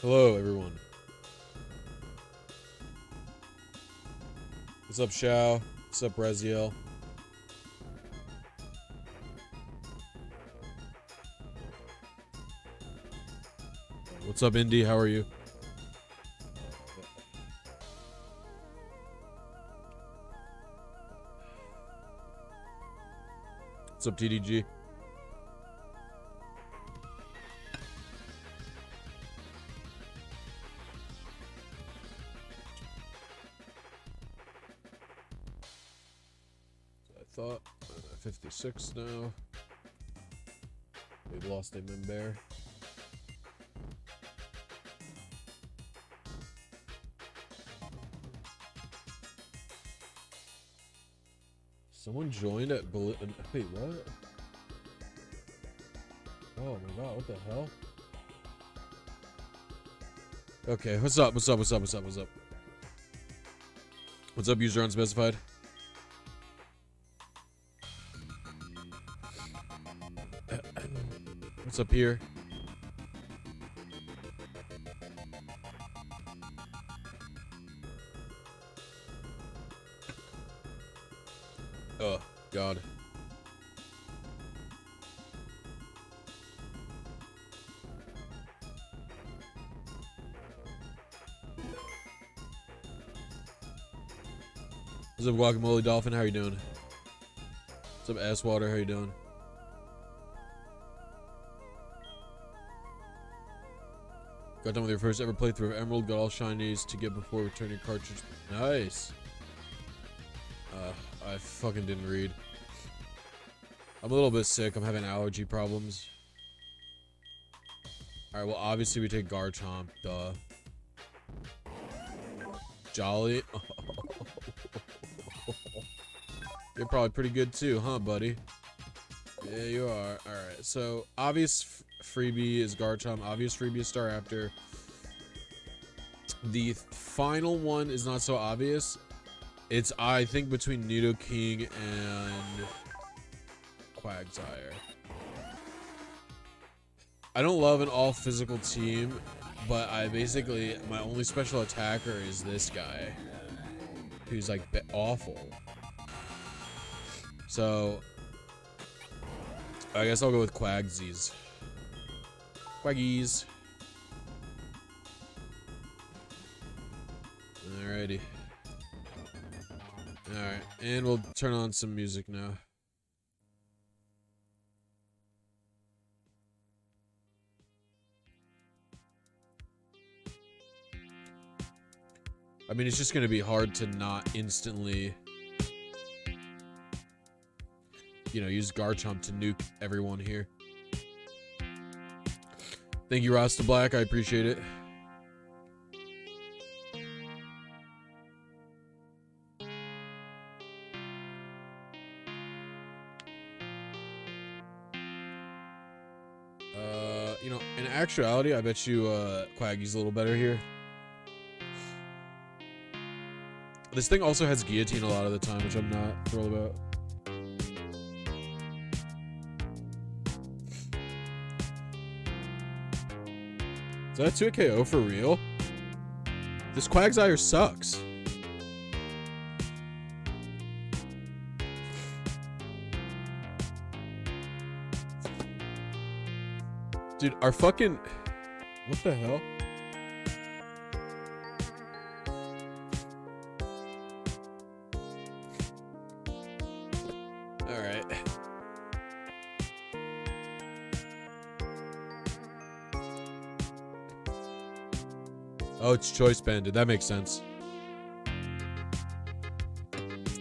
Hello, everyone. What's up, Shao? What's up, Raziel? What's up, Indy? How are you? What's up, TDG? Thought 56 now. We've lost a member. Someone joined at wait, what? Oh my god, what the hell? Okay, what's up? What's up? What's up? What's up? What's up? What's up, user unspecified? What's up here? Oh, God. What's up, Guacamole Dolphin? How you doing? What's up, Asswater? How you doing? Got done with your first ever playthrough of Emerald, got all shinies to get before returning cartridge. Nice. I fucking didn't read. I'm a little bit sick. I'm having allergy problems. Alright, well, obviously we take Garchomp. Duh. Jolly. You're probably pretty good too, huh, buddy? Yeah, you are. Alright, so obvious freebie is Garchomp. Obvious freebie is Staraptor. The final one is not so obvious. It's, I think, between Nidoking and Quagsire. I don't love an all-physical team, but I basically, my only special attacker is this guy, who's like awful. So, I guess I'll go with Quagsies. Quaggies. Alrighty. Alright, and we'll turn on some music now. I mean, it's just gonna be hard to not instantly, you know, use Garchomp to nuke everyone here. Thank you, Rasta Black. I appreciate it. You know, in actuality, I bet you Quaggy's a little better here. This thing also has Guillotine a lot of the time, which I'm not thrilled about. Is that a 2 KO for real? This Quagsire sucks. Dude, our fucking... What the hell? Alright. Oh, it's Choice Banded. That makes sense.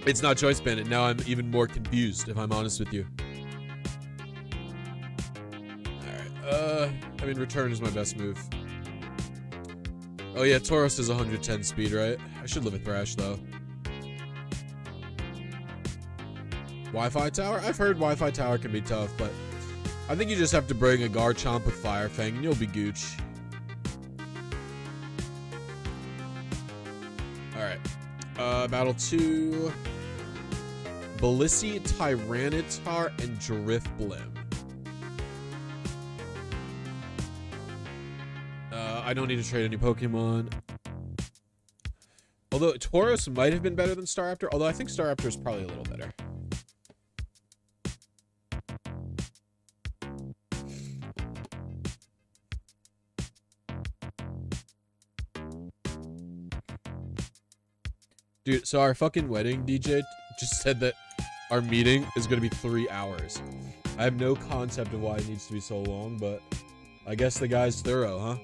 It's not Choice Banded. Now I'm even more confused, if I'm honest with you. I mean, return is my best move. Oh yeah, Tauros is 110 speed, right? I should live a Thrash, though. Wi-Fi Tower? I've heard Wi-Fi Tower can be tough, but I think you just have to bring a Garchomp with Fire Fang and you'll be gooch. Alright. Battle 2. Blisy, Tyranitar, and Drifblim. I don't need to trade any Pokemon. Although Tauros might have been better than Staraptor, although I think Staraptor is probably a little better. Dude, so our fucking wedding DJ just said that our meeting is going to be 3 hours. I have no concept of why it needs to be so long, but I guess the guy's thorough, huh?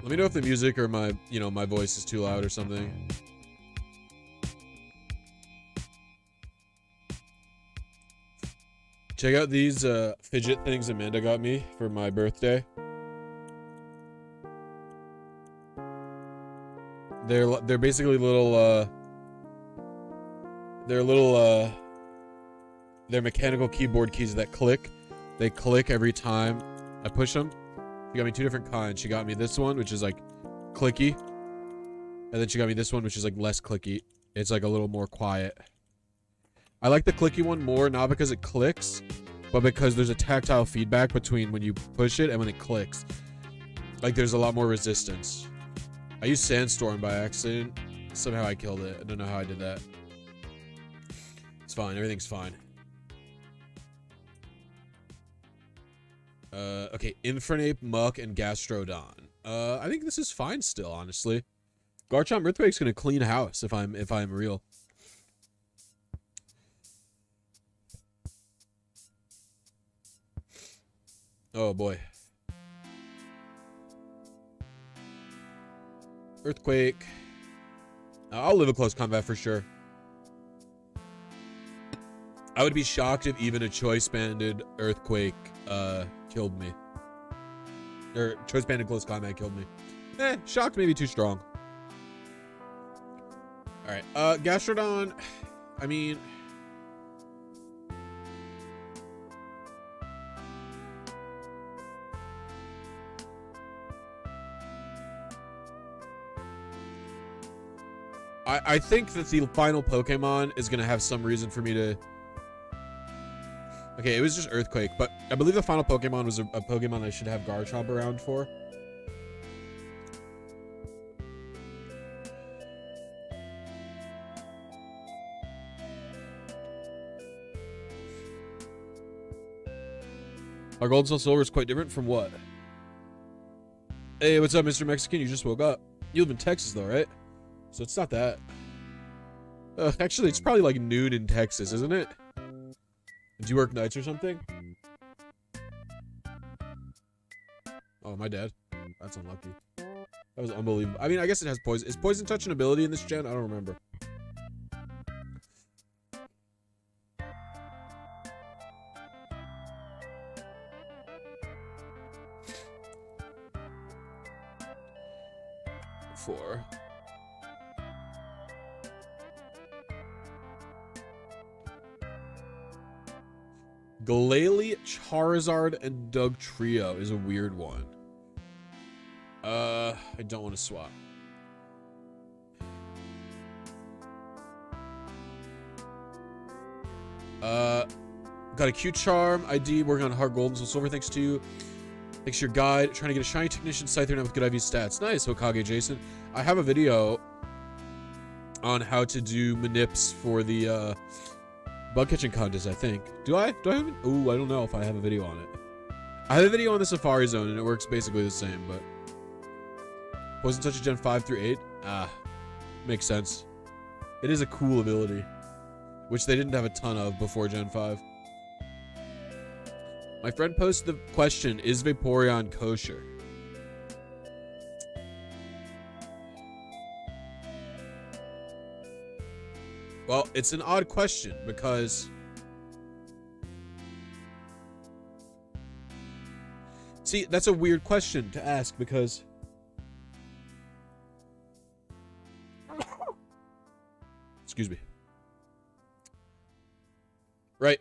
Let me know if the music or my, my voice is too loud or something. Check out these fidget things Amanda got me for my birthday. They're basically little they're mechanical keyboard keys that click. They click every time I push them. She got me 2 different kinds. She got me this one, which is like clicky, and then she got me this one, which is like less clicky. It's like a little more quiet. I like the clicky one more, not because it clicks, but because there's a tactile feedback between when you push it and when it clicks. Like there's a lot more resistance. I used Sandstorm by accident. Somehow I killed it. I don't know how I did that. It's fine. Everything's fine. Okay. Infernape, Muck, and Gastrodon. I think this is fine still, honestly. Garchomp Earthquake's gonna clean house if I'm real. Oh boy. Earthquake. I'll live a close combat for sure. I would be shocked if even a choice-banded Earthquake killed me. Or choice-banded close combat killed me. Shocked maybe too strong. Alright, Gastrodon, I mean... I think that the final Pokemon is going to have some reason for me to... Okay, it was just Earthquake, but I believe the final Pokemon was a Pokemon I should have Garchomp around for. Our Gold Soul Silver is quite different from what? Hey, what's up, Mr. Mexican? You just woke up. You live in Texas, though, right? So it's not that. Actually, it's probably like noon in Texas, isn't it? Do you work nights or something? Oh, my dad. That's unlucky. That was unbelievable. I mean, I guess it has poison. Is poison touch an ability in this gen? I don't remember. Four. Glalie, Charizard, and Doug Trio is a weird one. I don't want to swap. Got a cute charm ID, working on hard gold and silver thanks to you. Thanks to your guide, trying to get a shiny technician Scyther now with good IV stats. Nice, Hokage Jason. I have a video on how to do manips for the bug catching contest, I think. Do I have it? Ooh, I don't know if I have a video on it. I have a video on the Safari Zone and it works basically the same, but Poison Touch Gen 5 through 8. Makes sense. It is a cool ability, which they didn't have a ton of before Gen 5. My friend posted the question, is Vaporeon kosher? Well, it's an odd question because... See, that's a weird question to ask because... Excuse me. Right.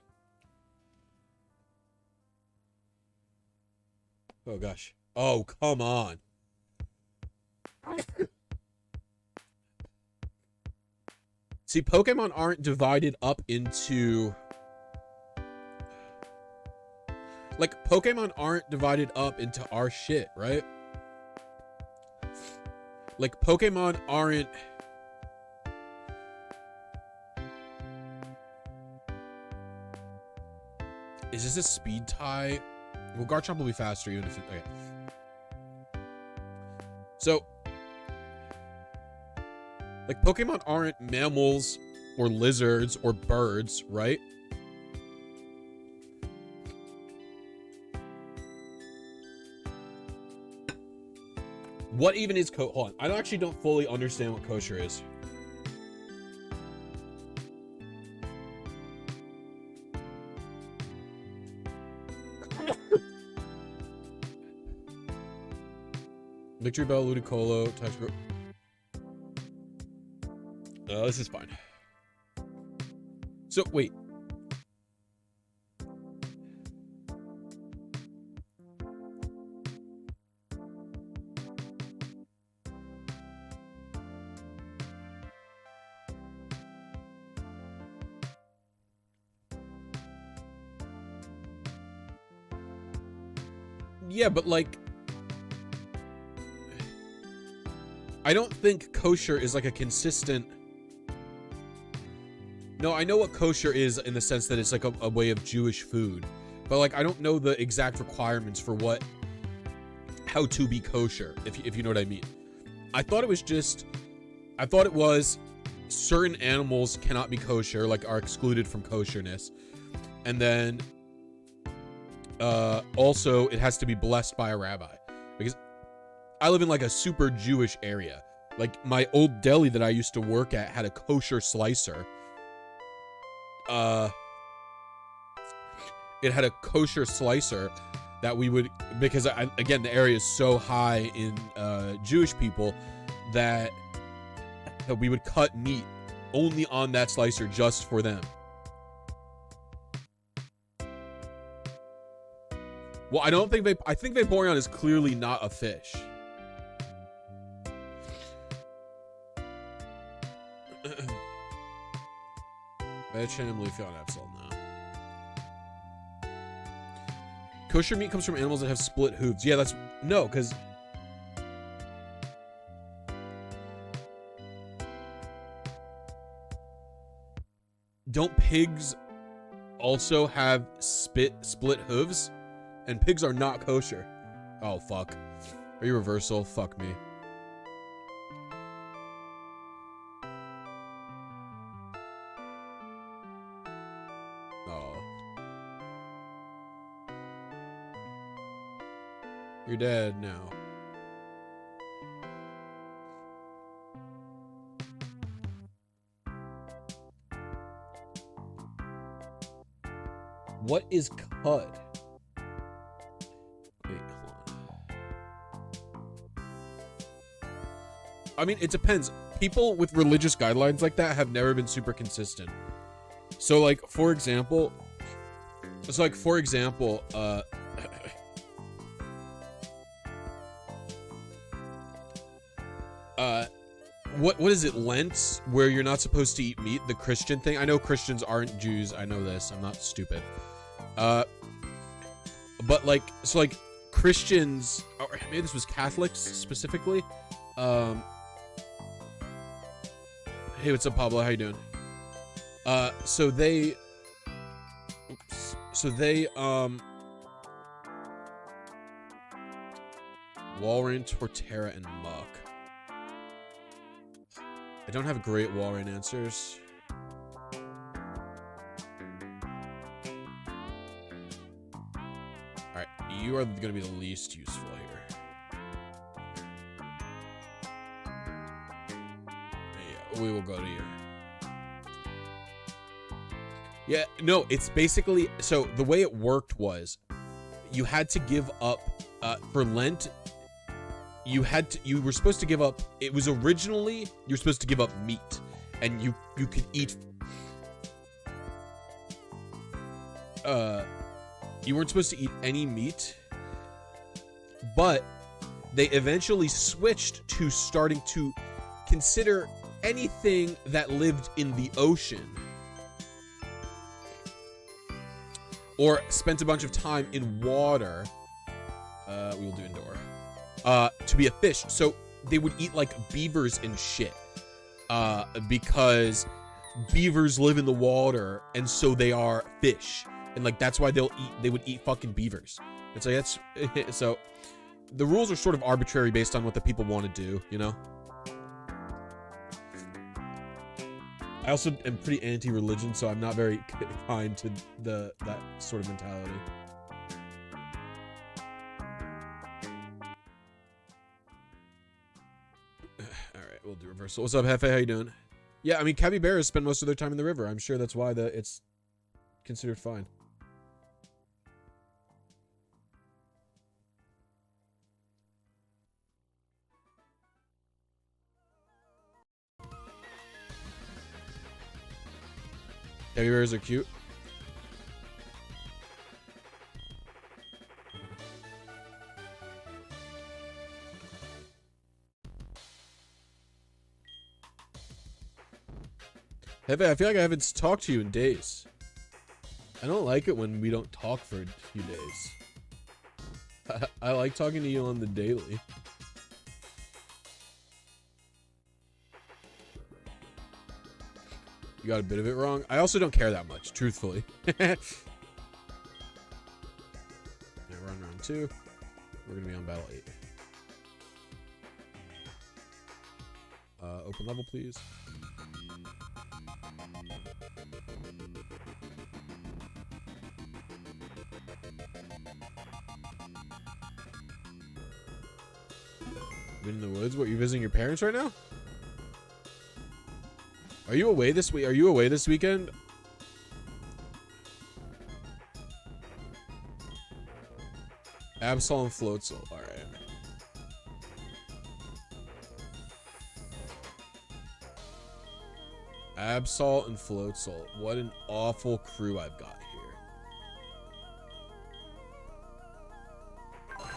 Oh, gosh. Oh, come on. See, Pokemon aren't divided up into Like, Pokemon aren't divided up into our shit, right? Like, Pokemon aren't... Is this a speed tie? Well, Garchomp will be faster even if it... Okay. So... Like, Pokemon aren't mammals or lizards or birds, right? What even is hold on. I actually don't fully understand what kosher is. Victory Bell, Ludicolo, Touch Group. This is fine. So, wait. Yeah, but like... I don't think kosher is like a consistent... No, I know what kosher is in the sense that it's like a way of Jewish food. But like, I don't know the exact requirements for how to be kosher, if you know what I mean. I thought it was certain animals cannot be kosher, like are excluded from kosherness. And then also it has to be blessed by a rabbi. Because I live in like a super Jewish area. Like my old deli that I used to work at had a kosher slicer. It had a kosher slicer that we would, because again, the area is so high in Jewish people that we would cut meat only on that slicer just for them. Well, I think Vaporeon is clearly not a fish. Bedcham, Leafeon, Absol, no. Kosher meat comes from animals that have split hooves. Yeah, that's... No, because... Don't pigs also have split hooves? And pigs are not kosher. Oh, fuck. Are you reversal? Fuck me. You're dead now. What is cud? Wait, hold on. I mean, it depends. People with religious guidelines like that have never been super consistent. So, like, for example, what is it, Lent, where you're not supposed to eat meat, the Christian thing? I know Christians aren't Jews. I know this. I'm not stupid. But like, so like Christians, or maybe this was Catholics specifically. Hey, what's up, Pablo? How you doing? So they Walrein, Torterra, and Muck. I don't have great Walrein answers. Alright, you are going to be the least useful here. Yeah, we will go to you. Yeah, no, it's basically... So, the way it worked was, you had to give up... for Lent... You were supposed to give up, it was originally, you were supposed to give up meat, and you could eat, you weren't supposed to eat any meat, but they eventually switched to starting to consider anything that lived in the ocean. or spent a bunch of time in water, we will do indoor, to be a fish. So they would eat like beavers and shit, because beavers live in the water, and so they are fish, and like that's why they would eat fucking beavers. It's like that's so the rules are sort of arbitrary based on what the people want to do, you know. I also am pretty anti-religion, so I'm not very kind to that sort of mentality. All right, we'll do reversal. What's up, Hefe? How you doing? Yeah, I mean, capybaras spend most of their time in the river. I'm sure that's why it's considered fine. Capybaras are cute. Hefe, I feel like I haven't talked to you in days. I don't like it when we don't talk for a few days. I like talking to you on the daily. You got a bit of it wrong. I also don't care that much, truthfully. Yeah, we're on round 2. We're gonna be on battle 8. Open level, please. Been in the woods? What, you visiting your parents right now? Are you away this week? Are you away this weekend? Absol and Floatzel. All right. Absol and Floatzel. What an awful crew I've got here.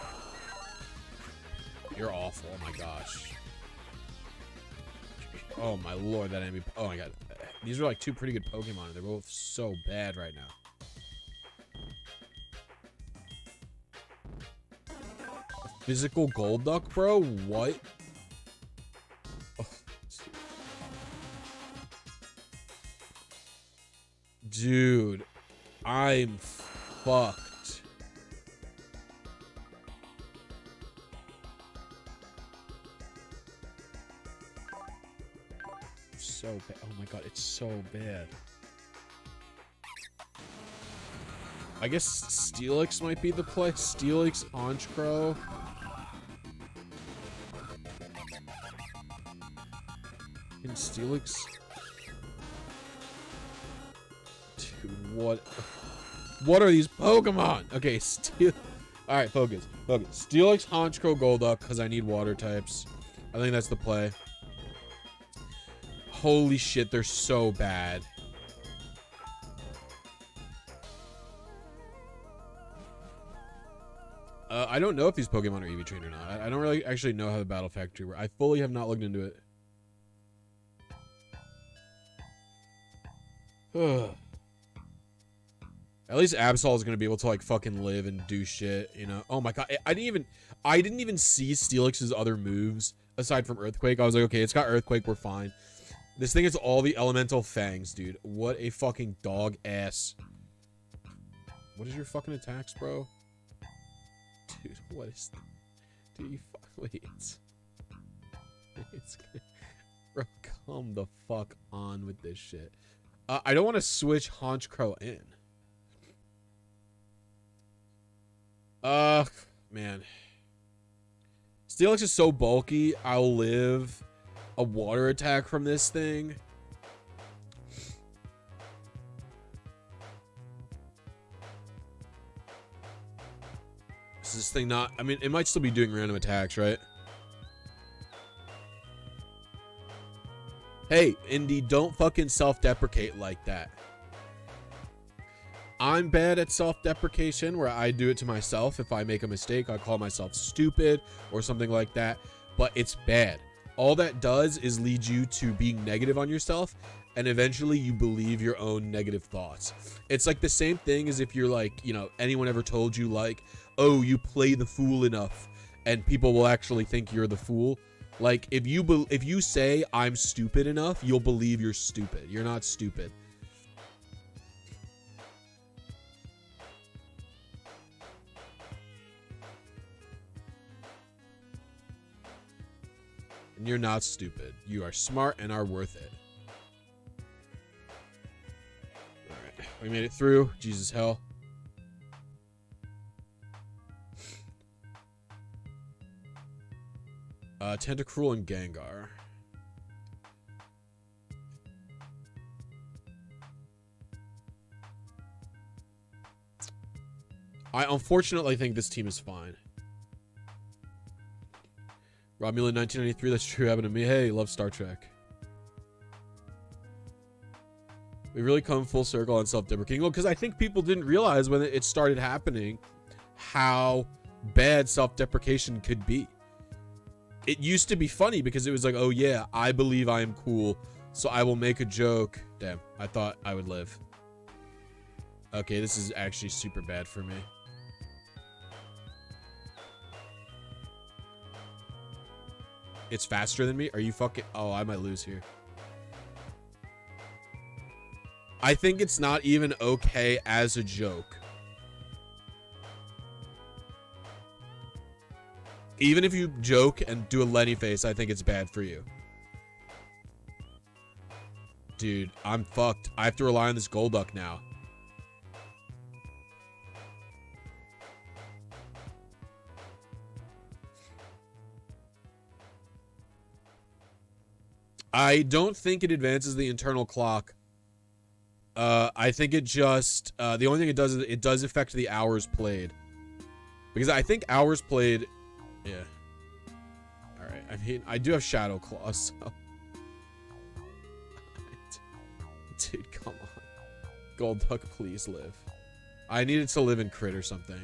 You're awful. Oh my gosh. Oh my lord, that enemy. Oh my god. These are like 2 pretty good Pokemon. They're both so bad right now. A physical Golduck, bro? What? Oh. Dude, I'm fucked. So bad. Oh my god, it's so bad. I guess Steelix might be the play. Steelix, Honchkrow. Can Steelix... Dude, what are these Pokemon? Okay, Alright, focus. Steelix, Honchkrow, Golduck, because I need water types. I think that's the play. Holy shit, they're so bad. I don't know if these Pokemon are EV trained or not. I don't really actually know how the battle factory works. I fully have not looked into it. At least Absol is gonna be able to like fucking live and do shit, you know. Oh my god, I didn't even see Steelix's other moves aside from Earthquake. I was like, okay, it's got Earthquake, we're fine. This thing is all the elemental fangs, dude. What a fucking dog ass. What is your fucking attacks, bro? Dude, what is... Dude, you wait. It's... Bro, come the fuck on with this shit. I don't want to switch Honchkrow in. Man. Steelix is so bulky, I'll live a water attack from this thing. Is this thing not... I mean, it might still be doing random attacks, right? Hey, Indy, don't fucking self-deprecate like that. I'm bad at self-deprecation, where I do it to myself. If I make a mistake, I call myself stupid or something like that. But it's bad. All that does is lead you to being negative on yourself, and eventually you believe your own negative thoughts. It's like the same thing as if you're like, you know, anyone ever told you like, oh, you play the fool enough and people will actually think you're the fool. Like if you say I'm stupid enough, you'll believe you're stupid. You're not stupid. And you're not stupid. You are smart and are worth it. All right, we made it through. Jesus hell. Tentacruel and Gengar. I unfortunately think this team is fine. Romulan 1993, that's true, happened to me. Hey, love Star Trek. We really come full circle on self-deprecating. Well, because I think people didn't realize when it started happening how bad self-deprecation could be. It used to be funny because it was like, oh yeah, I believe I am cool, so I will make a joke. Damn, I thought I would live. Okay, this is actually super bad for me. It's faster than me? Are you fucking... Oh, I might lose here. I think it's not even okay as a joke. Even if you joke and do a Lenny face, I think it's bad for you. Dude, I'm fucked. I have to rely on this Golduck now. I don't think it advances the internal clock. I think it just... the only thing it does is it does affect the hours played. Because I think hours played... Yeah. Alright, I mean, I do have Shadow Claw, so... Dude, come on. Golduck, please live. I needed to live in crit or something.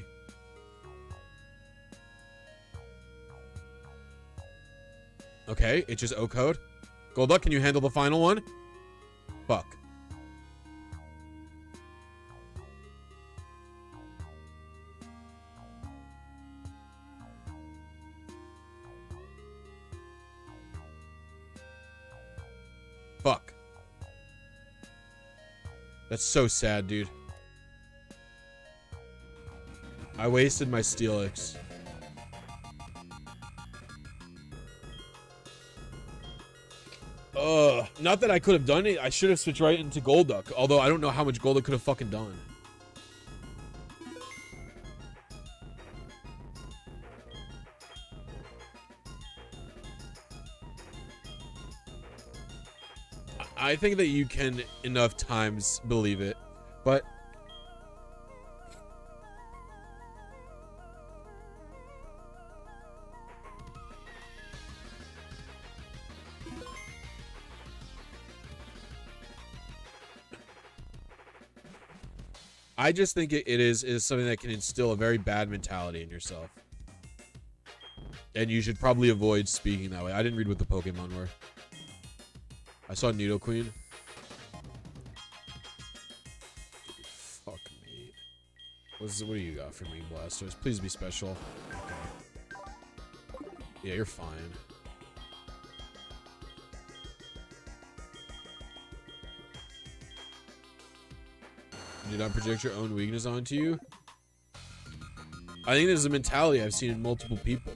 Okay, it just O-code. Golduck, can you handle the final one? Fuck. Fuck. That's so sad, dude. I wasted my Steelix. Not that I could have done it. I should have switched right into Golduck. Although I don't know how much Golduck could have fucking done. I think that you can enough times believe it, but I just think it is something that can instill a very bad mentality in yourself. And you should probably avoid speaking that way. I didn't read what the Pokemon were. I saw Nidoqueen. Fuck me. What do you got for me, Blasters? Please be special. Okay. Yeah, you're fine. You do not project your own weakness onto you? I think this is a mentality I've seen in multiple people.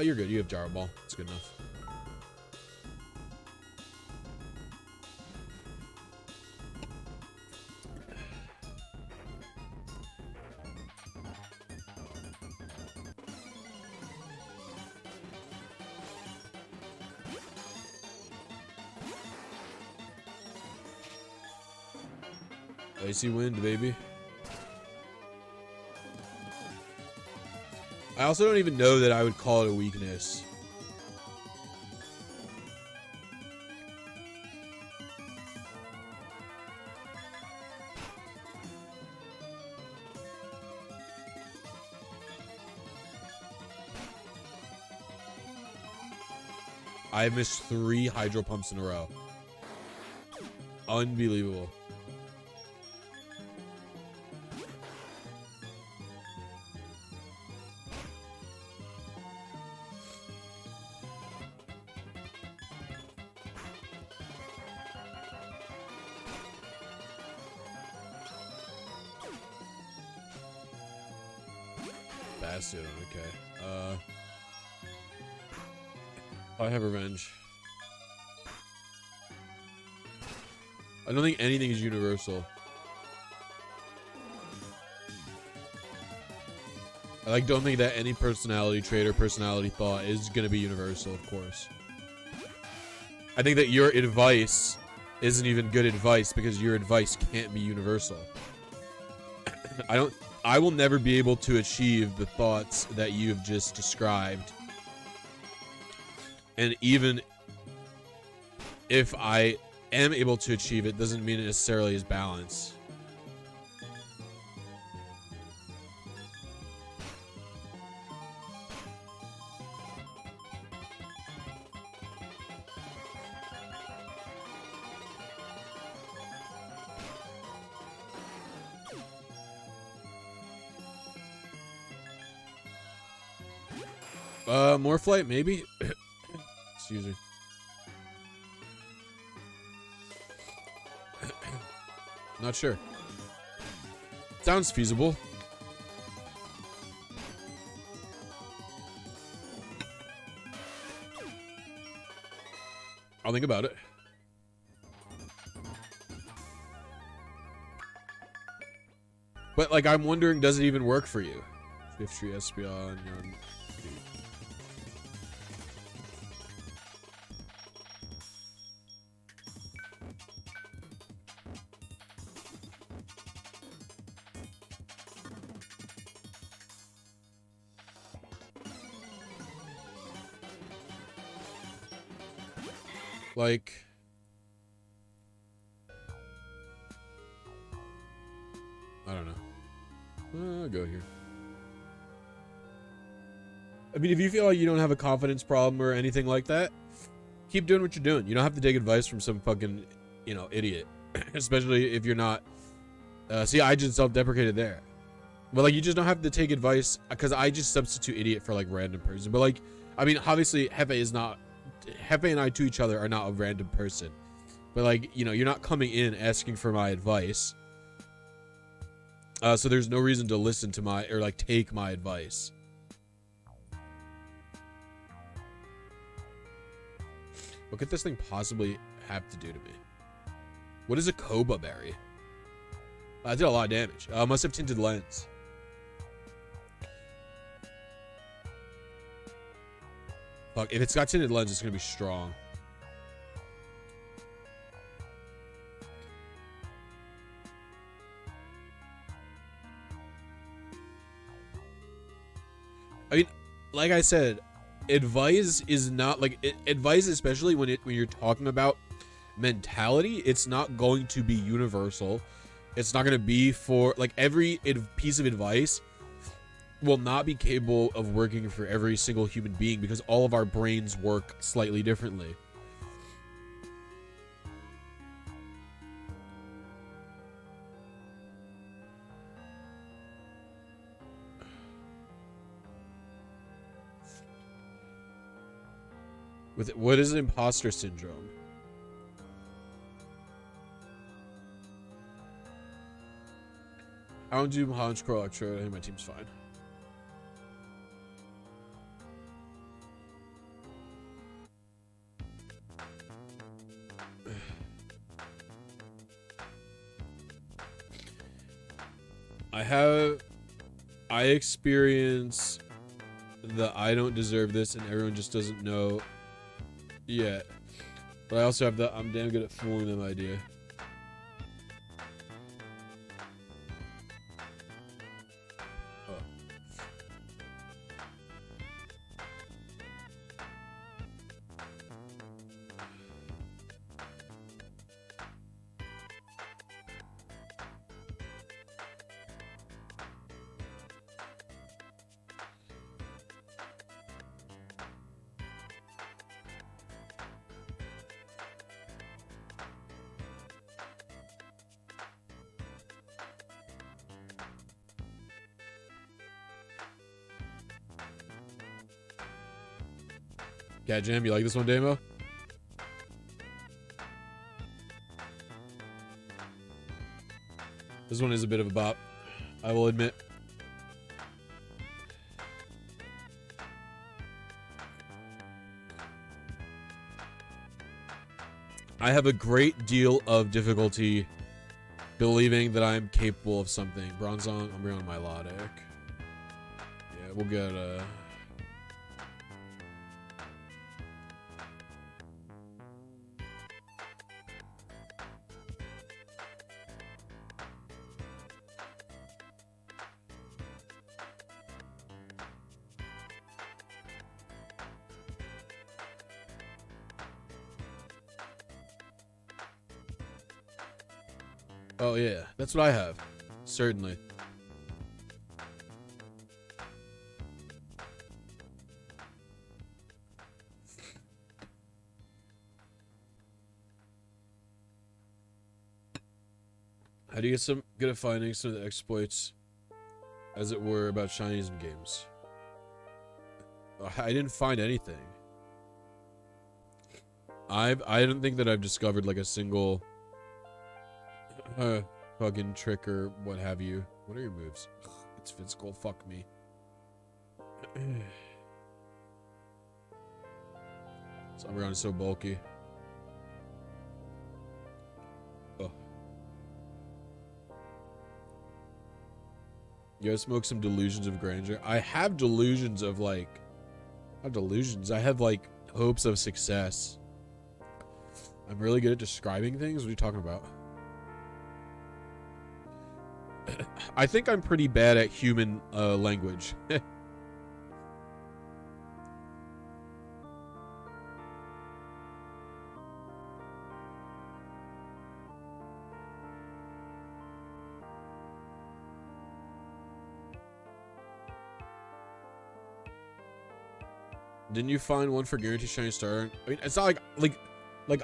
You're good. You have Gyro Ball. It's good enough. Icy wind, baby. I also don't even know that I would call it a weakness. I missed 3 hydro pumps in a row. Unbelievable. Bastion, okay. I have revenge. I don't think anything is universal. I don't think that any personality trait or personality thought is gonna be universal, of course. I think that your advice isn't even good advice because your advice can't be universal. I will never be able to achieve the thoughts that you've just described. And even if I am able to achieve it, doesn't mean it necessarily is balanced. More flight, maybe? Excuse me. Not sure. Sounds feasible. I'll think about it. But like, I'm wondering, does it even work for you? Fifth tree SPR on your... Like, I don't know. I'll go here. I mean, if you feel like you don't have a confidence problem or anything like that, keep doing what you're doing. You don't have to take advice from some fucking, idiot. Especially if you're not. See, I just self-deprecated there. But like, you just don't have to take advice, because I just substitute idiot for like random person. But like, I mean, obviously, Hefe is not. Hefe and I to each other are not a random person, but like, you're not coming in asking for my advice, so there's no reason to listen to my, or like take my advice. What could this thing possibly have to do to me? What is a Koba berry? I did a lot of damage. Must have tinted lens. Fuck, if it's got tinted lens, it's gonna be strong. I mean, like I said, advice is not like advice, especially when you're talking about mentality. It's not going to be universal. It's not going to be for like every piece of advice will not be capable of working for every single human being, because all of our brains work slightly differently. What is imposter syndrome? I don't do Holland's Core Electro. I think my team's fine. I experience the I don't deserve this and everyone just doesn't know yet. But I also have the I'm damn good at fooling them idea. Cat Jam, you like this one, Damo? This one is a bit of a bop, I will admit. I have a great deal of difficulty believing that I'm capable of something. Bronzong, I'm on Milotic. Yeah, we'll get oh yeah, that's what I have. Certainly. How do you get some good at finding some of the exploits, as it were, about shinies in games? I didn't find anything. I don't think that I've discovered like a single fucking trick or what have you. What are your moves? It's physical. Fuck me. Umbreon is so bulky. Oh. You gotta smoke some delusions of grandeur. I have delusions of like, not delusions. I have like hopes of success. I'm really good at describing things. What are you talking about? I think I'm pretty bad at human language. Didn't you find one for guaranteed shiny star? I mean, it's not like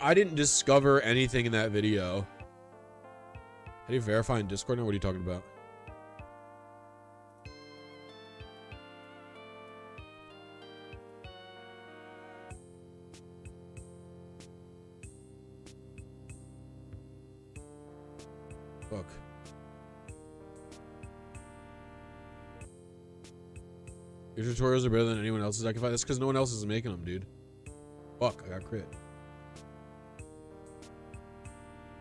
I didn't discover anything in that video. How do you verify in Discord now? What are you talking about? Fuck. Your tutorials are better than anyone else's I can find. That's because no one else is making them, dude. Fuck, I got crit.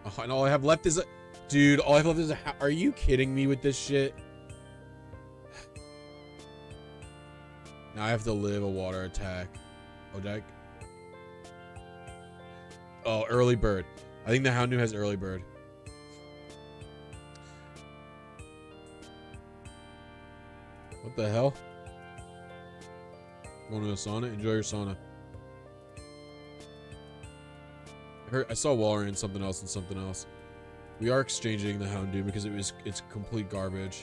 Oh, and all I have left is a... Dude, all I have left is a... Are you kidding me with this shit? Now I have to live a water attack. Oh, Jack. Oh, early bird. I think the Houndoom has early bird. What the hell? Going to a sauna? Enjoy your sauna. I saw Waller and something else and something else. We are exchanging the Houndoom because it's complete garbage.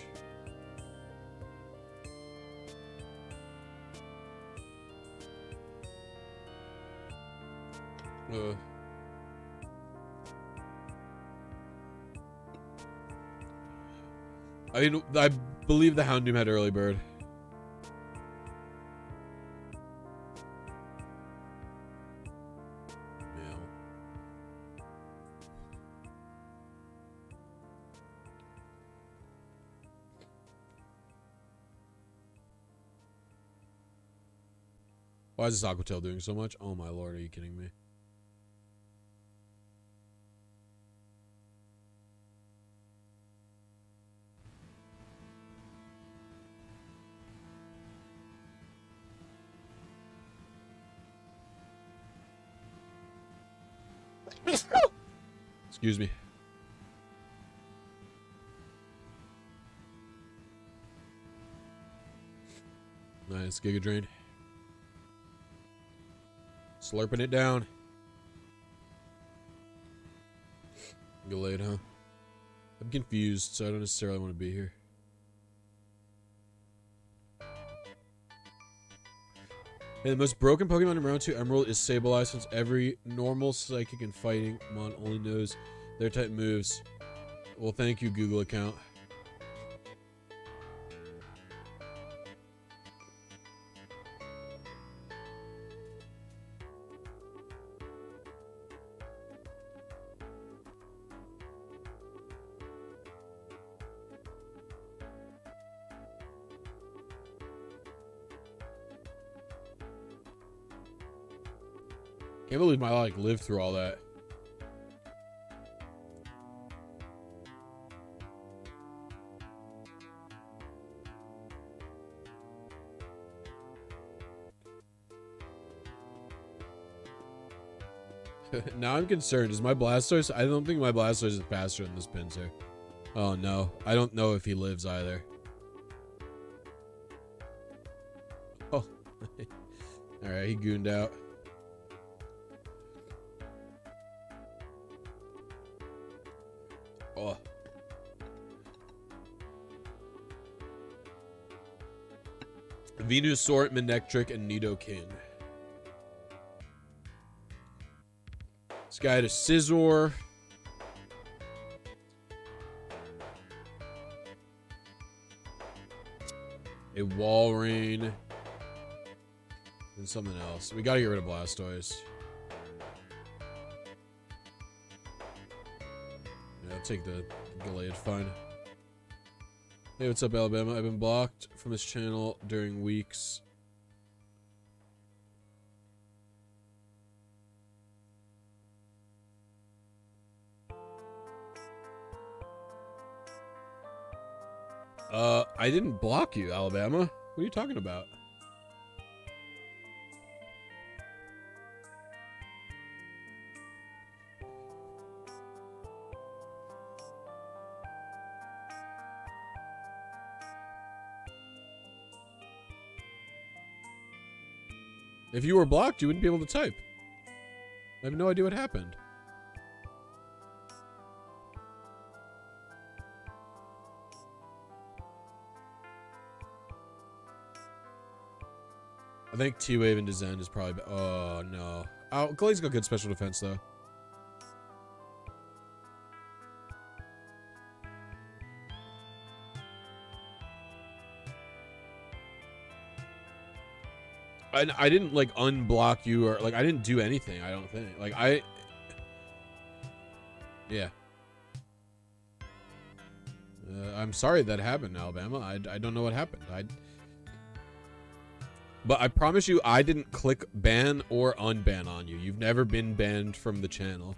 I mean, I believe the Houndoom had early bird. Why is this Aquatail doing so much? Oh my lord, are you kidding me? Excuse me. Nice, Giga Drain. Slurping it down. Get laid, huh? I'm confused, so I don't necessarily want to be here. Hey, the most broken Pokemon in round 2 Emerald is Sableye, since every normal psychic and fighting Mon only knows their type moves. Well, thank you, Google account. Can't believe my like lived through all that. Now I'm concerned. Is my Blastoise? I don't think my Blastoise is faster than this Pinsir. Oh no. I don't know if he lives either. Oh. Alright, he gooned out. Oh. Venusaur, Manectric, and Nidoking. This guy had a Scizor. A Walrein. And something else. We gotta get rid of Blastoise. Yeah, I'll take the Gallade, fine. Hey, what's up, Alabama? I've been blocked from this channel during weeks. I didn't block you, Alabama. What are you talking about? If you were blocked, you wouldn't be able to type. I have no idea what happened. I think T-Wave and Zen is probably... Oh, no. Oh, Glade's got good special defense, though. I didn't, like, unblock you or... Like, I didn't do anything, I don't think. Like, Yeah. I'm sorry that happened, Alabama. I don't know what happened. But I promise you, I didn't click ban or unban on you. You've never been banned from the channel.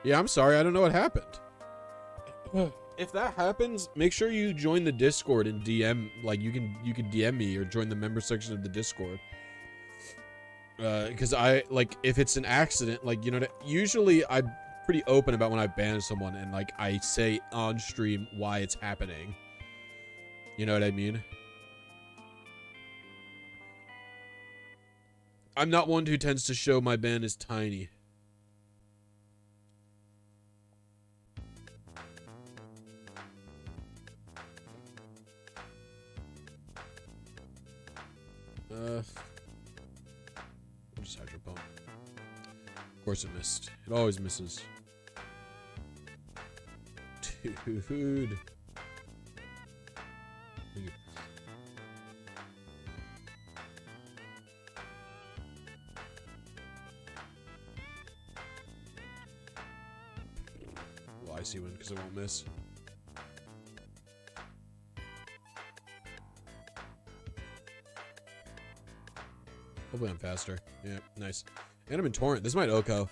Yeah, I'm sorry. I don't know what happened. If that happens, make sure you join the Discord and DM. Like, you can DM me or join the member section of the Discord. Because if it's an accident, like, you know, usually I'm pretty open about when I ban someone and, like, I say on stream why it's happening. You know what I mean? I'm not one who tends to show my ban is tiny. Just Hydro Pump. Of course it missed. It always misses. Dude. Well, I see one because it won't miss. Hopefully I'm faster. Yeah, nice. And I'm in Torrent. This might Oko.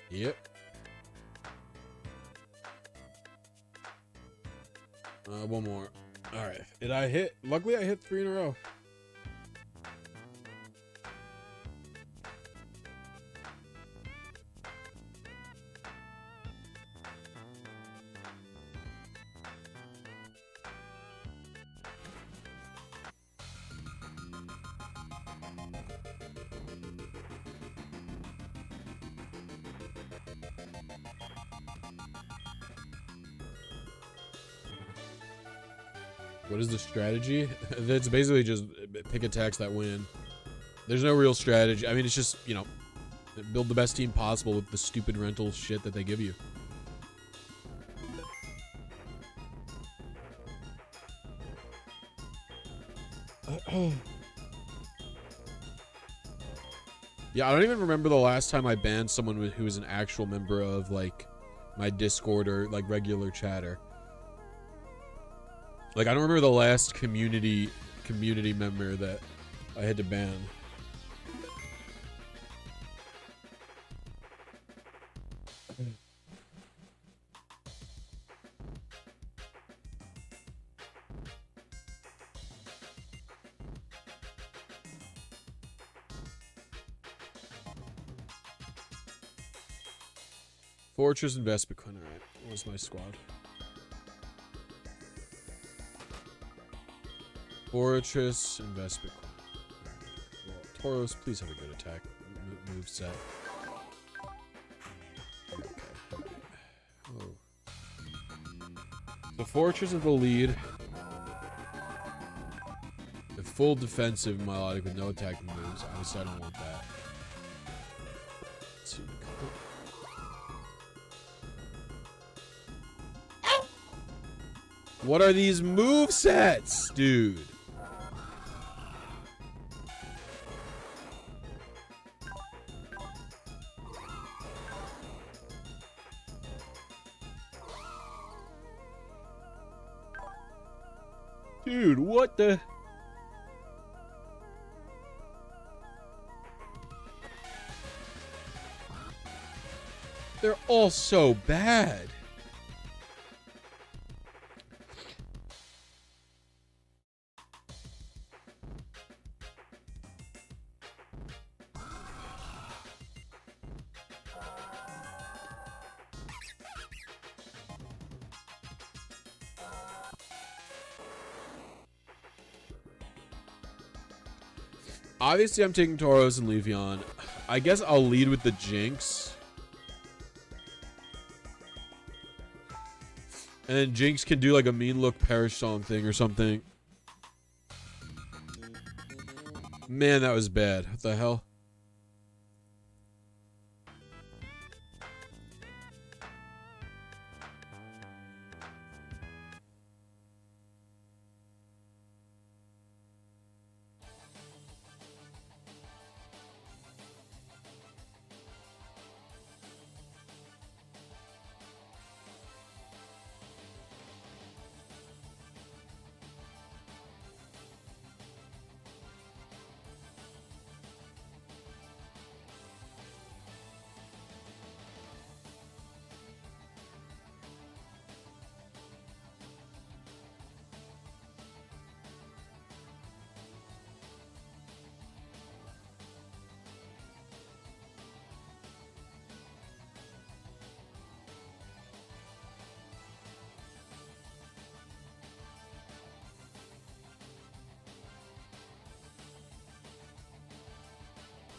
Yep. One more. Alright. Did I hit? Luckily I hit 3 in a row. What is the strategy? It's basically just pick attacks that win. There's no real strategy. I mean, it's just, you know, build the best team possible with the stupid rental shit that they give you. Yeah, I don't even remember the last time I banned someone who was an actual member of, like, my Discord or, like, regular chatter. Like, I don't remember the last community member that I had to ban. Fortress Investment Coin. Alright, where's my squad? Fortress Investment Coin. Well, Tauros, please have a good attack move set. Okay. Oh. The Fortress of the lead. The full defensive melodic with no attacking moves. Obviously, I don't want that. Let's see. What are these move sets, dude? Dude, what the? They're all so bad. Obviously, I'm taking Tauros and Leafeon. I guess I'll lead with the Jinx. And then Jinx can do like a mean look Perish Song thing or something. Man, that was bad. What the hell?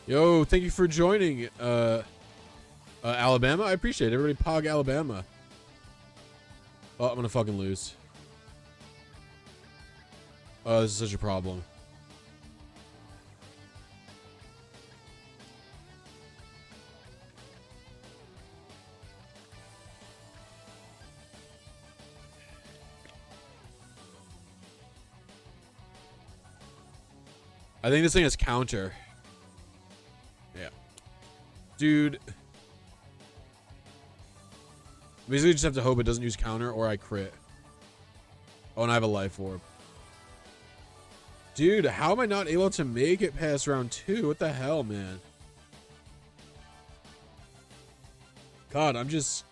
Yo, thank you for joining, Alabama. I appreciate it. Everybody pog Alabama. Oh, I'm gonna fucking lose. Oh, this is such a problem. I think this thing is counter. Yeah. Dude. Basically just have to hope it doesn't use counter or I crit. Oh, and I have a life orb. Dude, how am I not able to make it past round 2? What the hell, man? God, I'm just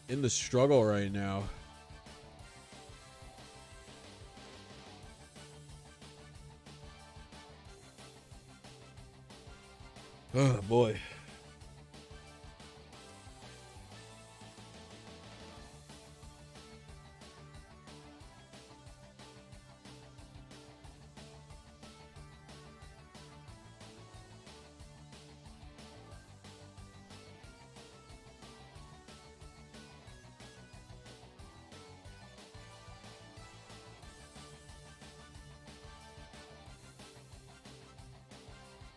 in the struggle right now. Oh, boy.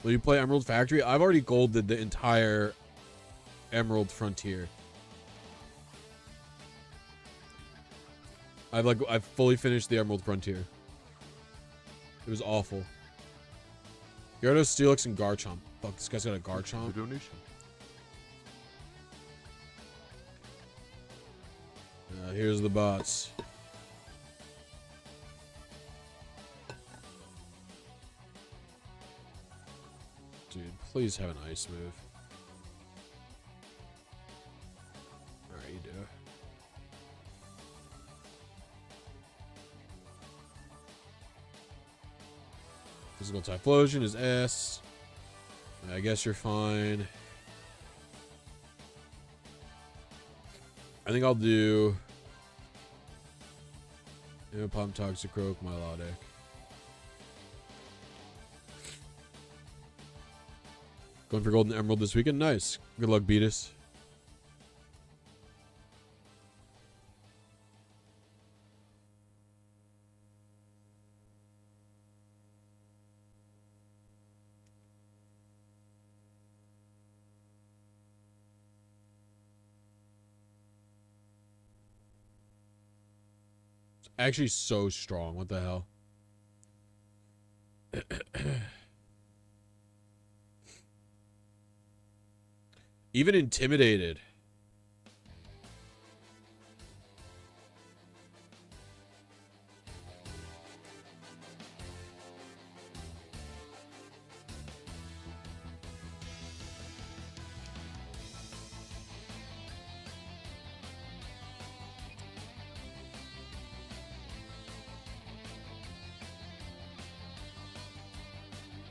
Will you play Emerald Factory? I've already golded the entire Emerald Frontier. I've fully finished the Emerald Frontier. It was awful. Gyarados, Steelix, and Garchomp. Fuck, this guy's got a Garchomp. Donation. Here's the bots. Dude, please have an ice move. Alright, you do. Physical Typhlosion is S. I guess you're fine. I think I'll do Pump, Toxicroak, Milotic. Going for Golden Emerald this weekend. Nice. Good luck, Beatus. Actually so strong. What the hell? Even intimidated.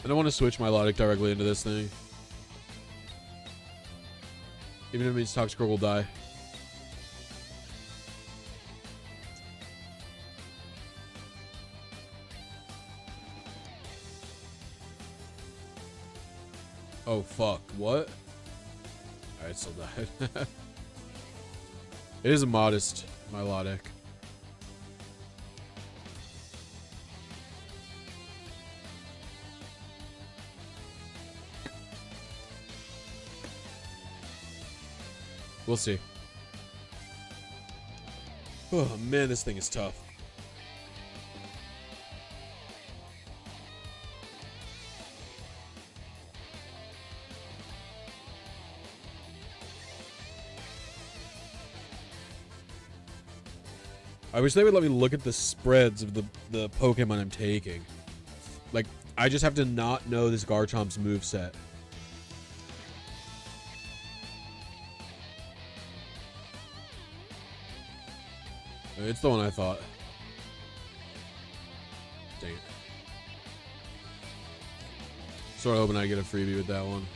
I don't want to switch my Milotic directly into this thing. Even if it means Toxicroak will die. Oh fuck, what? Alright, still died. It is a modest Milotic. We'll see. Oh man, this thing is tough. I wish they would let me look at the spreads of the Pokemon I'm taking. Like, I just have to not know this Garchomp's moveset. It's the one I thought. Dang it. Sort of hoping I get a freebie with that one.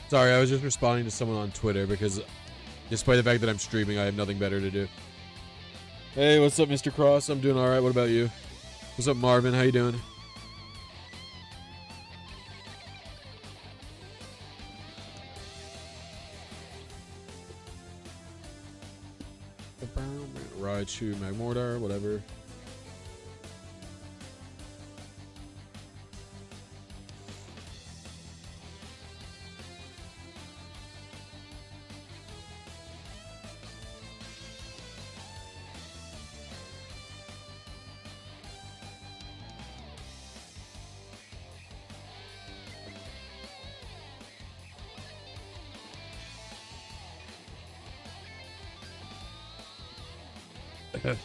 Sorry, I was just responding to someone on Twitter because despite the fact that I'm streaming, I have nothing better to do. Hey, what's up, Mr. Cross? I'm doing all right. What about you? What's up, Marvin? How you doing? Raichu, Magmortar, whatever.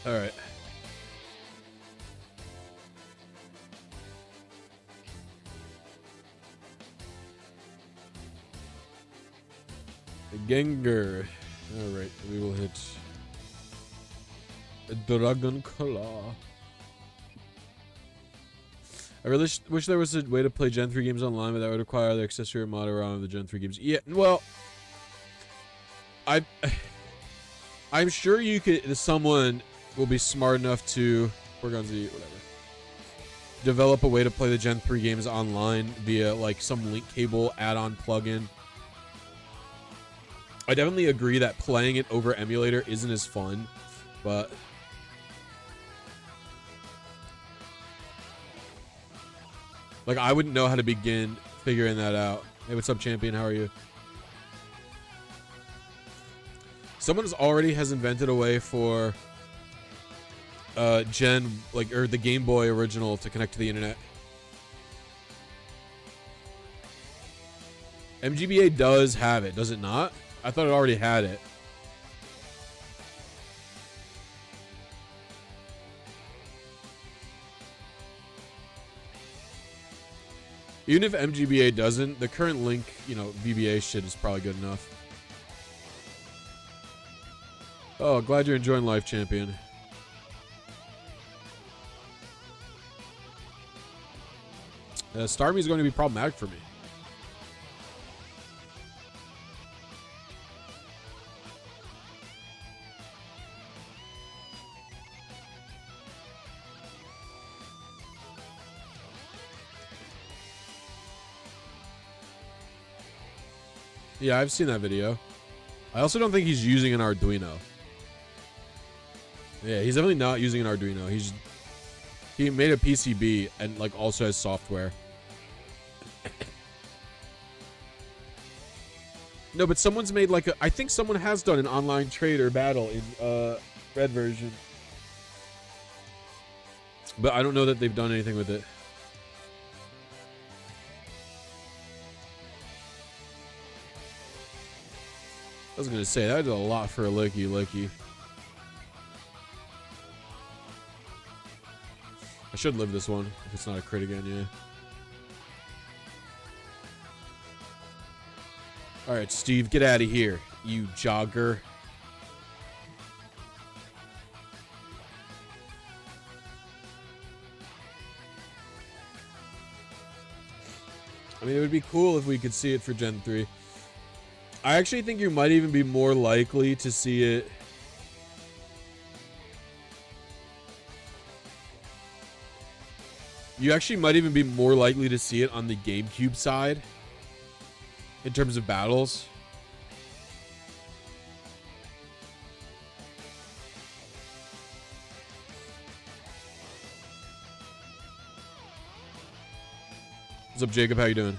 All right. The Gengar. All right, we will hit a Dragon Claw. I really wish there was a way to play Gen 3 games online, but that would require either accessory or mod around the Gen 3 games. Yeah, well, I'm sure you could. Someone will be smart enough to work on the whatever. Develop a way to play the Gen 3 games online via like some link cable add-on plugin. I definitely agree that playing it over emulator isn't as fun, but like I wouldn't know how to begin figuring that out. Hey, what's up, champion? How are you? Someone already has invented a way for or the Game Boy original to connect to the internet. MGBA does have it, does it not? I thought it already had it. Even if MGBA doesn't, the current link, you know, VBA shit is probably good enough. Oh, glad you're enjoying life, champion. Starmie is going to be problematic for me. Yeah, I've seen that video. I also don't think he's using an Arduino. Yeah, he's definitely not using an Arduino. He made a PCB and like also has software. No, but someone's made like I think someone has done an online trade or battle in red version. But I don't know that they've done anything with it. I was gonna say that did a lot for a licky. I should live this one if it's not a crit again, yeah. Alright, Steve, get out of here, you jogger. I mean, it would be cool if we could see it for Gen 3. I actually think you might even be more likely to see it. You actually might even be more likely to see it on the GameCube side in terms of battles. What's up, Jacob? How you doing?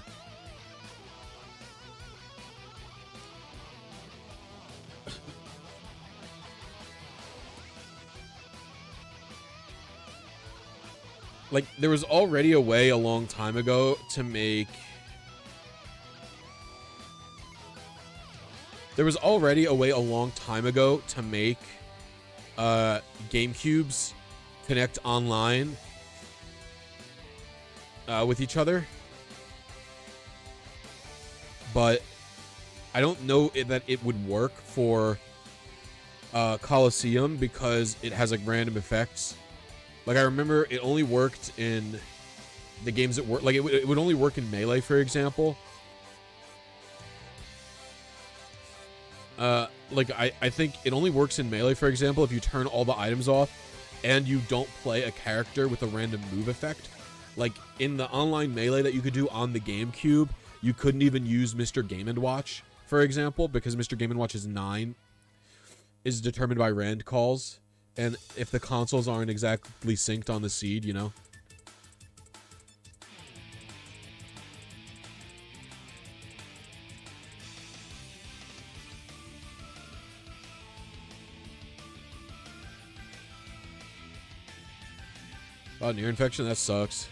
Like, there was already a way a long time ago to make... GameCubes connect online with each other. But I don't know that it would work for Coliseum because it has like random effects. Like, I remember it only worked in the games that work. Like, it would only work in Melee, for example. Like I think it only works in Melee, for example, if you turn all the items off and you don't play a character with a random move effect. Like in the online Melee that you could do on the GameCube, you couldn't even use Mr. Game & Watch, for example, because Mr. Game & Watch's 9 is determined by rand calls, and if the consoles aren't exactly synced on the seed, you know. Oh, ear infection, that sucks.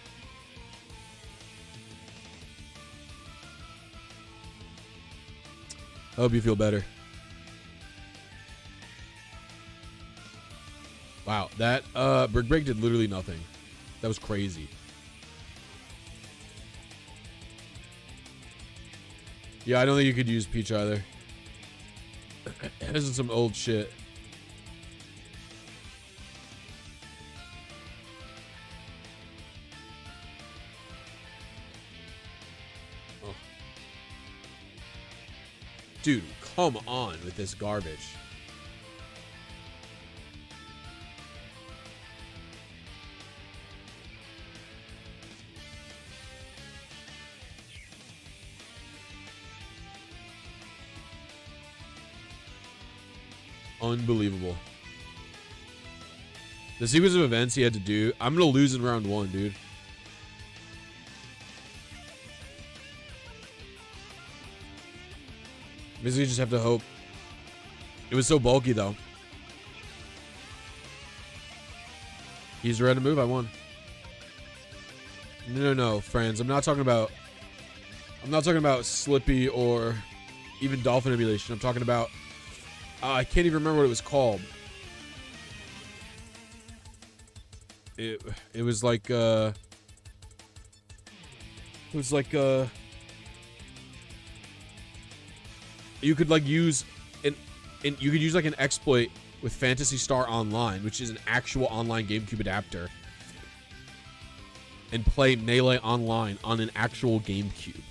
I hope you feel better. Wow, that Brick Break did literally nothing. That was crazy. Yeah, I don't think you could use Peach either. This is some old shit. Oh. Dude, come on with this garbage. Unbelievable. The sequence of events he had to do. I'm gonna lose in round 1, dude. Basically, just have to hope. It was so bulky, though. He's ready to move. I won. No, friends. I'm not talking about Slippy or even Dolphin Emulation. I'm talking about. I can't even remember what it was called. It was like you could like use you could use like an exploit with Phantasy Star Online, which is an actual online GameCube adapter, and play Melee online on an actual GameCube.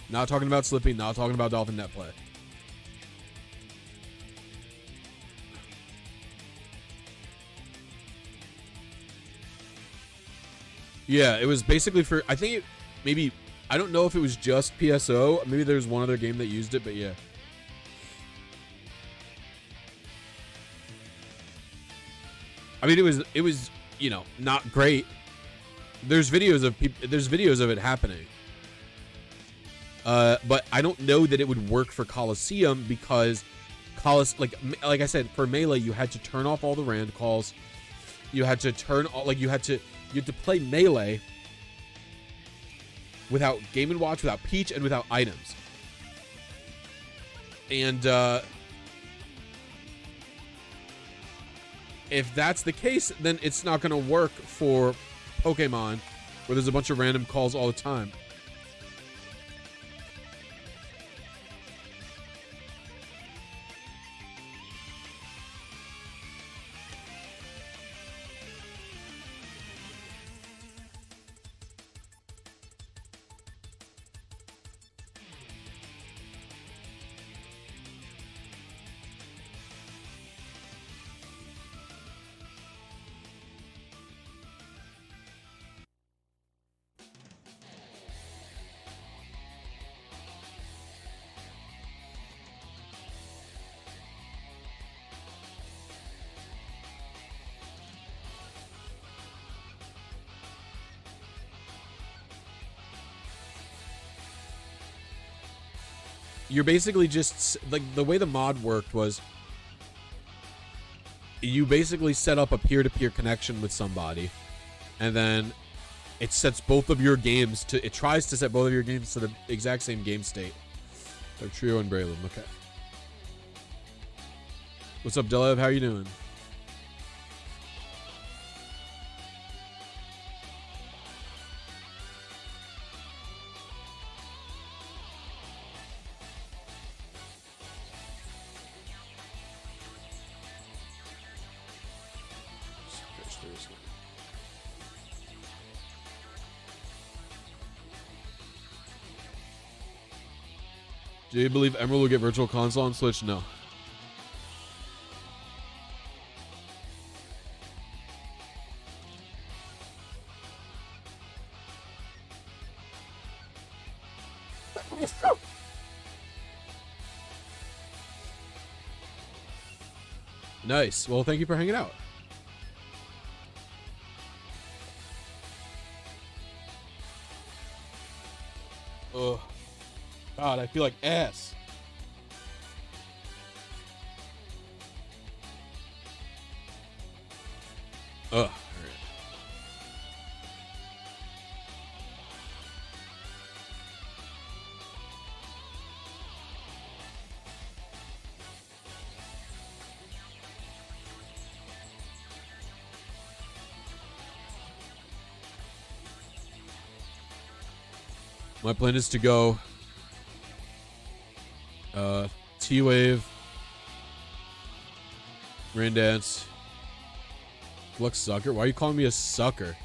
Not talking about Slippy, not talking about Dolphin Net Play. Yeah, it was basically for, I think maybe, I don't know if it was just PSO. Maybe there's one other game that used it, but yeah. I mean, it was, you know, not great. There's videos of it happening. But I don't know that it would work for Coliseum because like I said, for Melee, you had to turn off all the rand calls. You had to you had to play Melee without Game & Watch, without Peach, and without items. And if that's the case, then it's not going to work for Pokemon, where there's a bunch of random calls all the time. You're basically just, like, the way the mod worked was you basically set up a peer-to-peer connection with somebody, and then it sets both of your games to, it tries to set both of your games to the exact same game state. So Trio and Braylon, okay. What's up, Delev? How you doing? personally. Do you believe Emerald will get Virtual Console on Switch? No. Nice. Well, thank you for hanging out. Oh, God, I feel like ass. Ugh. All right. My plan is to go T-Wave, Rain Dance, Flux Sucker. Why are you calling me a sucker?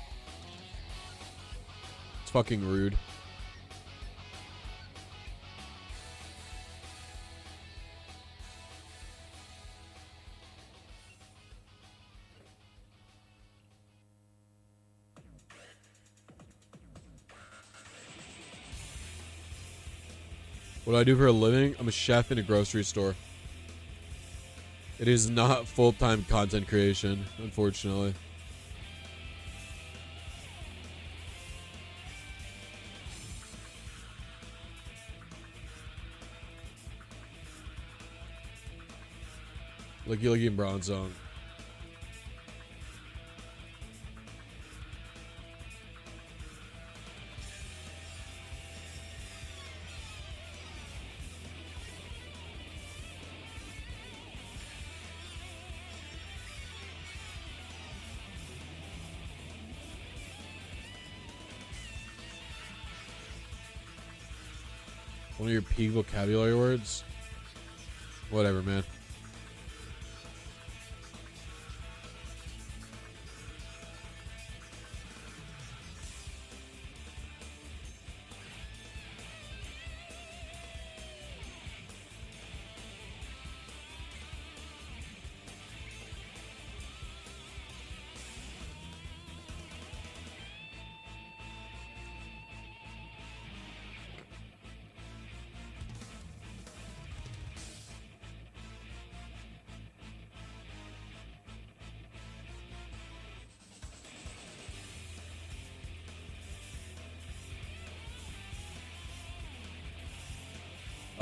It's fucking rude. What do I do for a living? I'm a chef in a grocery store. It is not full-time content creation, unfortunately. Looky in Bronze Zone. One of your peak vocabulary words? Whatever, man.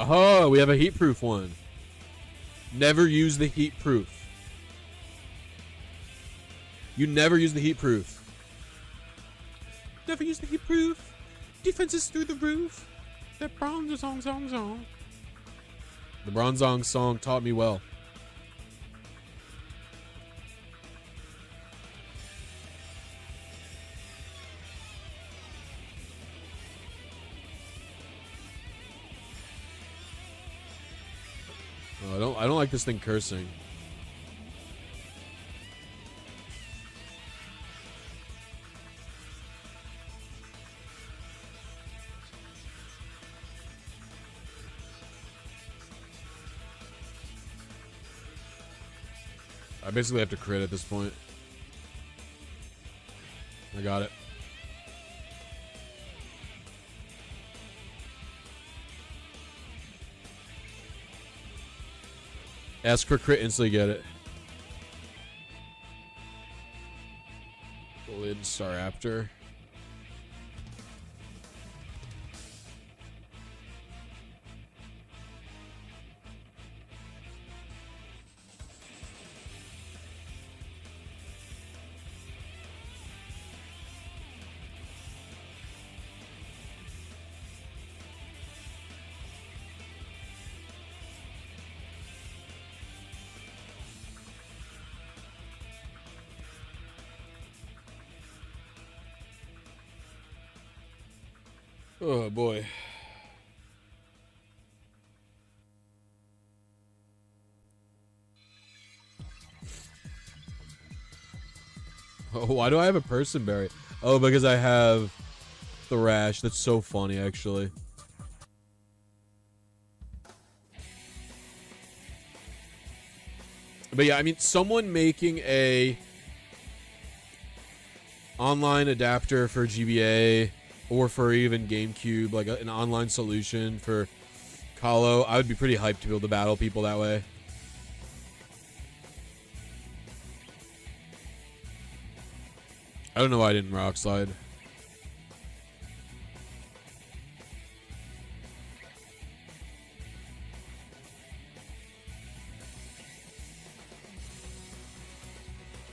Oh, we have a heat proof one. Never use the heat proof. You never use the heat proof. Never use the heat proof. Defenses through the roof. The bronze song. The bronze song taught me well. I don't like this thing cursing. I basically have to crit at this point. I got it. Ask for crit, instantly get it. Lid Star after. Oh boy. Oh, why do I have a person berry? Oh, because I have the rash. That's so funny, actually. But yeah, I mean, someone making a online adapter for GBA or for even GameCube, like an online solution for Colo, I would be pretty hyped to be able to battle people that way. I don't know why I didn't rock slide.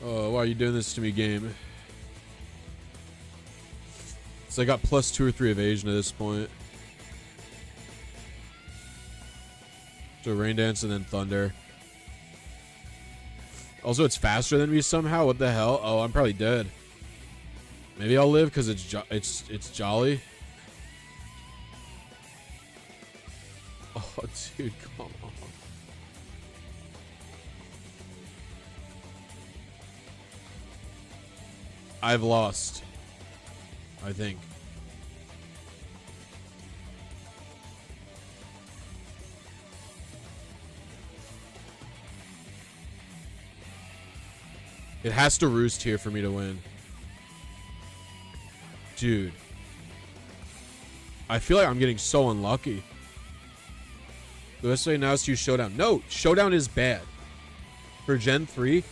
Oh, why are you doing this to me, game? So I got plus 2 or 3 evasion at this point. So rain dance and then thunder. Also, it's faster than me somehow. What the hell? Oh, I'm probably dead. Maybe I'll live because it's jolly. Oh, dude, come on. I've lost, I think. It has to roost here for me to win. Dude. I feel like I'm getting so unlucky. The best way now is to use Showdown. No, Showdown is bad. For Gen 3,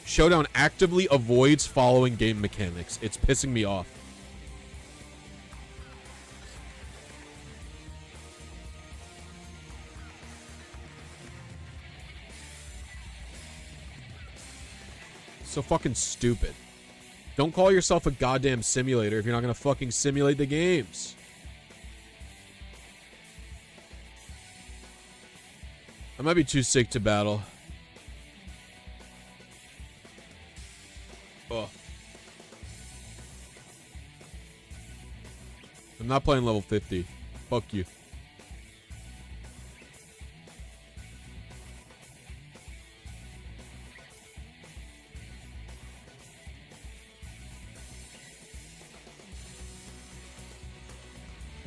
Showdown actively avoids following game mechanics. It's pissing me off. So fucking stupid. Don't call yourself a goddamn simulator if you're not gonna fucking simulate the games. I might be too sick to battle. Oh. I'm not playing level 50. Fuck you.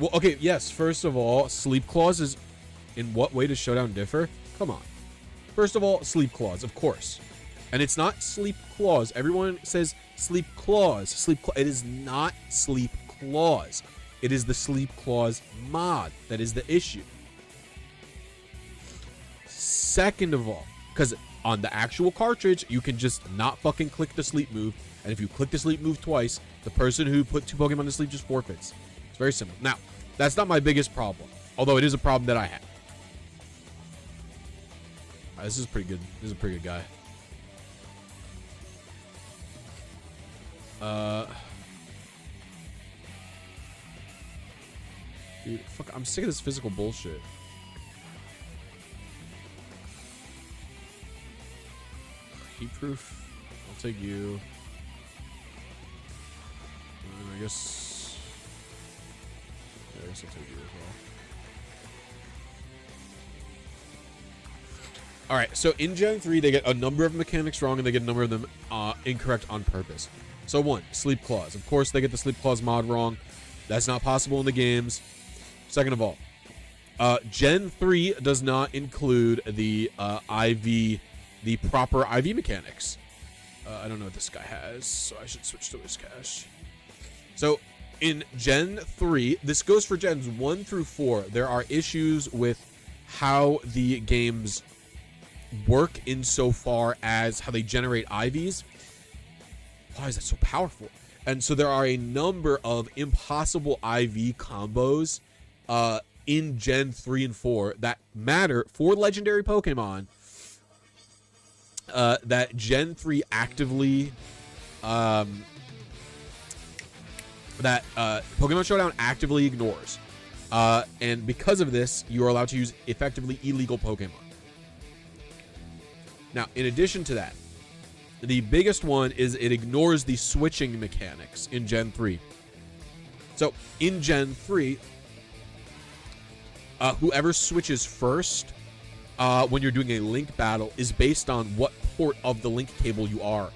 Well, okay, yes, first of all, sleep clause is... In what way does Showdown differ? Come on. First of all, sleep clause, of course. And it's not sleep clause. Everyone says sleep clause. It is not sleep clause. It is the sleep clause mod that is the issue. Second of all, because on the actual cartridge, you can just not fucking click the sleep move. And if you click the sleep move twice, the person who put 2 Pokemon to sleep just forfeits. It's very simple. Now, that's not my biggest problem. Although it is a problem that I have. This is pretty good. This is a pretty good guy. Dude, fuck, I'm sick of this physical bullshit. Heat proof. I'll take you. I guess. Yeah, I guess I'll take you as well. Alright, so in Gen 3, they get a number of mechanics wrong and they get a number of them incorrect on purpose. So 1, sleep clause. Of course, they get the sleep clause mod wrong. That's not possible in the games. Second of all, Gen 3 does not include the IV, the proper IV mechanics. I don't know what this guy has, so I should switch to his cache. So in Gen 3, this goes for Gens 1 through 4. There are issues with how the games work insofar as how they generate IVs. Why is that so powerful? And so there are a number of impossible IV combos in Gen 3 and 4 that matter for legendary Pokemon that Gen 3 actively that Pokemon Showdown actively ignores. And because of this, you are allowed to use effectively illegal Pokemon. Now, in addition to that, the biggest one is it ignores the switching mechanics in Gen 3. So, in Gen 3, whoever switches first when you're doing a link battle is based on what port of the link cable you are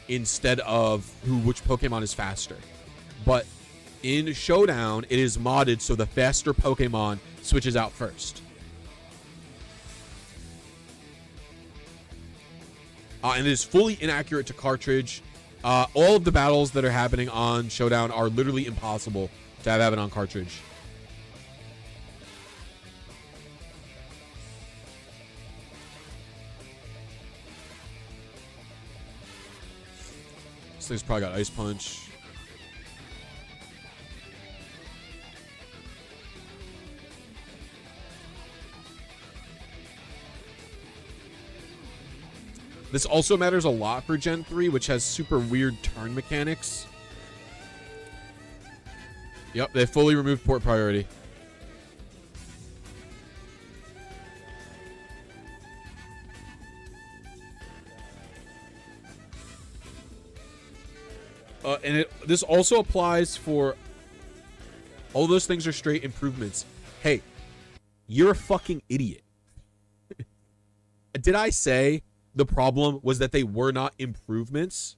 instead of which Pokemon is faster. But in Showdown, it is modded so the faster Pokemon switches out first. And it is fully inaccurate to cartridge. All of the battles that are happening on Showdown are literally impossible to have happen on cartridge. This thing's probably got Ice Punch. This also matters a lot for Gen 3, which has super weird turn mechanics. Yep, they fully removed port priority. And this also applies for all those things are straight improvements. Hey, you're a fucking idiot. Did I say the problem was that they were not improvements?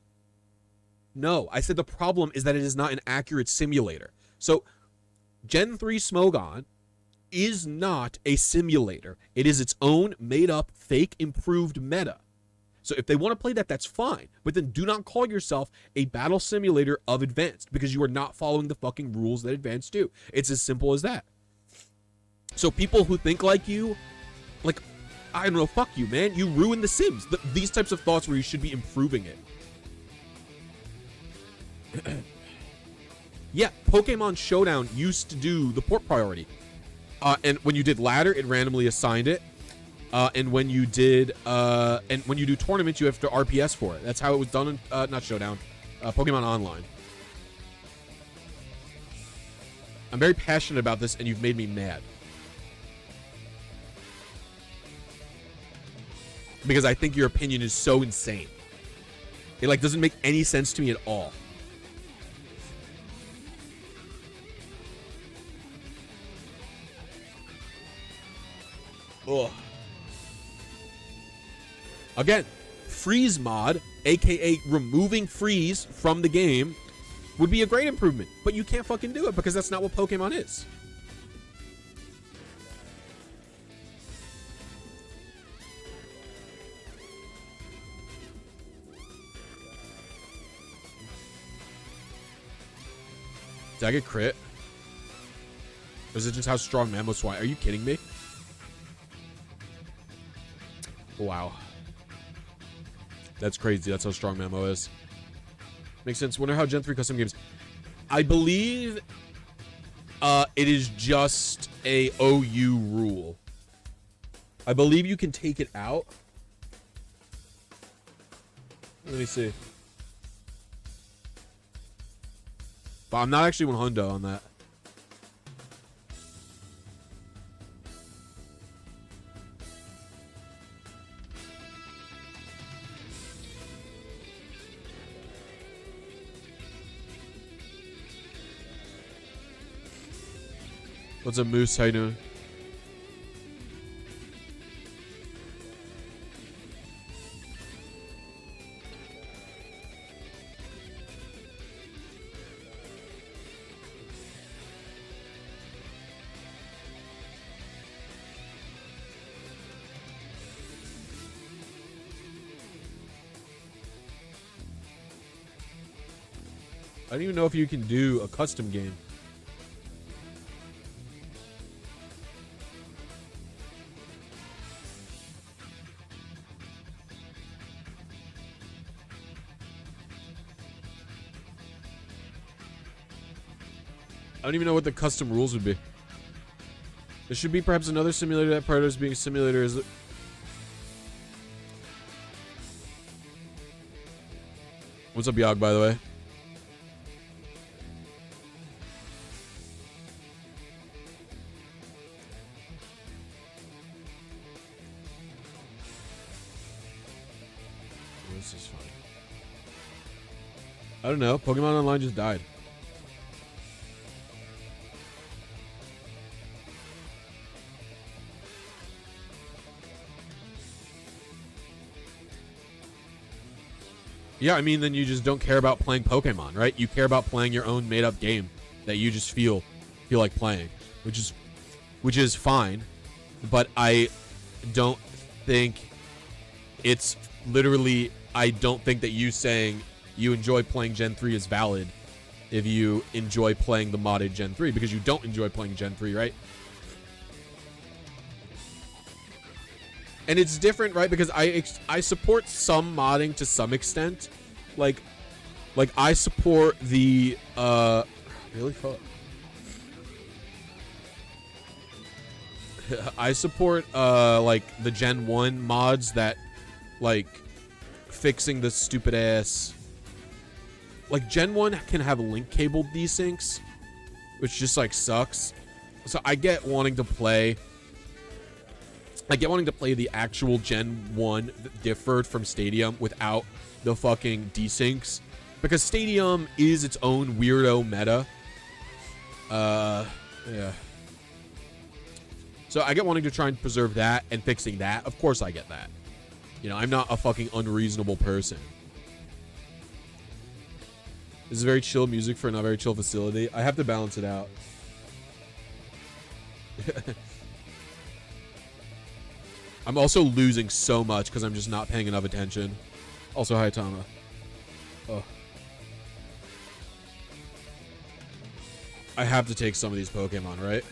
No, I said the problem is that it is not an accurate simulator. So Gen 3 Smogon is not a simulator. It is its own made up, fake, improved meta. So if they want to play that, that's fine. But then do not call yourself a battle simulator of Advanced, because you are not following the fucking rules that Advanced do. It's as simple as that. So people who think like you, like, I don't know, fuck you, man. You ruin the Sims. These types of thoughts where you should be improving it. Yeah, Pokemon Showdown used to do the port priority. And when you did ladder, it randomly assigned it. And when you did, and when you do tournaments, you have to RPS for it. That's how it was done in, not Showdown, Pokemon Online. I'm very passionate about this, and you've made me mad. Because I think your opinion is so insane. It, like, doesn't make any sense to me at all. Ugh. Again, freeze mod, aka removing freeze from the game, would be a great improvement. But you can't fucking do it because that's not what Pokemon is. Did I get crit? Or is it just how strong Mammo Swine? Are you kidding me? Wow. That's crazy. That's how strong Mammo is. Makes sense. Wonder how Gen 3 custom games. I believe it is just a OU rule. I believe you can take it out. Let me see. But I'm not actually 100 on that. What's up, Moose? How you doing? I don't even know if you can do a custom game. I don't even know what the custom rules would be. There should be perhaps another simulator that part of being a simulator is. What's up, Yog, by the way? This is fun. I don't know. Pokemon Online just died. Yeah, I mean, then you just don't care about playing Pokemon, right? You care about playing your own made-up game that you just feel like playing, which is fine. But I don't think it's literally. I don't think that you saying you enjoy playing Gen 3 is valid if you enjoy playing the modded Gen 3, because you don't enjoy playing Gen 3, right? And it's different, right? Because I support some modding to some extent. Like I support the really fuck. I support like the Gen 1 mods that like fixing the stupid ass, like Gen 1 can have link cable desyncs, which just like sucks. So I get wanting to play the actual Gen 1 that differed from Stadium without the fucking desyncs, because Stadium is its own weirdo meta. Yeah. So I get wanting to try and preserve that and fixing that. Of course I get that. You know, I'm not a fucking unreasonable person. This is very chill music for a not very chill facility. I have to balance it out. I'm also losing so much because I'm just not paying enough attention. Also, hi, Tama. Oh. I have to take some of these Pokemon, right?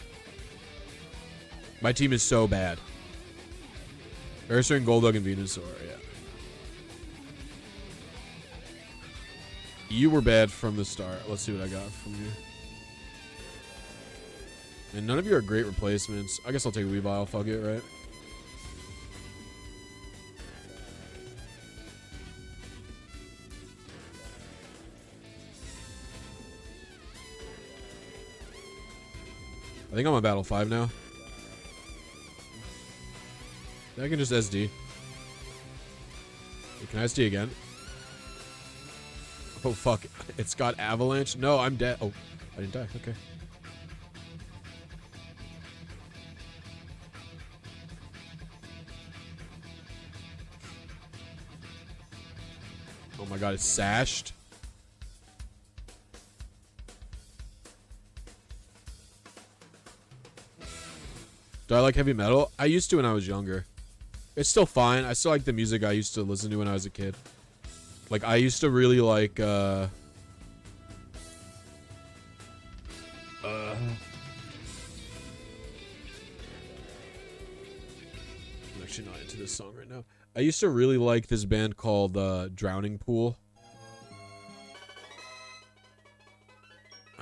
My team is so bad. Ursa and Golduck and Venusaur, yeah. You were bad from the start. Let's see what I got from you. And none of you are great replacements. I guess I'll take Weavile. Fuck it, right? I think I'm on Battle 5 now. I can just SD. Wait, can I SD again? Oh, fuck. It's got Avalanche? No, I'm dead. Oh, I didn't die. Okay. Oh my god, it's sashed. Do I like heavy metal? I used to when I was younger. It's still fine. I still like the music I used to listen to when I was a kid. Like, I used to really like, I'm actually not into this song right now. I used to really like this band called, Drowning Pool.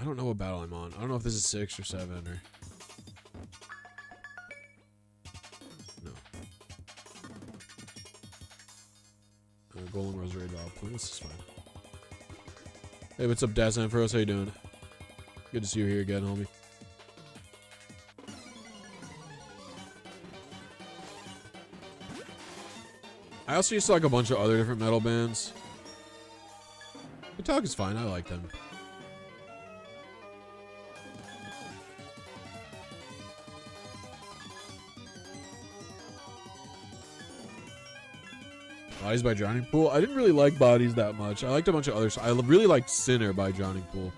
I don't know what battle I'm on. I don't know if this is 6 or 7 or... Golden Rosary Valve. This is fine. Hey, what's up, Daz and Froze? How you doing? Good to see you here again, homie. I also used to like a bunch of other different metal bands. Metallica is fine. I like them. Bodies by Drowning Pool. I didn't really like Bodies that much. I liked a bunch of others. I really liked Sinner by Drowning Pool.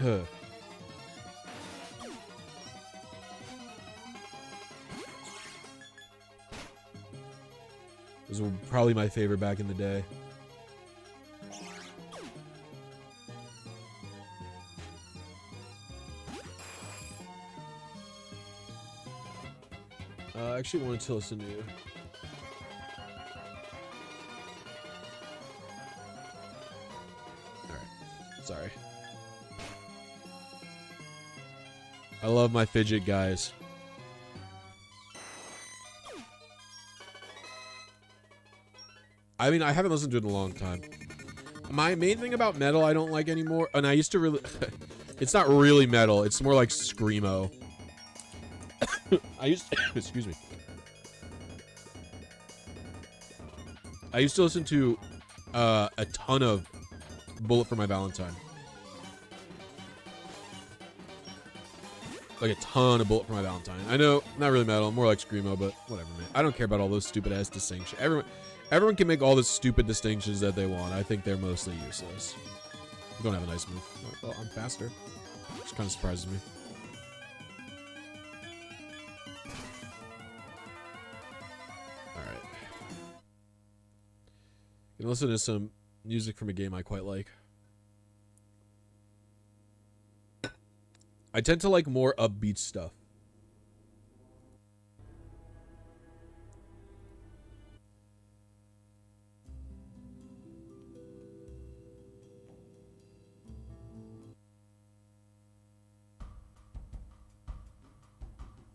It was probably my favorite back in the day. I actually wanted to listen to you. Sorry. I love my fidget guys. I mean, I haven't listened to it in a long time. My main thing about metal I don't like anymore, and I used to really... It's not really metal. It's more like screamo. I used to... Excuse me. I used to listen to a ton of Bullet for My Valentine. like a ton of Bullet for my Valentine. I know, not really metal, more like Screamo, but whatever, man. I don't care about all those stupid ass distinctions. Everyone can make all the stupid distinctions that they want. I think they're mostly useless. You don't have a nice move. Well, I'm faster. Which kind of surprises me. Alright. Gonna listen to some music from a game I quite like. I tend to like more upbeat stuff.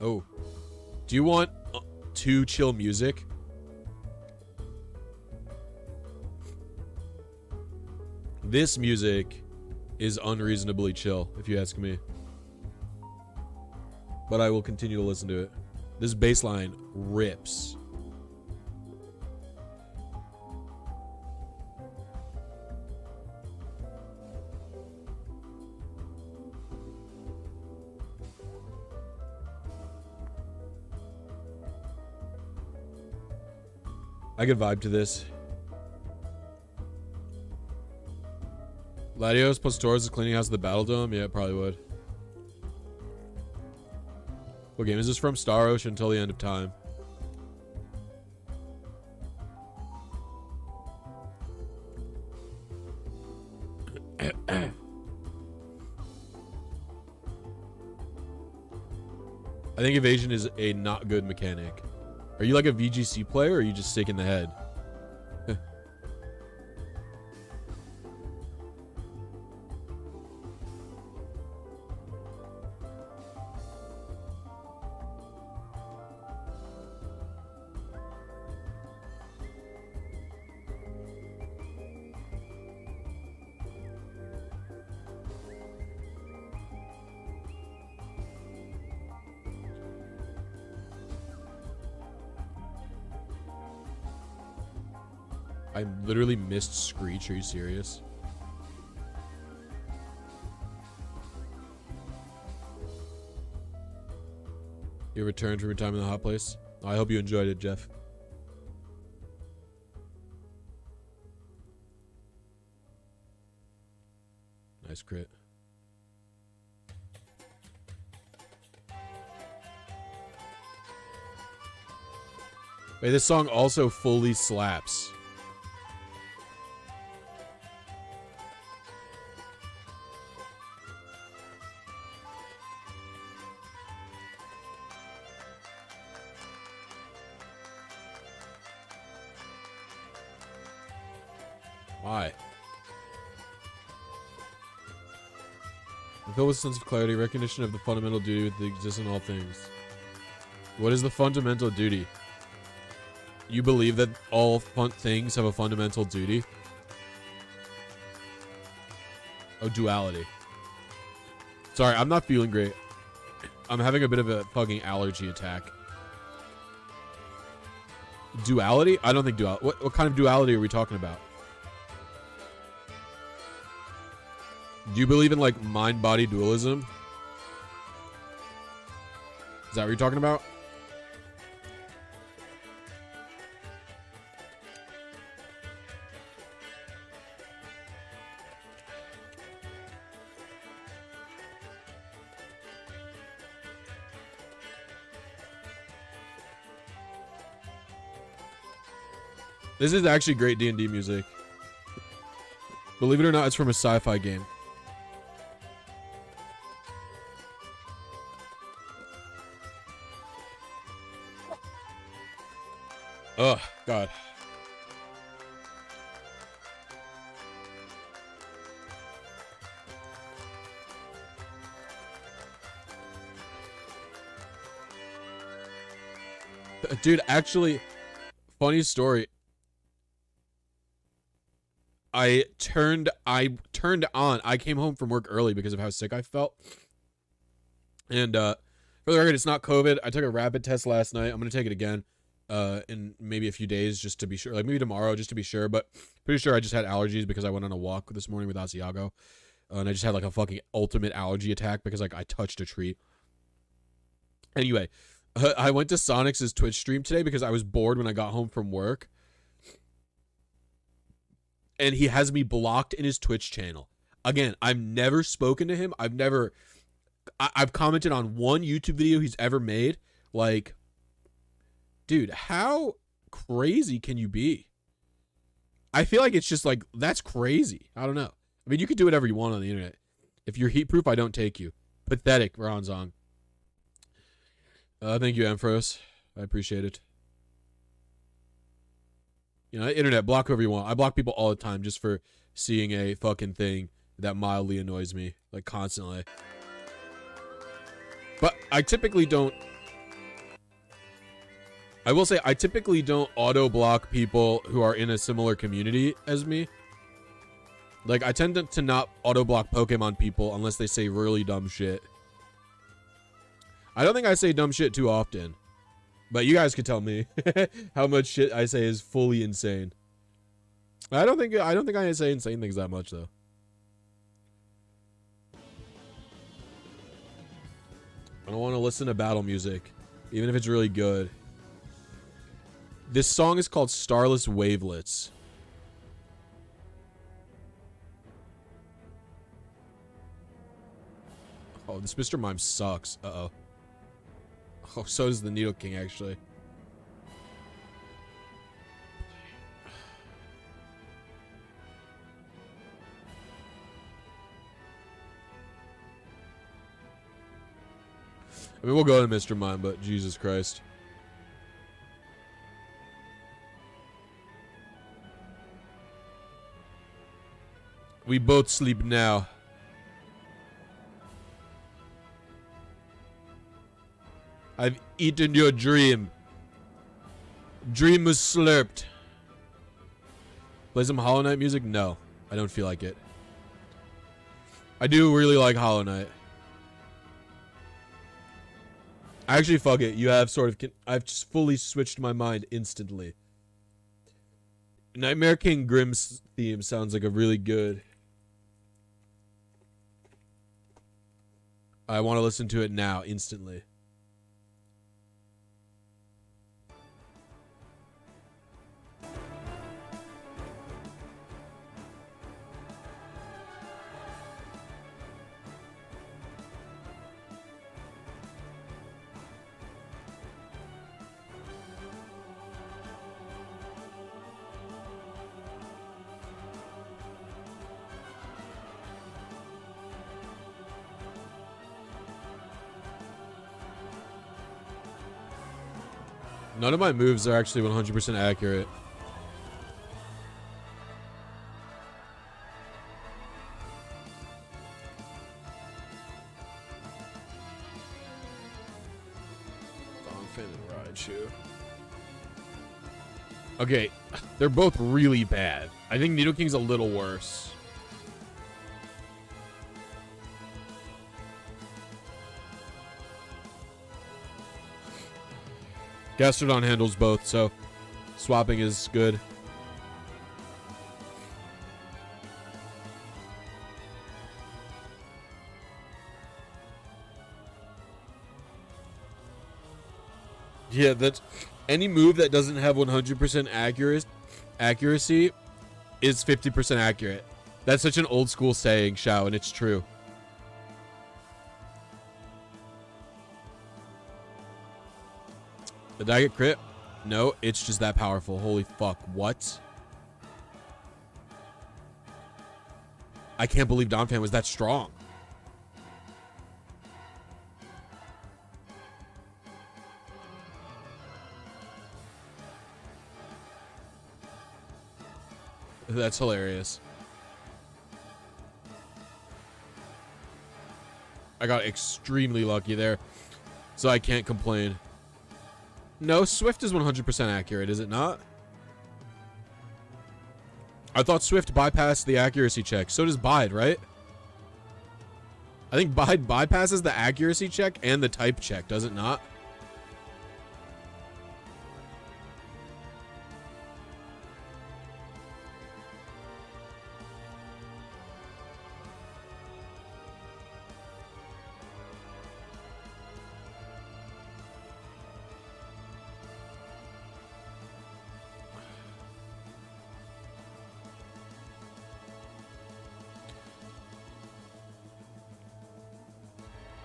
Oh. Do you want to chill music? This music is unreasonably chill, if you ask me. But I will continue to listen to it. This bass line rips. I could vibe to this. Latios plus Torres is cleaning house of the Battle Dome? Yeah, it probably would. What game is this from? Star Ocean until the end of time. I think evasion is a not good mechanic. Are you like a VGC player, or are you just sick in the head? I literally missed Screech. Are you serious? You returned from your time in the hot place? I hope you enjoyed it, Jeff. Nice crit. Wait, this song also fully slaps. Why? Filled with a sense of clarity, recognition of the fundamental duty that exists in all things. What is the fundamental duty? You believe that all things have a fundamental duty? Oh, duality. Sorry, I'm not feeling great. I'm having a bit of a fucking allergy attack. Duality? I don't think duality. What kind of duality are we talking about? Do you believe in, like, mind-body dualism? Is that what you're talking about? This is actually great D&D music. Believe it or not, it's from a sci-fi game. Oh, God. Dude, actually, funny story. I turned on. I came home from work early because of how sick I felt. And for the record, it's not COVID. I took a rapid test last night. I'm going to take it again in maybe a few days just to be sure. Like maybe tomorrow just to be sure. But pretty sure I just had allergies because I went on a walk this morning with Asiago. And I just had like a fucking ultimate allergy attack because like I touched a tree. Anyway, I went to Sonic's Twitch stream today because I was bored when I got home from work. And he has me blocked in his Twitch channel. Again, I've never spoken to him. I've commented on one YouTube video he's ever made. Like, dude, how crazy can you be? I feel like it's just like, that's crazy. I don't know. I mean, you can do whatever you want on the internet. If you're heat proof, I don't take you. Pathetic, Ronzong. Thank you, Ampharos. I appreciate it. You know, internet, block whoever you want. I block people all the time just for seeing a fucking thing that mildly annoys me, like, constantly. But I typically don't... I will say, I typically don't auto-block people who are in a similar community as me. Like, I tend to not auto-block Pokemon people unless they say really dumb shit. I don't think I say dumb shit too often. But you guys could tell me how much shit I say is fully insane. I don't think I say insane things that much though. I don't want to listen to battle music, even if it's really good. This song is called Starless Wavelets. Oh, this Mr. Mime sucks. Uh-oh. Oh, so does the Needle King, actually. I mean, we'll go to Mr. Mime, but Jesus Christ. We both sleep now. I've eaten your dream. Dream was slurped. Play some Hollow Knight music? No, I don't feel like it. I do really like Hollow Knight. Actually, fuck it. You have sort of... I've just fully switched my mind instantly. Nightmare King Grimm's theme sounds like a really good... I want to listen to it now, instantly. None of my moves are actually 100% accurate. Okay, they're both really bad. I think Needle King's a little worse. Gastrodon handles both, so swapping is good. Yeah, that's any move that doesn't have 100% accuracy is 50% accurate. That's such an old school saying, Shao, and it's true. Did I get crit? No, it's just that powerful. Holy fuck. What? I can't believe Donphan was that strong. That's hilarious. I got extremely lucky there, so I can't complain. No, Swift is 100% accurate, is it not? I thought Swift bypassed the accuracy check. So does Bide, right? I think Bide bypasses the accuracy check and the type check, does it not?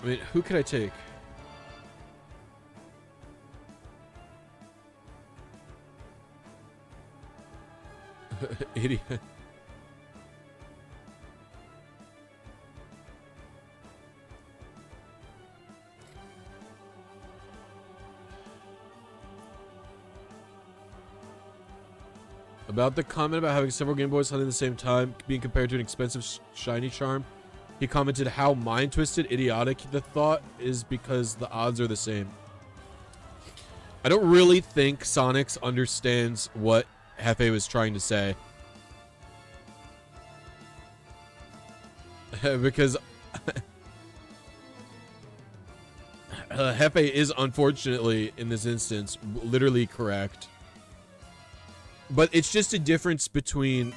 I mean, who could I take? Idiot. About the comment about having several Game Boys hunting at the same time being compared to an expensive shiny charm, he commented how mind-twisted, idiotic the thought is because the odds are the same. I don't really think Sonics understands what Hefe was trying to say. Because Hefe is unfortunately, in this instance, literally correct. But it's just a difference between...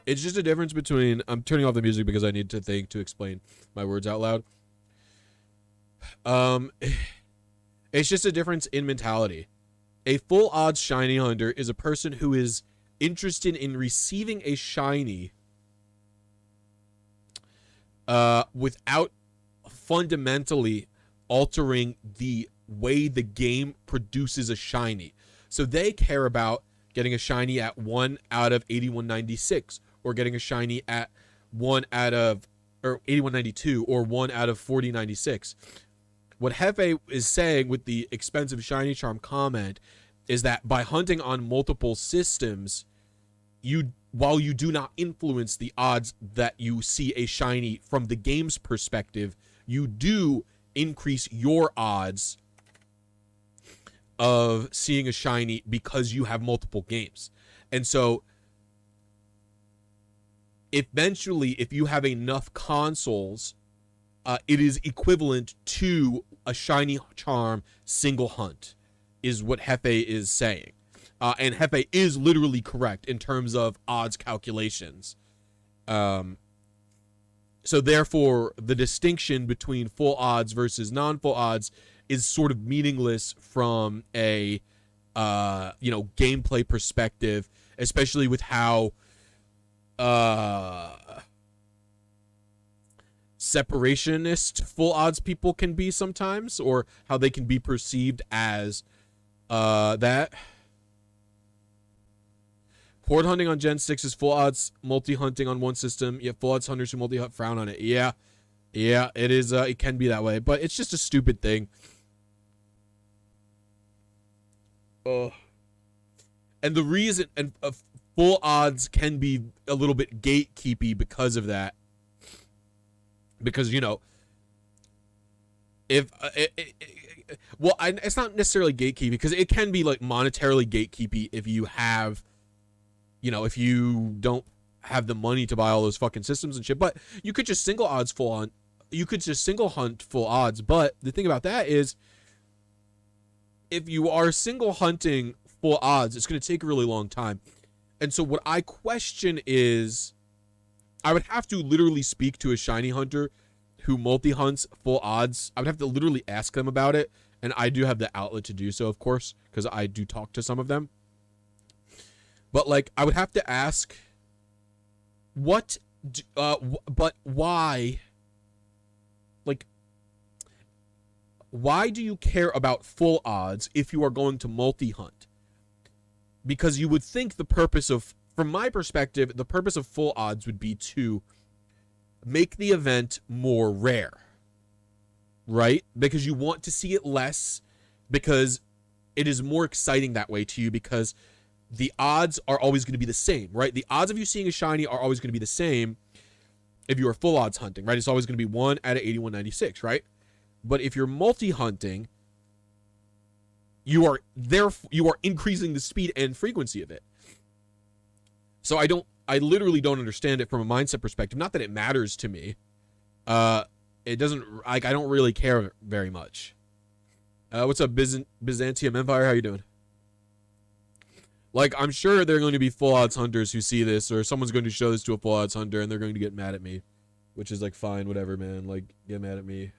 I'm turning off the music because I need to think to explain my words out loud. It's just a difference in mentality. A full odds shiny hunter is a person who is interested in receiving a shiny without fundamentally altering the way the game produces a shiny. So they care about getting a shiny at 1 out of 8196, or getting a shiny at 1 out of, or 8192, or 1 out of 4096. What Hefe is saying with the expensive shiny charm comment is that by hunting on multiple systems, while you do not influence the odds that you see a shiny from the game's perspective, you do increase your odds of seeing a shiny because you have multiple games. And so eventually, if you have enough consoles, it is equivalent to a shiny charm single hunt, is what Hefe is saying. And Hefe is literally correct in terms of odds calculations. So therefore, the distinction between full odds versus non-full odds is sort of meaningless from a gameplay perspective, especially with how separationist full odds people can be sometimes, or how they can be perceived as that. Horde hunting on Gen 6 is full odds multi-hunting on one system, yet full odds hunters who multi-hunt frown on it. Yeah, it is. It can be that way, but it's just a stupid thing. And the reason, and full odds can be a little bit gatekeepy because of that. Because, if it's not necessarily gatekeepy, because it can be like monetarily gatekeepy if you have, if you don't have the money to buy all those fucking systems and shit. But you could just single hunt full odds. But the thing about that is, if you are single hunting full odds, it's going to take a really long time. And so what I question is, I would have to literally speak to a shiny hunter who multi-hunts full odds. I would have to literally ask them about it. And I do have the outlet to do so, of course, because I do talk to some of them. But, like, I would have to ask, but why? Like, why do you care about full odds if you are going to multi-hunt? Because you would think the purpose of, from my perspective, the purpose of full odds would be to make the event more rare, right? Because you want to see it less, because it is more exciting that way to you, because the odds are always going to be the same, right? The odds of you seeing a shiny are always going to be the same if you are full odds hunting, right? It's always going to be 1 out of 8196, right? But if you're multi-hunting, you are increasing the speed and frequency of it. So I literally don't understand it from a mindset perspective. Not that it matters to me. It doesn't, I don't really care very much. What's up, Byzantium Empire? How you doing? Like, I'm sure there are going to be full odds hunters who see this, or someone's going to show this to a full odds hunter and they're going to get mad at me, which is like, fine, whatever, man. Like, get mad at me.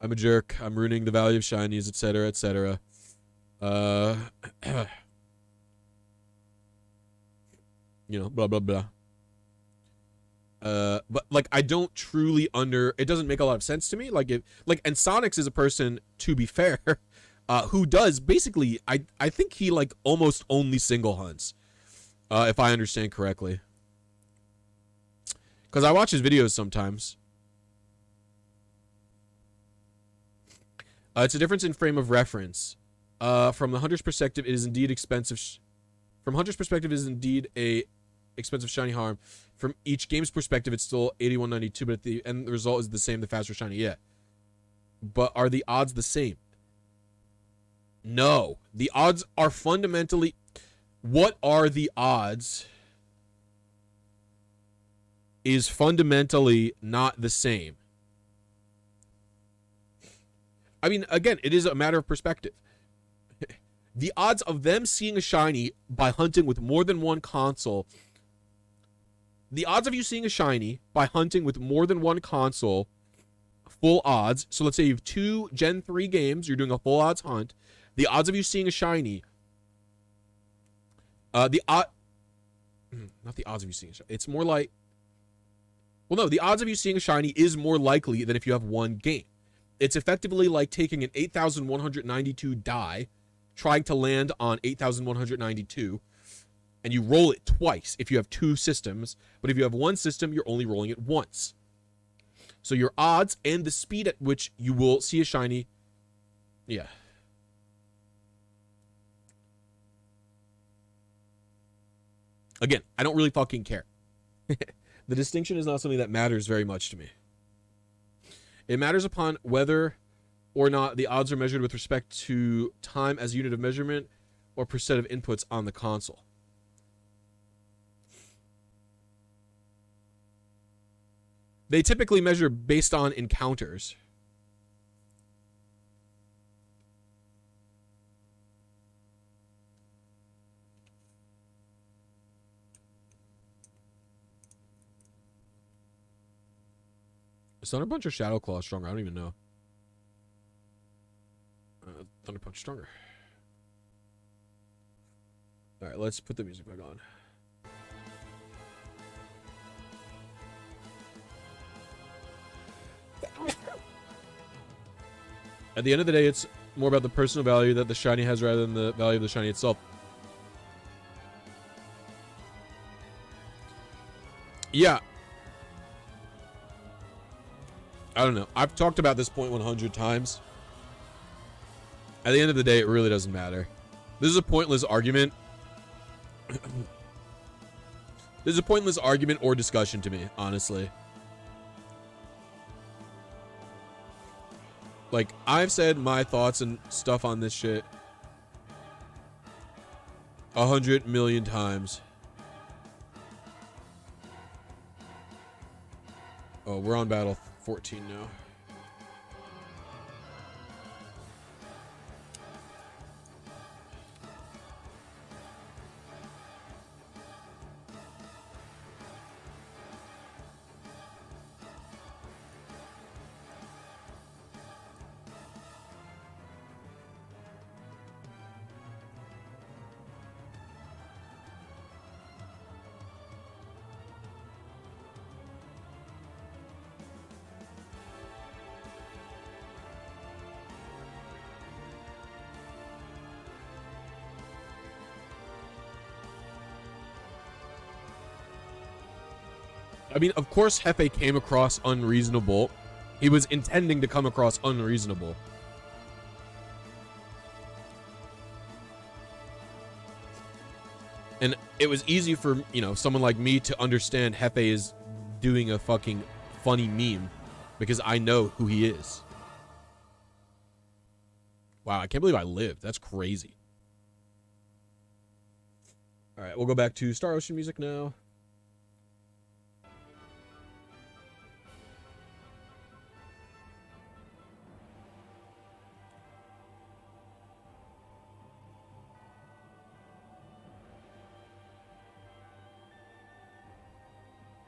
I'm a jerk. I'm ruining the value of shinies, etc., etc. Blah, blah, blah. But like I don't truly it doesn't make a lot of sense to me. Like and Sonics is a person, to be fair, who does basically I think he like almost only single hunts, if I understand correctly. Because I watch his videos sometimes. It's a difference in frame of reference. From the hunter's perspective, it is indeed expensive. From hunter's perspective, it is indeed a expensive shiny harm. From each game's perspective, it's still 81.92, but at the end, the result is the same. The faster shiny, yeah. But are the odds the same? No, the odds are fundamentally. What are the odds? Is fundamentally not the same. I mean, again, it is a matter of perspective. The odds of them seeing a shiny by hunting with more than one console. The odds of you seeing a shiny by hunting with more than one console, full odds. So let's say you have 2 Gen 3 games, you're doing a full odds hunt. The odds of you seeing a shiny. Not the odds of you seeing a shiny. It's more like. Well, no, the odds of you seeing a shiny is more likely than if you have one game. It's effectively like taking an 8,192 die, trying to land on 8,192, and you roll it twice if you have 2 systems. But if you have one system, you're only rolling it once. So your odds and the speed at which you will see a shiny, yeah. Again, I don't really fucking care. The distinction is not something that matters very much to me. It matters upon whether or not the odds are measured with respect to time as a unit of measurement or per set of inputs on the console. They typically measure based on encounters. Is Thunder Punch or Shadow Claw stronger? I don't even know. Thunder Punch stronger. Alright, let's put the music back on. At the end of the day, it's more about the personal value that the shiny has rather than the value of the shiny itself. Yeah. I don't know. I've talked about this point 100 times. At the end of the day, it really doesn't matter. This is a pointless argument. This is a pointless argument or discussion to me, honestly. Like, I've said my thoughts and stuff on this shit 100 million times. Oh, we're on battle 14 now. I mean, of course, Hefe came across unreasonable. He was intending to come across unreasonable. And it was easy for, you know, someone like me to understand Hefe is doing a fucking funny meme because I know who he is. Wow, I can't believe I lived. That's crazy. All right, we'll go back to Star Ocean music now.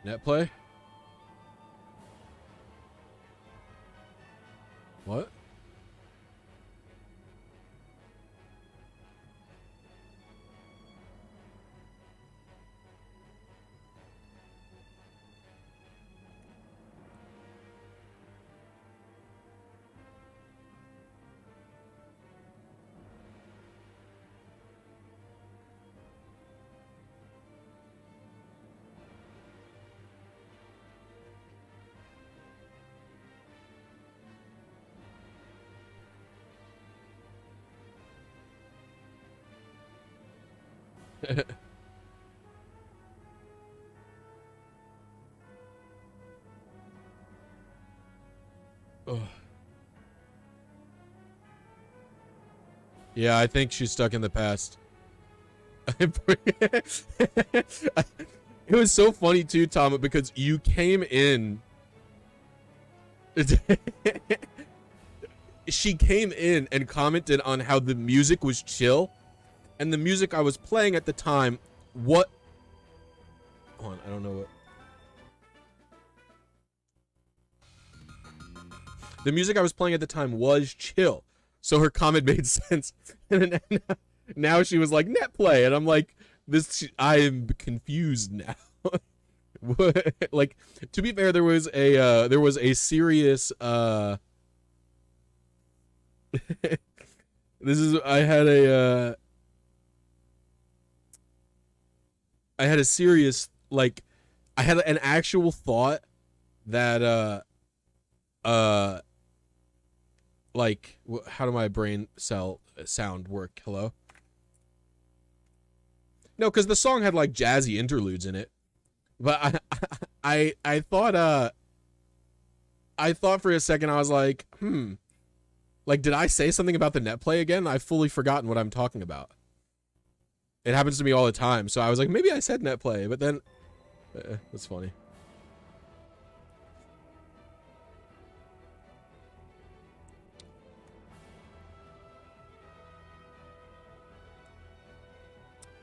Net play? What? Ugh. Yeah, I think she's stuck in the past. It was so funny too, Tom, because you came in. She came in and commented on how the music was chill, and the music I was playing at the time, what? Hold on, I don't know what. The music I was playing at the time was chill, so her comment made sense. And then now she was like net play, and I'm like, this. I am confused now. Like, to be fair, there was a serious I had a serious, like, I had an actual thought that like, how do my brain sound work? Hello? No, because the song had like jazzy interludes in it, but I thought for a second, I was like, like, did I say something about the net play again? I've fully forgotten what I'm talking about. It happens to me all the time, so I was like, maybe I said net play, but then that's funny.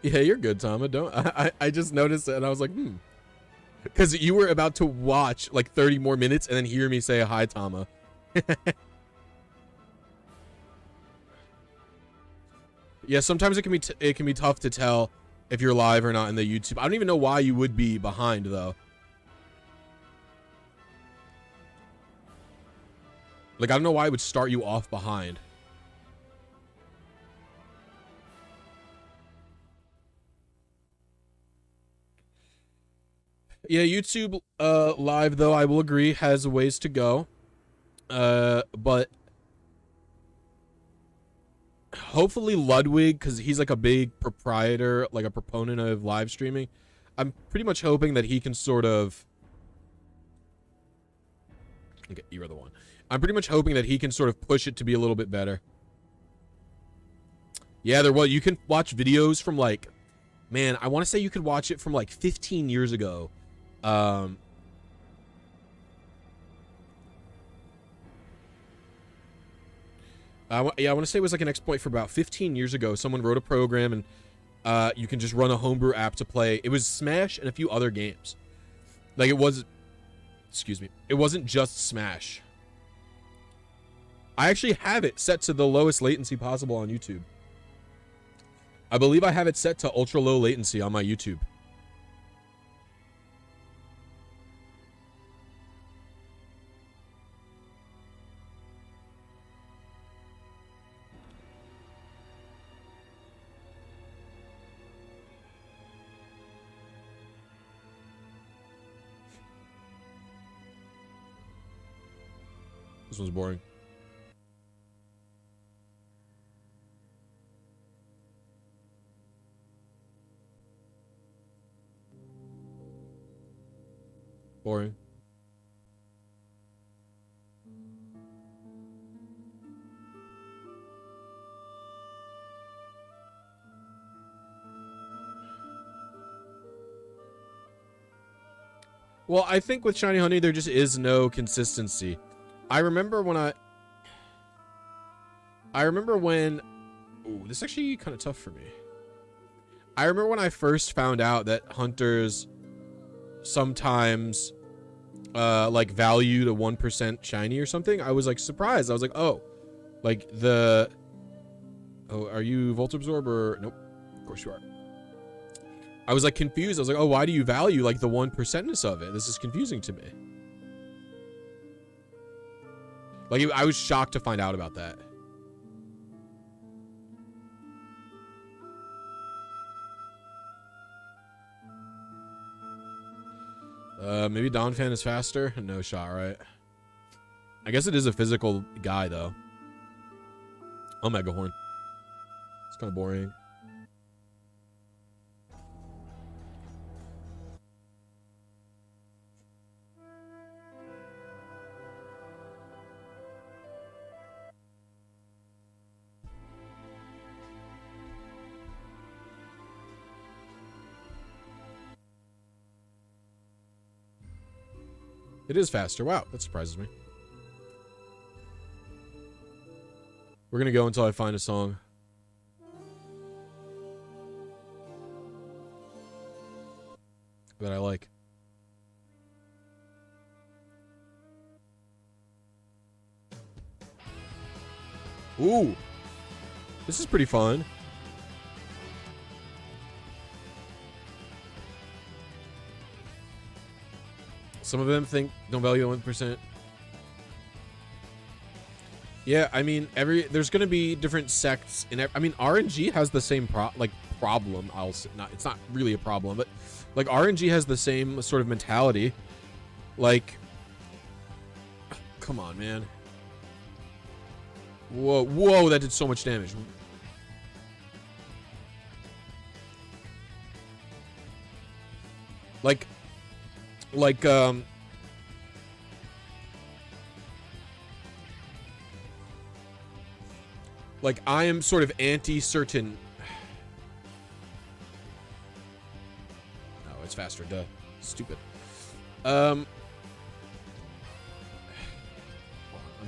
Yeah, you're good, Tom. I just noticed it and I was like, because you were about to watch like 30 more minutes and then hear me say hi, Tama. Yeah, sometimes it can be tough to tell if you're live or not in the YouTube. I don't even know why you would be behind though. Like, I don't know why it would start you off behind. Yeah, YouTube live though, I will agree, has a ways to go. But hopefully Ludwig, because he's like a big proprietor, like a proponent of live streaming, I'm pretty much hoping that he can sort of... Okay, you're the one. I'm pretty much hoping that he can sort of push it to be a little bit better. Yeah, you can watch videos from like, man, I want to say you could watch it from like 15 years ago. Yeah, I want to say it was like an exploit for about 15 years ago. Someone wrote a program and you can just run a homebrew app to play. It was Smash and a few other games. Like, it was, excuse me, it wasn't just Smash. I actually have it set to the lowest latency possible on YouTube. I believe I have it set to ultra low latency on my YouTube. This one's boring. Boring. Well, I think with Shiny Honey, there just is no consistency. I remember when ooh, this is actually kind of tough for me. I remember when I first found out that hunters sometimes like valued a 1% shiny or something. I was like surprised. I was like, oh, like oh, are you Volt Absorb or nope? Of course you are. I was like confused. I was like, oh, why do you value like the 1%ness of it? This is confusing to me. Like, I was shocked to find out about that. Maybe Donphan is faster? No shot, right? I guess it is a physical guy, though. Oh, Megahorn. It's kind of boring. It is faster. Wow, that surprises me. We're gonna go until I find a song. That I like. Ooh. This is pretty fun. Some of them don't value 1%. Yeah, I mean, there's gonna be different sects in I mean, RNG has the same problem. It's not really a problem, but like RNG has the same sort of mentality. Like, come on, man. Whoa, that did so much damage. Like I am sort of anti-certain. Oh, it's faster, duh. Stupid. I'm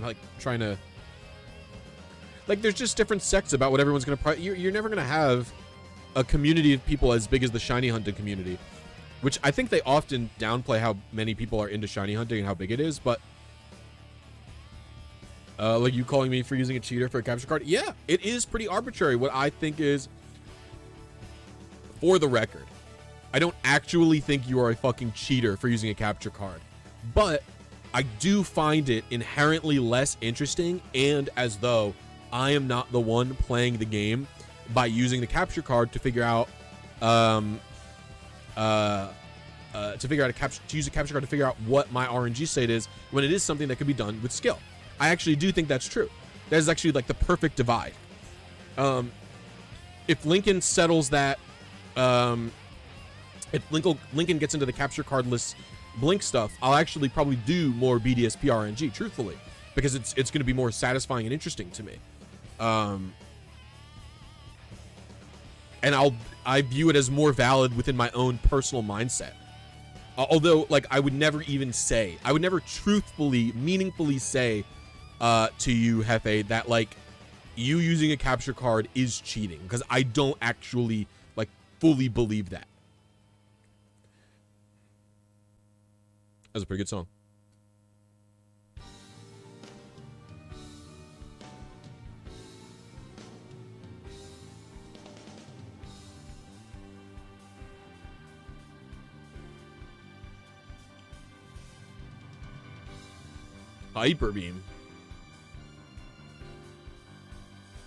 like trying to, like, there's just different sects about what everyone's gonna you're never gonna have a community of people as big as the shiny hunting community, which I think they often downplay how many people are into shiny hunting and how big it is. But like you calling me for using a cheater for a capture card, yeah, it is pretty arbitrary. What I think is, for the record, I don't actually think you are a fucking cheater for using a capture card, but I do find it inherently less interesting, and as though I am not the one playing the game by using the capture card to figure out to use a capture card to figure out what my RNG state is, when it is something that could be done with skill. I actually do think that's true. That is actually like the perfect divide. If Lincoln settles that, if Lincoln gets into the capture cardless blink stuff, I'll actually probably do more BDSP RNG, truthfully, because it's going to be more satisfying and interesting to me. And I view it as more valid within my own personal mindset. Although, like, I would never truthfully, meaningfully say to you, Hefe, that, like, you using a capture card is cheating, because I don't actually, like, fully believe that. That's a pretty good song. Hyper beam.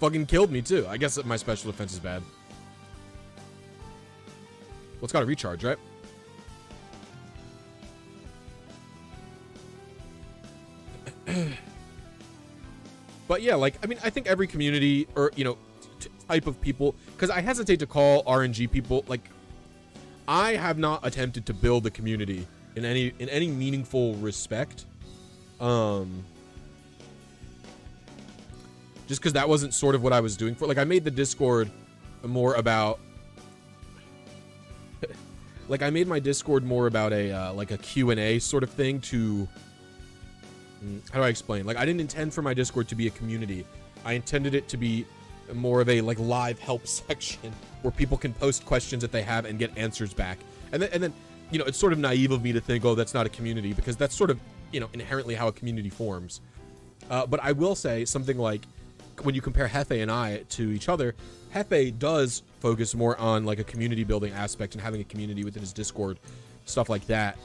Fucking killed me too. I guess that my special defense is bad. Well, it's got to recharge, right? But yeah, like, I mean, I think every community, or, you know, type of people, because I hesitate to call RNG people, like, I have not attempted to build a community in any meaningful respect. Just because that wasn't sort of what I was doing for, like, I made the Discord more about, like, I made my Discord more about a, like, a Q&A sort of thing to, how do I explain? Like, I didn't intend for my Discord to be a community. I intended it to be more of a, like, live help section where people can post questions that they have and get answers back. And then, you know, it's sort of naive of me to think, oh, that's not a community, because that's sort of, you know, inherently how a community forms. But I will say something like, when you compare Hefe and I to each other, Hefe does focus more on, like, a community building aspect and having a community within his Discord, stuff like that.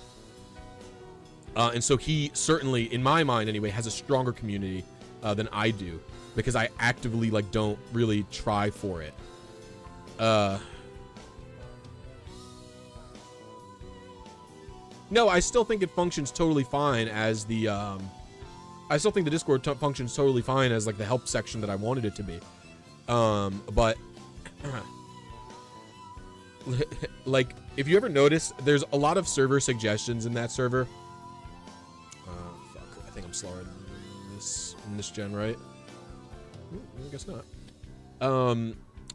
And so he certainly, in my mind anyway, has a stronger community than I do, because I actively, like, don't really try for it. No, I still think it functions totally fine as the, I still think the Discord functions totally fine as, like, the help section that I wanted it to be. But, like, if you ever notice, there's a lot of server suggestions in that server. Fuck, I think I'm slower in this gen, right? I guess not.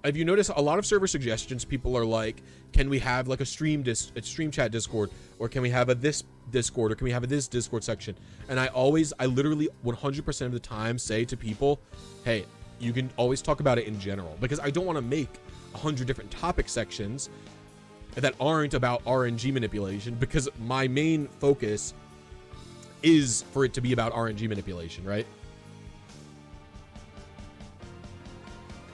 if you notice, a lot of server suggestions, people are like, can we have like a stream chat Discord, or can we have a this Discord, or can we have a this Discord section? And I literally 100% of the time say to people, hey, you can always talk about it in general, because I don't want to make 100 different topic sections that aren't about RNG manipulation, because my main focus is for it to be about RNG manipulation, right?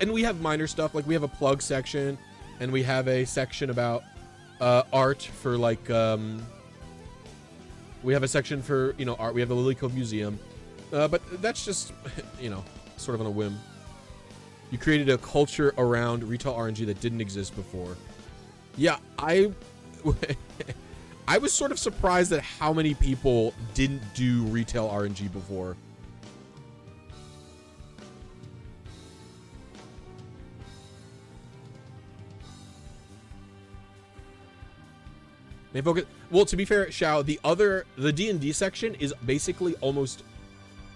And we have minor stuff, like we have a plug section, and we have a section about art for like, we have a section for, you know, art. We have the Lily Cove Museum, but that's just, you know, sort of on a whim. You created a culture around retail RNG that didn't exist before. Yeah, I was sort of surprised at how many people didn't do retail RNG before. Well, to be fair, Shao, the D&D section is basically almost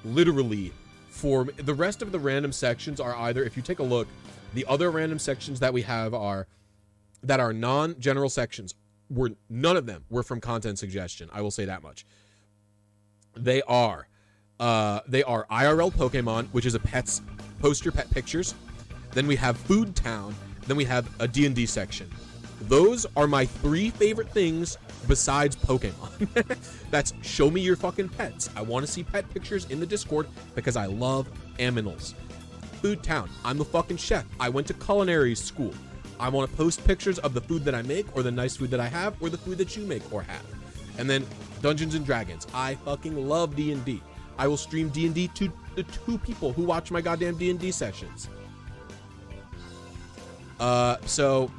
literally for the rest of the random sections are either, if you take a look, the other random sections that we have are non-general sections, none of them were from content suggestion. I will say that much. They are IRL Pokemon, which is post your pet pictures. Then we have Food Town. Then we have a D&D section. Those are my 3 favorite things besides Pokemon. That's show me your fucking pets. I want to see pet pictures in the Discord because I love aminals. Food Town. I'm a fucking chef. I went to culinary school. I want to post pictures of the food that I make, or the nice food that I have, or the food that you make or have. And then Dungeons and Dragons. I fucking love D&D. I will stream D&D to the 2 people who watch my goddamn D&D sessions. So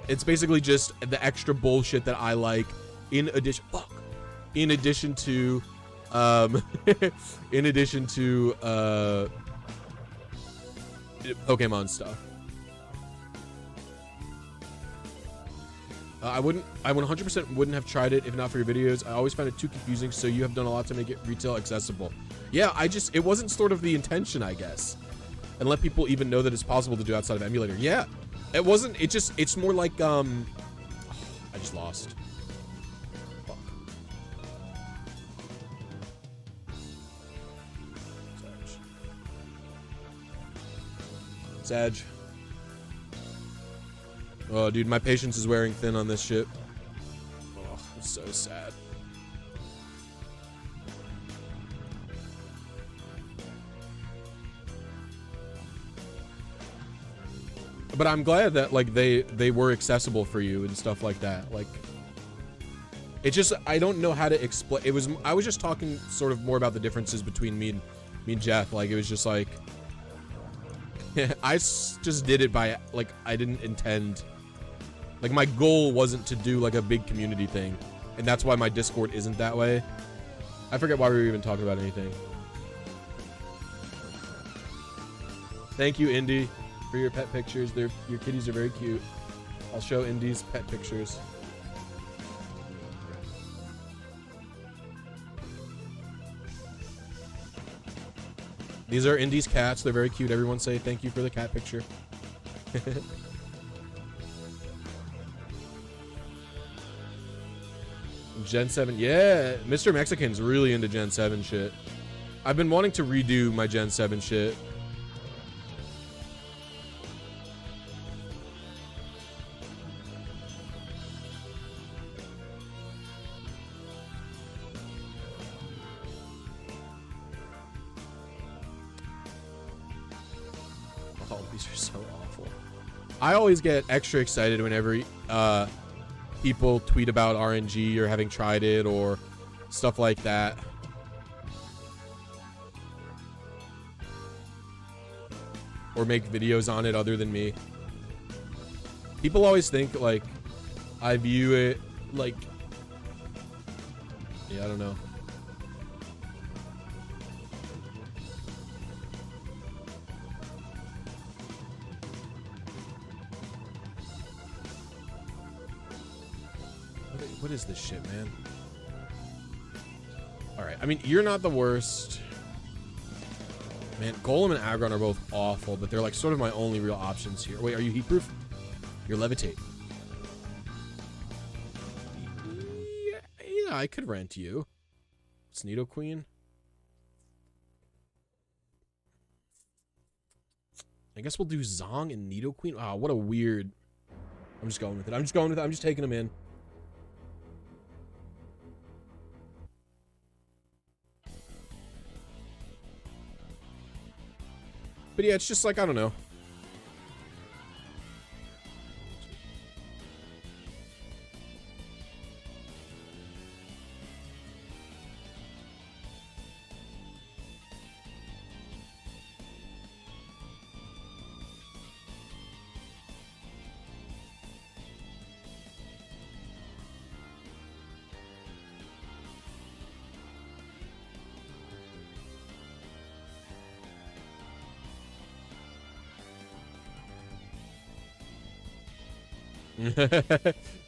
it's basically just the extra bullshit that I like in addition to Pokemon stuff. I 100% wouldn't have tried it if not for your videos. I always found it too confusing, so you have done a lot to make it retail accessible. Yeah, it wasn't sort of the intention, I guess. And let people even know that it's possible to do outside of emulator. Yeah, it wasn't, it's more like, I just lost. Fuck. Sag. Oh, dude, my patience is wearing thin on this shit. Oh, it's so sad. But I'm glad that like they were accessible for you and stuff like that. Like, it just, I don't know how to explain. I was just talking sort of more about the differences between me and Jeff. Like, it was just like, I just did it by, like, I didn't intend. Like, my goal wasn't to do, like, a big community thing. And that's why my Discord isn't that way. I forget why we were even talking about anything. Thank you, Indy, for your pet pictures. Your kitties are very cute. I'll show Indy's pet pictures. These are Indy's cats. They're very cute. Everyone say thank you for the cat picture. Gen 7, yeah, Mr. Mexican's really into Gen 7 shit. I've been wanting to redo my Gen 7 shit. Oh, these are so awful. I always get extra excited whenever people tweet about RNG or having tried it or stuff like that. Or make videos on it other than me. People always think like I view it like, yeah, I don't know. What is this shit, man? All right. I mean, you're not the worst. Man, Golem and Aggron are both awful, but they're like sort of my only real options here. Wait, are you heat proof? You're levitate. Yeah, I could rent you. It's Nidoqueen. I guess we'll do Zong and Nidoqueen. Wow, what a weird. I'm just going with it. I'm just taking them in. But yeah, it's just like, I don't know.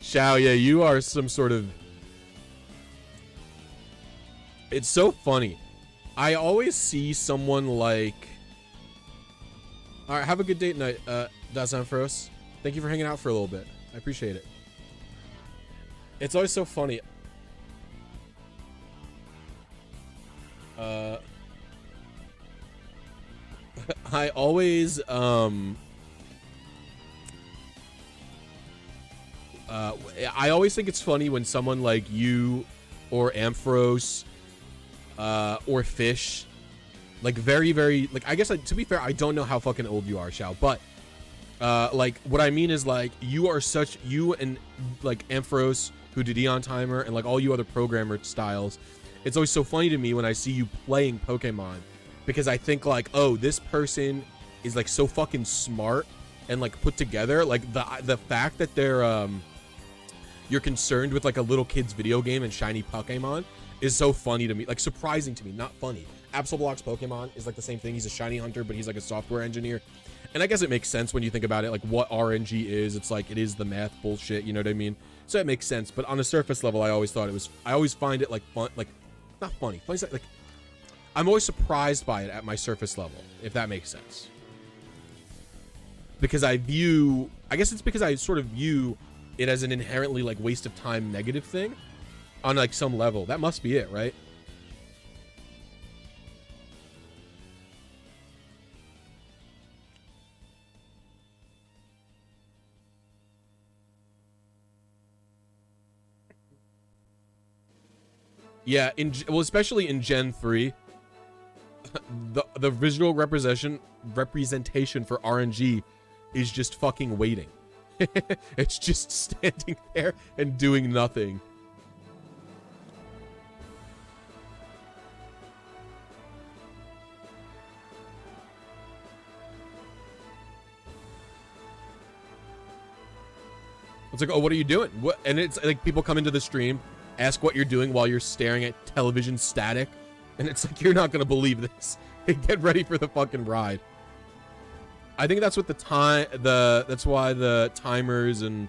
Shao, yeah, you are some sort of... It's so funny. I always see someone like... Alright, have a good date night, Dazanfros. Thank you for hanging out for a little bit. I appreciate it. It's always so funny. I always, I always think it's funny when someone like you or Amphros or Fish, like very, like, I guess, to be fair, I don't know how fucking old you are, Shao, but like, what I mean is, like, you and like Amphros, who did Eon Timer, and like all you other programmer styles, it's always so funny to me when I see you playing Pokemon, because I think like, oh, this person is like so fucking smart and like put together. Like the fact that they're you're concerned with like a little kid's video game and shiny Pokemon is so funny to me, like surprising to me, not funny. Absolblock's Pokemon is like the same thing. He's a shiny hunter, but he's like a software engineer. And I guess it makes sense when you think about it, like what RNG is. It's like, it is the math bullshit, you know what I mean? So it makes sense. But on a surface level, I always find it like fun, like not funny. Funny's like, I'm always surprised by it at my surface level, if that makes sense. Because I guess it's because I sort of view it as an inherently like waste of time negative thing on like some level. That must be it, right? Yeah, well, especially in Gen 3, the visual representation for RNG is just fucking waiting. It's just standing there and doing nothing. It's like, oh, what are you doing? What? And it's like people come into the stream, ask what you're doing while you're staring at television static, and it's like, you're not gonna believe this. Get ready for the fucking ride. I think that's what that's why the timers and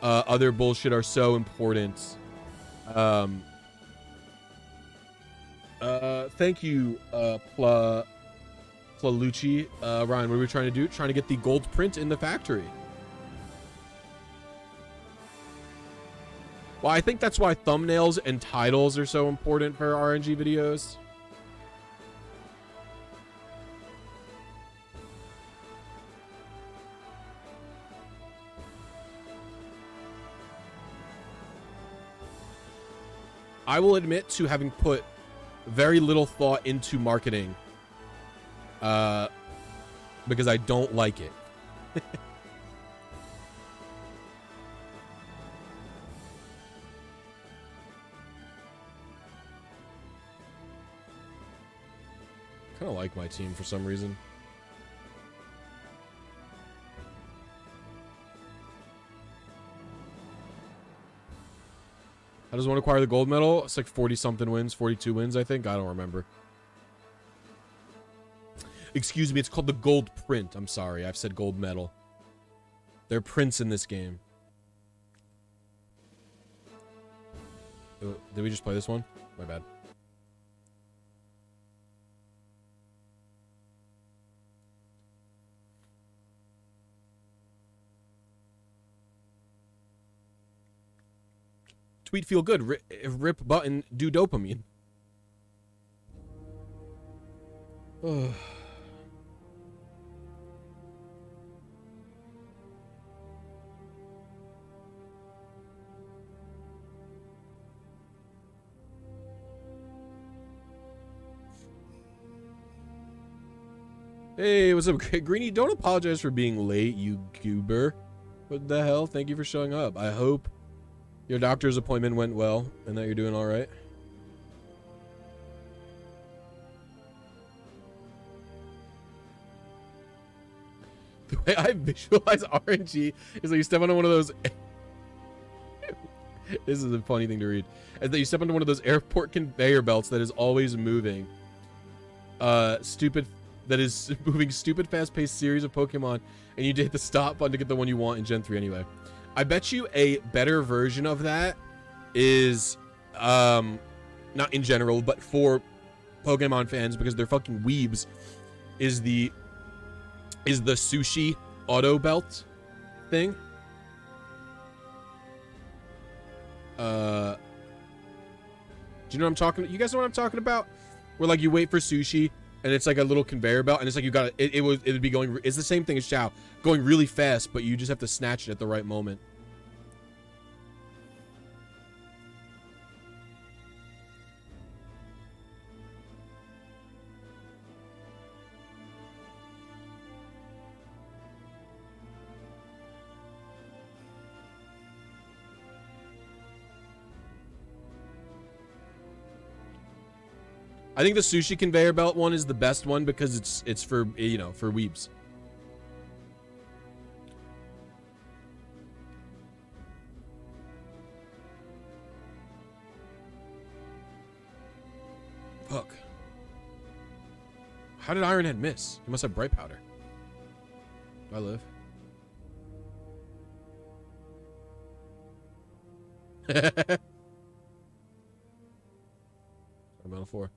other bullshit are so important. Thank you, Plalucci. Ryan, what are we trying to do? Trying to get the gold print in the factory. Well, I think that's why thumbnails and titles are so important for RNG videos. I will admit to having put very little thought into marketing because I don't like it. Kind of like my team for some reason. How does one acquire the gold medal? It's like 40 something wins, 42 wins, I think. I don't remember. Excuse me, it's called the gold print. I'm sorry, I've said gold medal. There are prints in this game. Oh, did we just play this one? My bad. Tweet feel good. Rip button do dopamine. Oh. Hey, what's up, Greenie? Don't apologize for being late, you goober. What the hell? Thank you for showing up. I hope your doctor's appointment went well and that you're doing all right. The way I visualize RNG is like you step onto one of those. This is a funny thing to read. Is that you step onto one of those airport conveyor belts that is always moving. That is moving stupid fast-paced series of Pokemon, and you hit the stop button to get the one you want in Gen 3 anyway. I bet you a better version of that is, not in general, but for Pokemon fans, because they're fucking weebs, is the sushi auto belt thing. Do you know what I'm talking about? You guys know what I'm talking about? Where like you wait for sushi and it's like a little conveyor belt and it's like you got it would be going, it's the same thing as Chow, going really fast, but you just have to snatch it at the right moment. I think the sushi conveyor belt one is the best one because it's for, you know, for weebs. Fuck. How did Ironhead miss? He must have bright powder. Do I live? I'm on 4.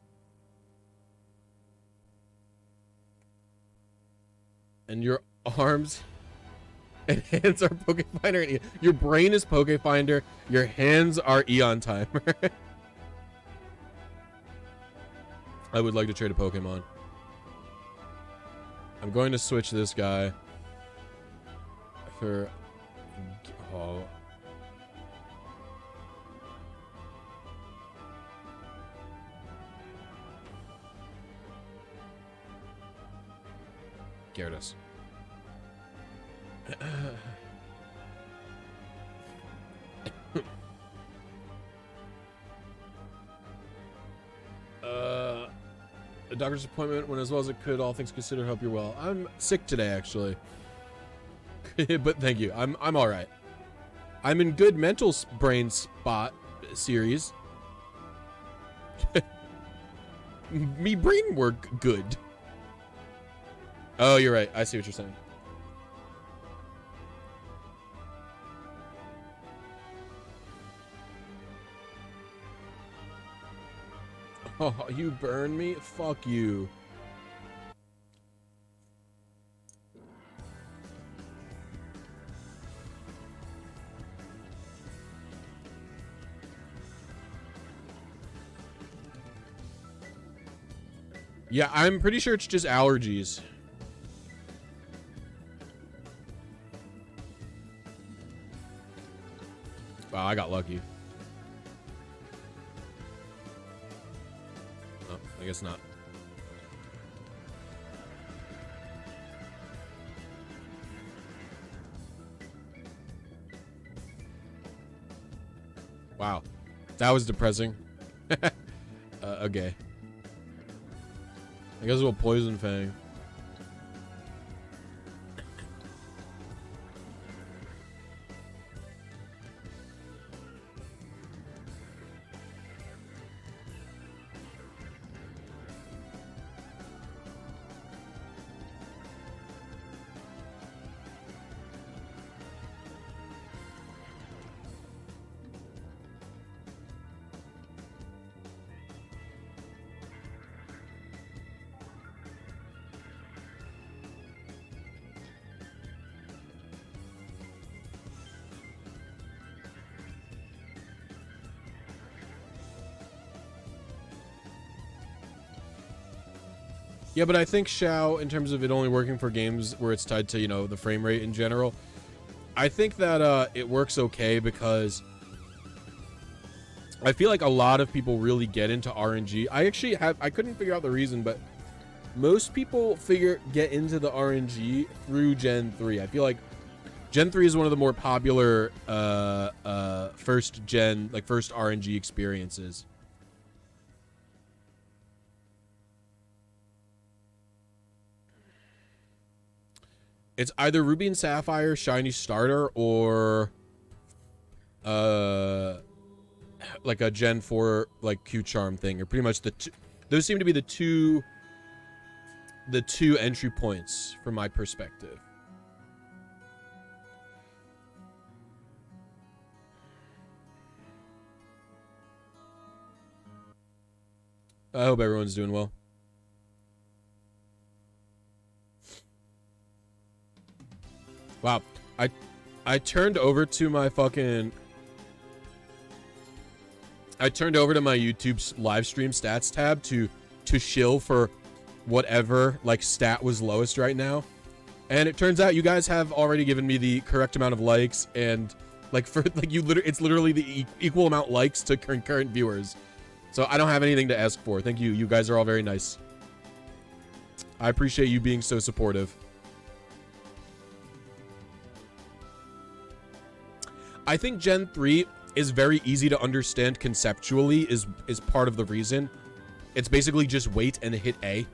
And your arms and hands are Pokefinder. Your brain is Pokefinder. Your hands are Eon Timer. I would like to trade a Pokemon. I'm going to switch this guy for... Oh. Gyarados. A doctor's appointment went as well as it could. All things considered, hope you're well. I'm sick today, actually. But thank you. I'm all right. I'm in good mental brain spot series. Me brain work good. Oh, you're right. I see what you're saying. Oh, you burn me? Fuck you. Yeah, I'm pretty sure it's just allergies. Wow, I got lucky. Oh, I guess not. Wow, that was depressing. Okay. I guess we'll Poison Fang. Yeah, but I think Shao, in terms of it only working for games where it's tied to, you know, the frame rate in general, I think that it works okay because I feel like a lot of people really get into RNG. I couldn't figure out the reason, but most people get into the RNG through Gen 3. I feel like Gen 3 is one of the more popular first RNG experiences. It's either Ruby and Sapphire, Shiny Starter, or like a Gen 4 like Q Charm thing, or pretty much those seem to be the two entry points from my perspective. I hope everyone's doing well. Wow, I turned over to my fucking YouTube's live stream stats tab to shill for whatever like stat was lowest right now, and it turns out you guys have already given me the correct amount of likes, and like for like it's literally the equal amount likes to concurrent viewers, so I don't have anything to ask for. Thank you. You guys are all very nice. I appreciate you being so supportive. I think Gen 3 is very easy to understand conceptually, is part of the reason. It's basically just wait and hit A.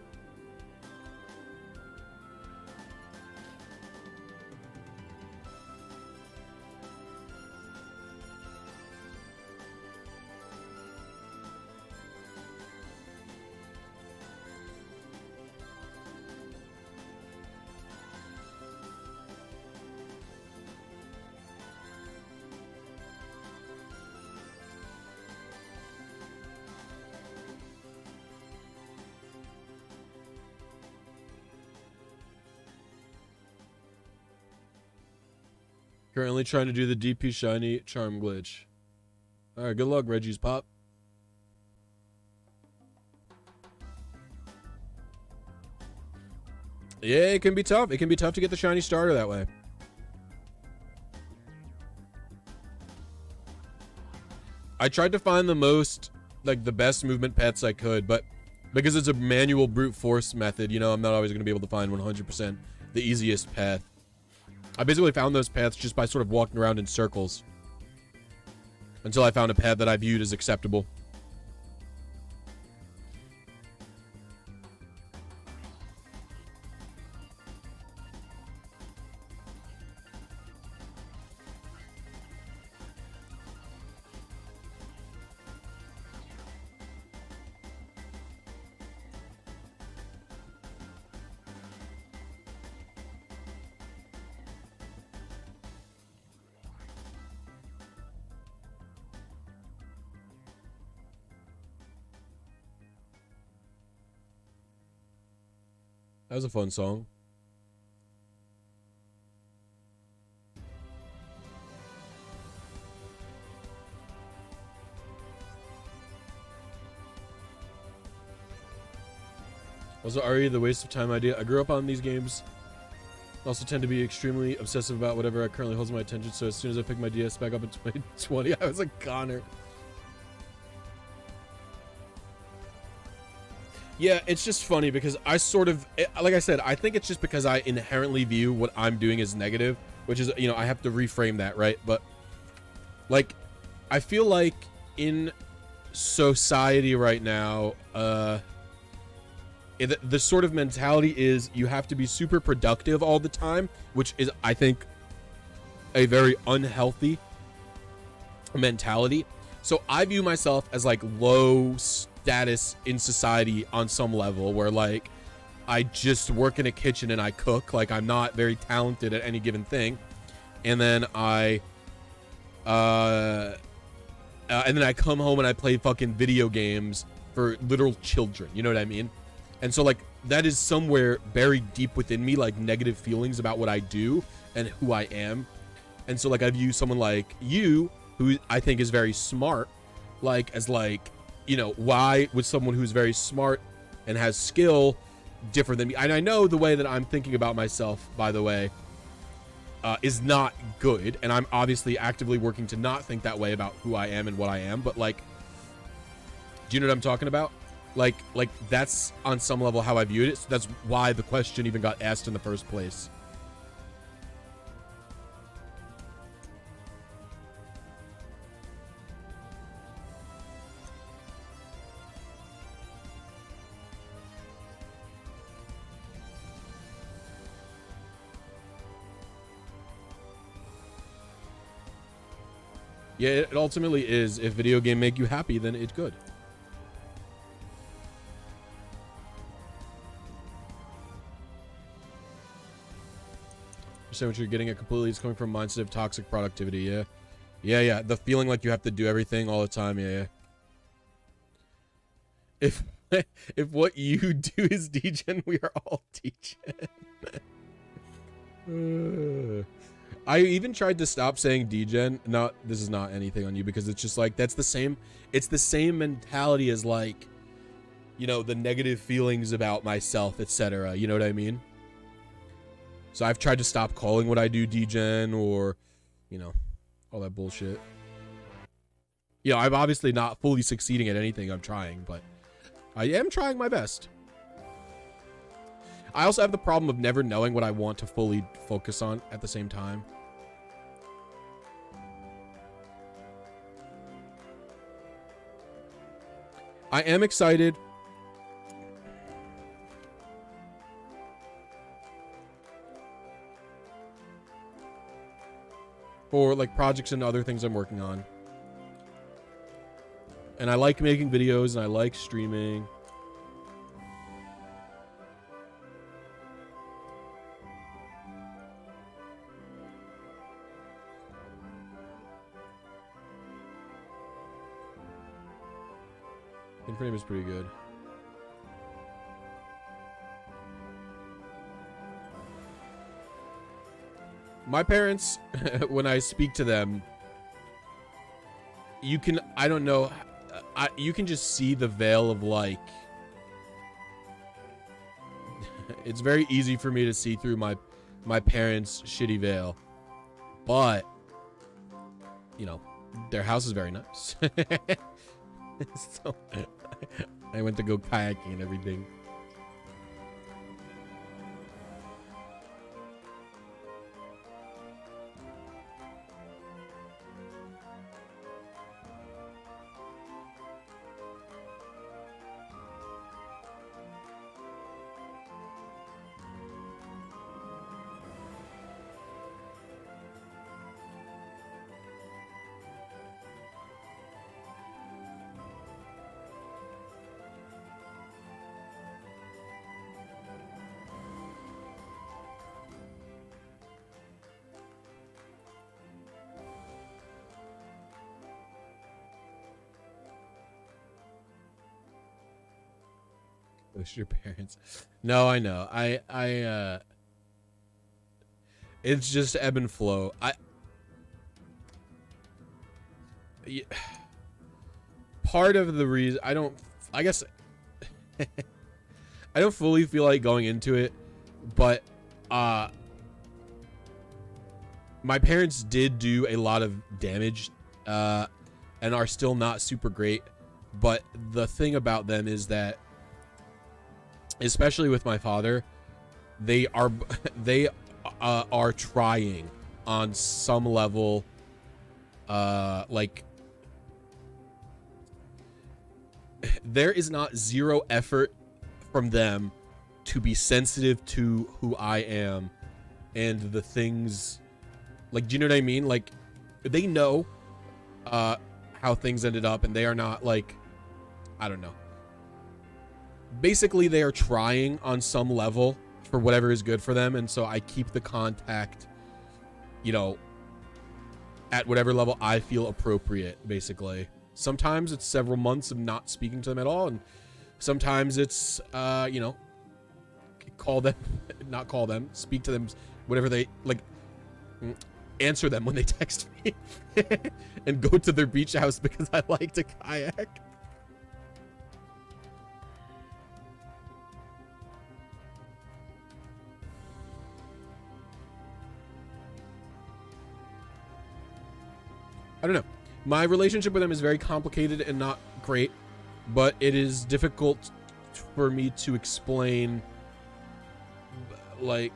Currently trying to do the DP Shiny Charm glitch. Alright, good luck, Reggie's Pop. Yeah, it can be tough. It can be tough to get the Shiny Starter that way. I tried to find the best movement paths I could, but because it's a manual brute force method, you know, I'm not always going to be able to find 100% the easiest path. I basically found those paths just by sort of walking around in circles until I found a path that I viewed as acceptable. That was a fun song. Also, RE, the waste of time idea. I grew up on these games. Also tend to be extremely obsessive about whatever I currently holds my attention, so as soon as I pick my DS back up in 2020, I was like, Connor. Yeah, it's just funny because I sort of, like I said, I think it's just because I inherently view what I'm doing as negative, which is, you know, I have to reframe that, right? But, like, I feel like in society right now, the sort of mentality is you have to be super productive all the time, which is, I think, a very unhealthy mentality. So I view myself as, like, low status in society on some level, where like I just work in a kitchen and I cook, like I'm not very talented at any given thing, and then I come home and I play fucking video games for literal children, you know what I mean? And so like that is somewhere buried deep within me, like negative feelings about what I do and who I am. And so like I view someone like you, who I think is very smart, like as like, you know, why would someone who's very smart and has skill different than me. And I know the way that I'm thinking about myself, by the way, is not good. And I'm obviously actively working to not think that way about who I am and what I am. But like, do you know what I'm talking about? Like that's on some level how I viewed it. So that's why the question even got asked in the first place. Yeah, it ultimately is. If video game make you happy, then it's good. What you're getting at completely is coming from mindset of toxic productivity. Yeah, the feeling like you have to do everything all the time. Yeah. If what you do is degen, we are all degen. I even tried to stop saying degen. No, this is not anything on you, because it's just like, that's the same. It's the same mentality as like, you know, the negative feelings about myself, etc. You know what I mean? So I've tried to stop calling what I do degen, or, you know, all that bullshit. You know, I'm obviously not fully succeeding at anything I'm trying, but I am trying my best. I also have the problem of never knowing what I want to fully focus on at the same time. I am excited for like projects and other things I'm working on. And I like making videos and I like streaming. Frame is pretty good. My parents, when I speak to them, you can, I don't know, you can just see the veil of like, it's very easy for me to see through my parents' shitty veil, but, you know, their house is very nice. So, I went to go kayaking and everything. Your parents. No, I know. It's just ebb and flow. Part of the reason I guess I don't fully feel like going into it, but my parents did do a lot of damage and are still not super great, but the thing about them is that, especially with my father, they are trying on some level. Like, there is not zero effort from them to be sensitive to who I am and the things, like, do you know what I mean? Like, they know how things ended up, and they are not like, I don't know. Basically, they are trying on some level for whatever is good for them, and so I keep the contact, you know, at whatever level I feel appropriate, basically. Sometimes it's several months of not speaking to them at all, and sometimes it's, you know, speak to them, whatever they, like, answer them when they text me, and go to their beach house because I like to kayak. I don't know. My relationship with them is very complicated and not great, but it is difficult for me to explain, like,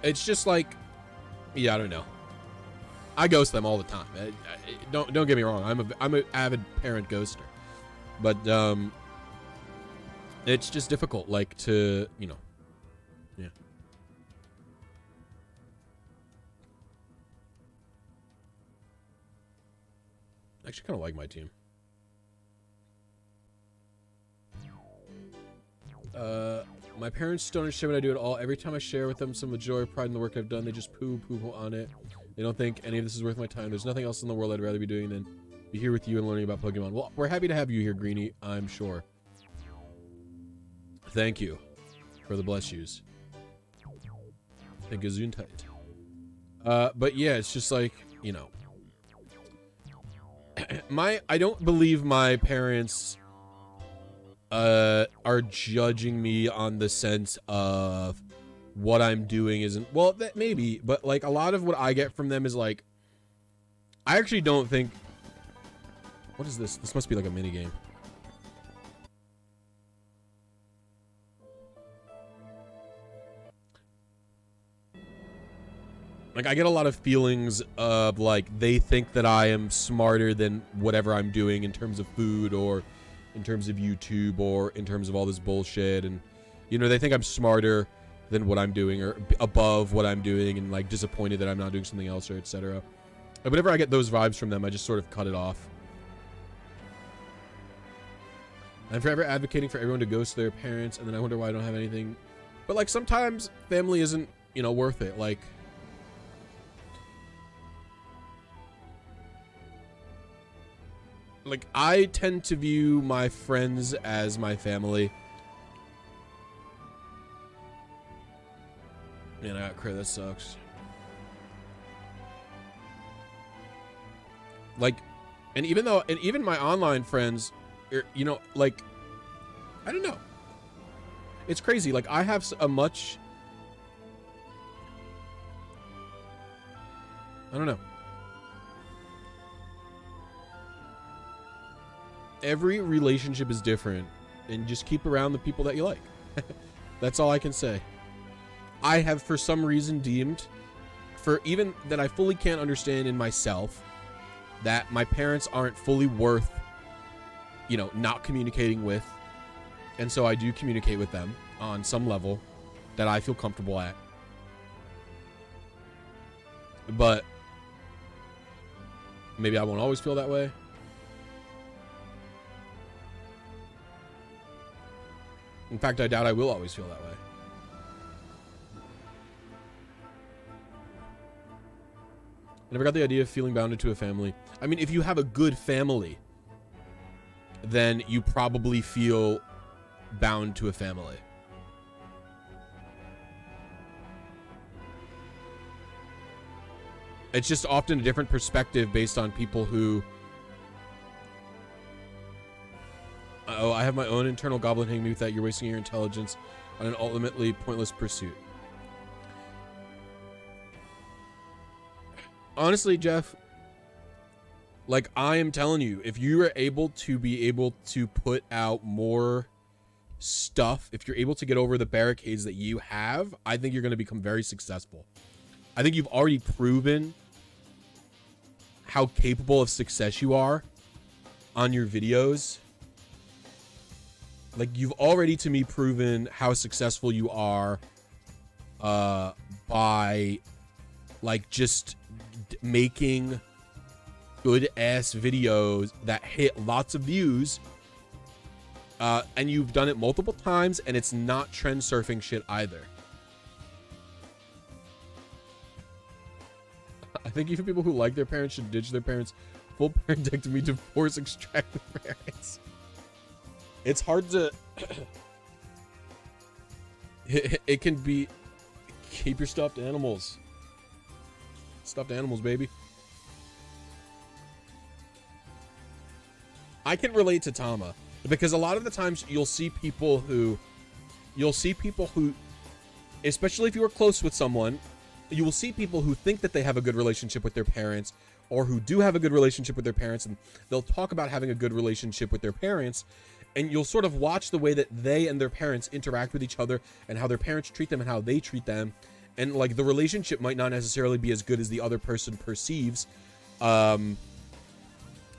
it's just like, yeah, I don't know. I ghost them all the time. Don't get me wrong. I'm an avid parent ghoster, but it's just difficult, like, to, you know, yeah. I actually kind of like my team. My parents don't understand what I do at all. Every time I share with them some joy or pride in the work I've done, they just poo on it. They don't think any of this is worth my time. There's nothing else in the world I'd rather be doing than be here with you and learning about Pokemon. Well, we're happy to have you here, Greenie, I'm sure. Thank you for the bless yous. The Gesundheit. But yeah, it's just like, you know, I don't believe my parents are judging me on the sense of what I'm doing isn't, well, that maybe, but like a lot of what I get from them is like, I actually don't think, what is this? This must be like a mini game. Like, I get a lot of feelings of like, they think that I am smarter than whatever I'm doing in terms of food or in terms of YouTube or in terms of all this bullshit, and you know, they think I'm smarter than what I'm doing or above what I'm doing, and like disappointed that I'm not doing something else, or etc. But whenever I get those vibes from them, I just sort of cut it off. I'm forever advocating for everyone to ghost their parents, and then I wonder why I don't have anything. But like, sometimes family isn't, you know, worth it. Like, I tend to view my friends as my family. Man, I got crit, that sucks. Like, and even my online friends, you know, like, I don't know. It's crazy. Like, I have a much, I don't know. Every relationship is different, and just keep around the people that you like. That's all I can say. I have, for some reason, deemed, for even that I fully can't understand in myself, that my parents aren't fully worth, you know, not communicating with. And so I do communicate with them on some level that I feel comfortable at. But maybe I won't always feel that way. In fact, I doubt I will always feel that way. I never got the idea of feeling bounded to a family. I mean, if you have a good family, then you probably feel bound to a family. It's just often a different perspective based on people who... Oh, I have my own internal goblin hanging me with that. You're wasting your intelligence on an ultimately pointless pursuit. Honestly, Jeff, like, I am telling you, if you are able to put out more stuff, if you're able to get over the barricades that you have, I think you're going to become very successful. I think you've already proven how capable of success you are on your videos. Like, you've already, to me, proven how successful you are by, like, just making good-ass videos that hit lots of views. And you've done it multiple times, and it's not trend surfing shit either. I think even people who like their parents should ditch their parents' full parentectomy to force extract the parents. It's hard to... it can be... Keep your stuffed animals. Stuffed animals, baby. I can relate to Tama because a lot of the times you'll see people who, especially if you are close with someone, you will see people who think that they have a good relationship with their parents, or who do have a good relationship with their parents, and they'll talk about having a good relationship with their parents, and you'll sort of watch the way that they and their parents interact with each other and how their parents treat them and how they treat them. And like the relationship might not necessarily be as good as the other person perceives.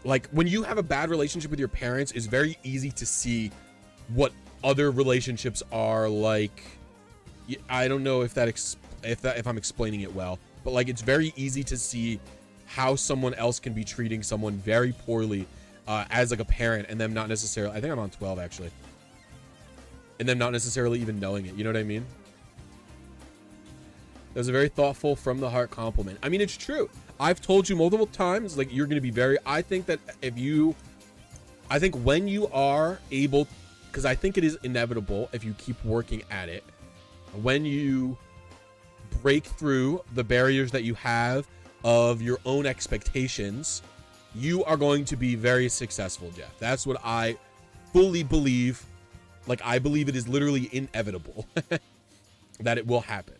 Like when you have a bad relationship with your parents, it's very easy to see what other relationships are like. I don't know if if I'm explaining it well, but like it's very easy to see how someone else can be treating someone very poorly as like a parent, and them not necessarily, I think I'm on 12 actually, and them not necessarily even knowing it. You know what I mean? That was a very thoughtful, from the heart compliment. I mean, it's true. I've told you multiple times, like, you're going to be very, I think that I think when you are able, because I think it is inevitable if you keep working at it, when you break through the barriers that you have of your own expectations, you are going to be very successful, Jeff. That's what I fully believe. Like, I believe it is literally inevitable that it will happen.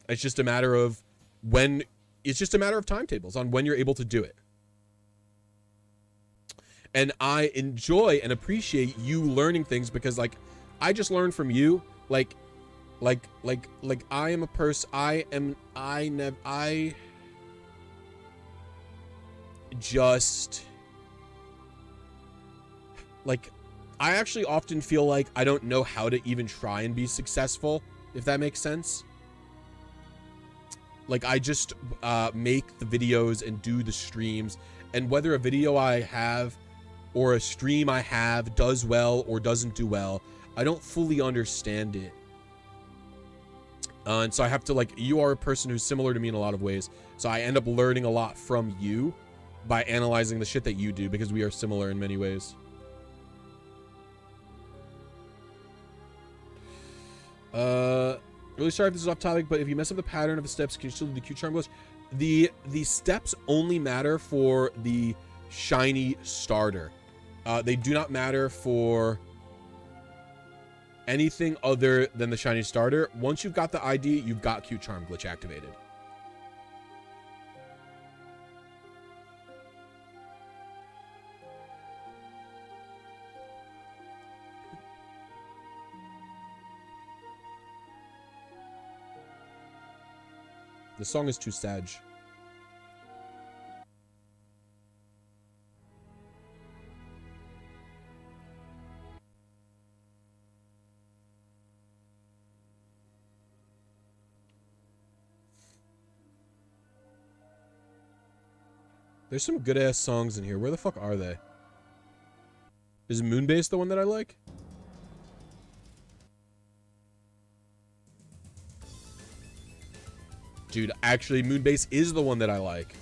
It's just a matter of when, it's just a matter of timetables on when you're able to do it. And I enjoy and appreciate you learning things, because like I just learned from you, like I am a person, I just like, I actually often feel like I don't know how to even try and be successful, if that makes sense. Like I just make the videos and do the streams, and whether a video I have or a stream I have does well or doesn't do well, I don't fully understand it. And so I have to, like, you are a person who's similar to me in a lot of ways, so I end up learning a lot from you by analyzing the shit that you do, because we are similar in many ways. Really sorry if this is off topic, but if you mess up the pattern of the steps, can you still do the Q charm glitch? The steps only matter for the shiny starter. They do not matter for anything other than the shiny starter. Once you've got the ID, you've got Q charm glitch activated. The song is too sad. There's some good ass songs in here. Where the fuck are they? Is Moonbase the one that I like? Dude, actually, Moonbase is the one that I like.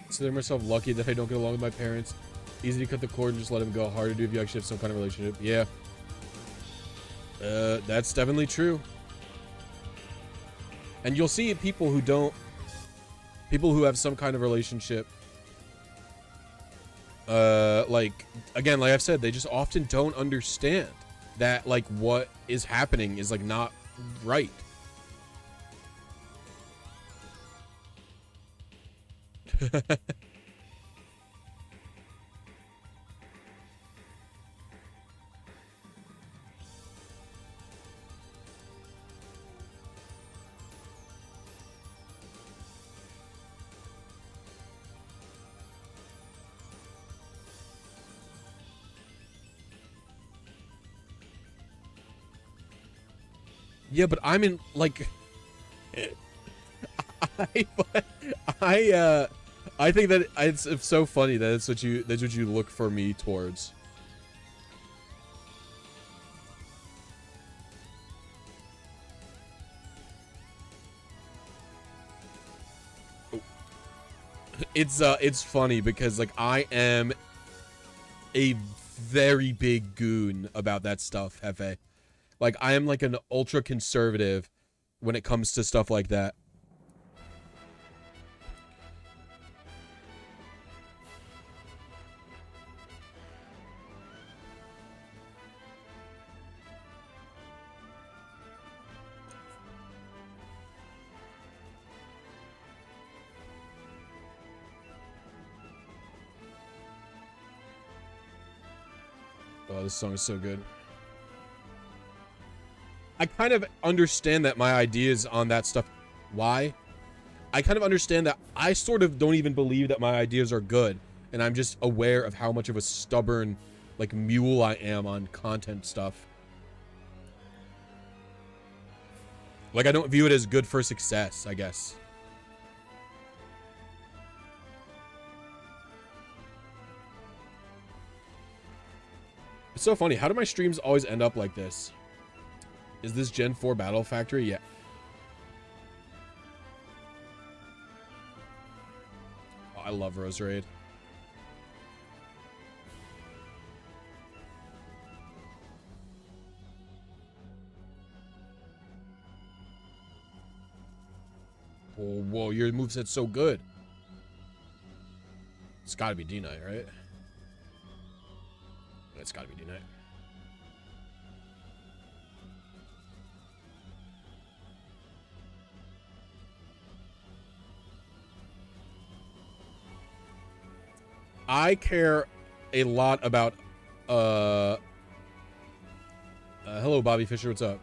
Consider myself lucky that I don't get along with my parents. Easy to cut the cord and just let them go. Hard to do if you actually have some kind of relationship. Yeah. That's definitely true. And you'll see people who don't, people who have some kind of relationship, like, again, like I've said, they just often don't understand that, like, what is happening is, like, not right. Yeah, but I'm in like I think that it's so funny that that's what you look for me towards. It's funny because like I am a very big goon about that stuff, Hefe. Like I am like an ultra conservative when it comes to stuff like that. Oh, this song is so good. I kind of understand that my ideas on that stuff. Why? I kind of understand that I sort of don't even believe that my ideas are good. And I'm just aware of how much of a stubborn, like, mule I am on content stuff. Like, I don't view it as good for success, I guess. It's so funny. How do my streams always end up like this? Is this Gen 4 Battle Factory? Yeah. Oh, I love Rose Raid. Oh, whoa, your moveset's so good. It's gotta be D-Knight, right? It's gotta be D-Knight. I care a lot about hello Bobby Fisher, what's up?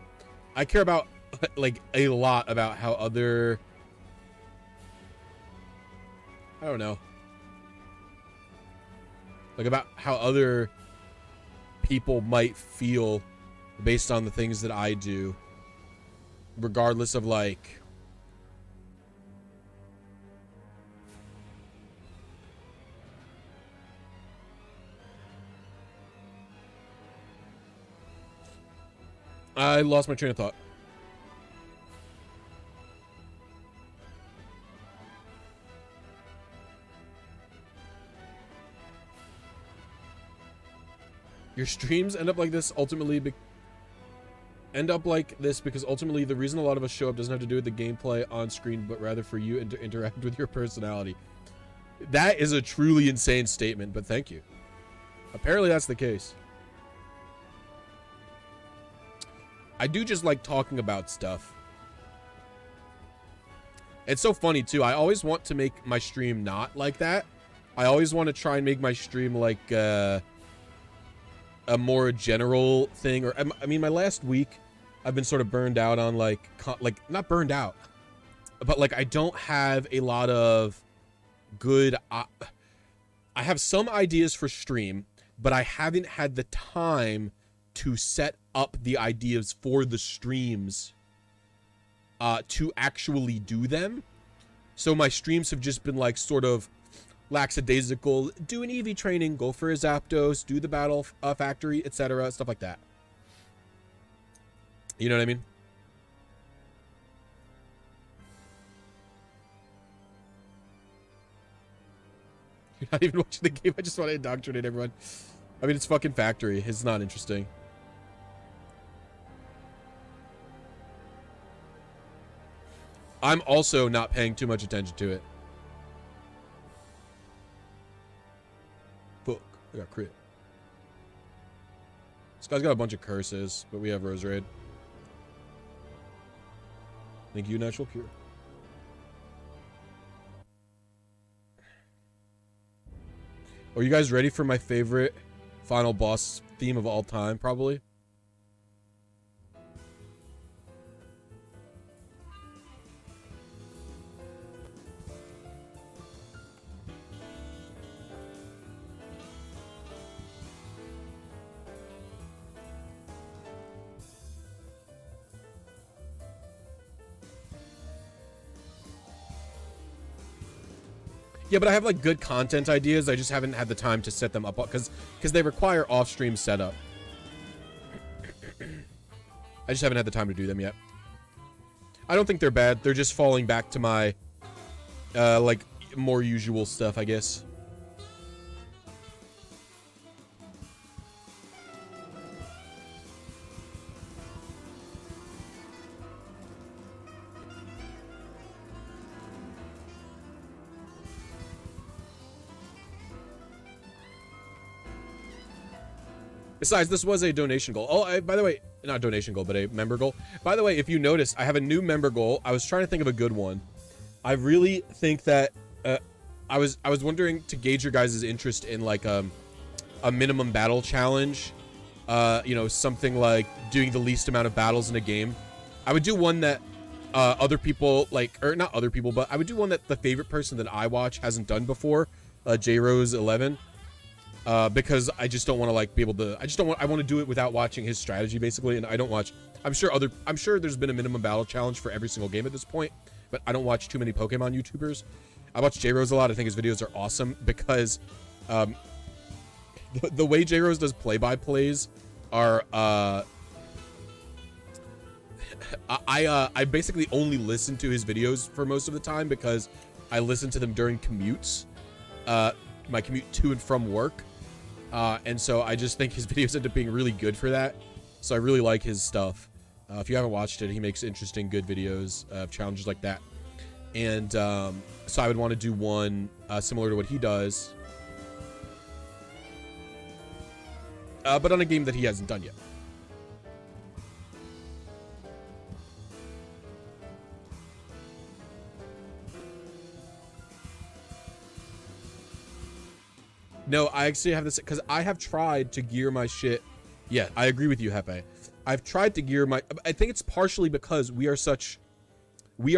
I care about like a lot about how other, I don't know, like about how other people might feel based on the things that I do, regardless of like I lost my train of thought. Your streams end up like this ultimately because ultimately the reason a lot of us show up doesn't have to do with the gameplay on screen, but rather for you and to interact with your personality. That is a truly insane statement, but thank you. Apparently that's the case. I do just like talking about stuff. It's so funny too. I always want to make my stream not like that. I always want to try and make my stream like a more general thing. Or I mean, my last week, I've been sort of burned out on like not burned out, but like I don't have a lot of good. I have some ideas for stream, but I haven't had the time to set up the ideas for the streams to actually do them. So my streams have just been like sort of lackadaisical, do an EV training, go for a Zapdos, do the battle factory, etc., stuff like that. You know what I mean? You're not even watching the game. I just want to indoctrinate everyone. I mean, it's fucking factory. It's not interesting. I'm also not paying too much attention to it. Fuck, I got crit. This guy's got a bunch of curses, but we have Rose Raid. Thank you, Natural Cure. Are you guys ready for my favorite final boss theme of all time, probably? Yeah, but I have like good content ideas. I just haven't had the time to set them up because they require off-stream setup. I just haven't had the time to do them yet. I don't think they're bad. They're just falling back to my like more usual stuff, I guess. Besides, this was a donation goal. Oh, by the way, not donation goal, but a member goal. By the way, if you notice, I have a new member goal. I was trying to think of a good one. I really think that I was wondering to gauge your guys' interest in like a minimum battle challenge. You know, something like doing the least amount of battles in a game. I would do one that other people like, or not other people, but I would do one that the favorite person that I watch hasn't done before, JRose11. Because I just don't want to like be able to, I want to do it without watching his strategy basically. And I don't watch, I'm sure there's been a minimum battle challenge for every single game at this point, but I don't watch too many Pokemon YouTubers. I watch J-Rose a lot. I think his videos are awesome because, the way J-Rose does play-by-plays are, I basically only listen to his videos for most of the time because I listen to them during commutes, my commute to and from work. And so I just think his videos end up being really good for that. So I really like his stuff. If you haven't watched it, he makes interesting, good videos of challenges like that. And so I would want to do one similar to what he does, but on a game that he hasn't done yet. No, I actually have this because I have tried to gear my shit. Yeah, I agree with you, Hepe. I've tried to gear my, I think it's partially because we are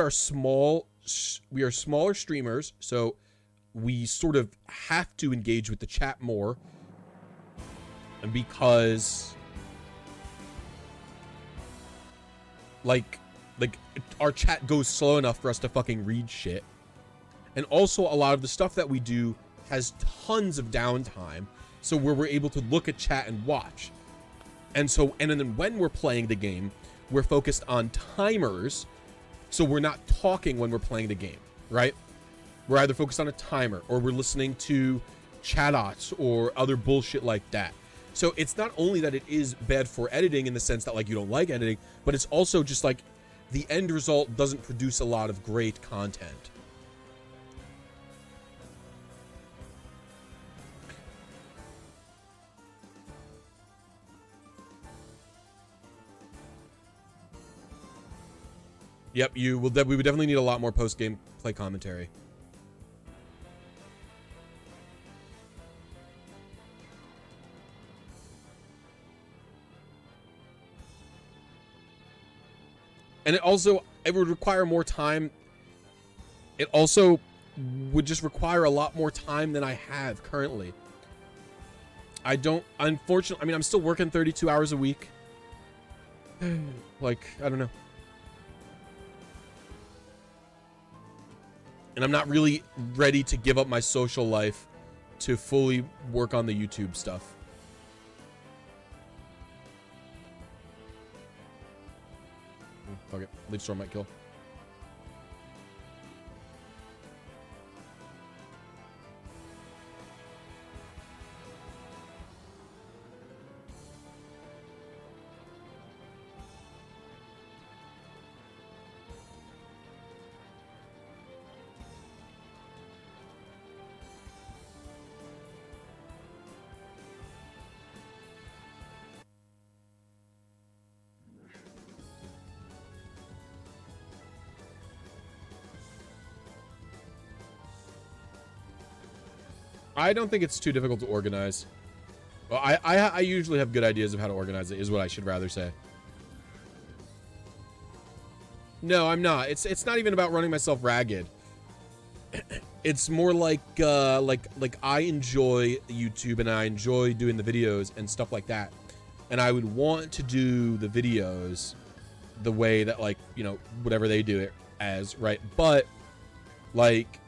smaller streamers, so we sort of have to engage with the chat more. And because like our chat goes slow enough for us to fucking read shit. And also a lot of the stuff that we do has tons of downtime, so where we're able to look at chat and watch. And so, and then when we're playing the game, we're focused on timers, so we're not talking when we're playing the game, right? We're either focused on a timer or we're listening to chatbots or other bullshit like that. So it's not only that it is bad for editing in the sense that like you don't like editing, but it's also just like the end result doesn't produce a lot of great content. Yep, we would definitely need a lot more post-game play commentary. And it would require more time. It also would just require a lot more time than I have currently. Unfortunately, I mean, I'm still working 32 hours a week. Like, I don't know. And I'm not really ready to give up my social life to fully work on the YouTube stuff. Fuck it. Leaf Storm might kill. I don't think it's too difficult to organize. Well, I usually have good ideas of how to organize it, is what I should rather say. No, I'm not. It's not even about running myself ragged. It's more like I enjoy YouTube and I enjoy doing the videos and stuff like that. And I would want to do the videos the way that, like, you know, whatever they do it as, right? But like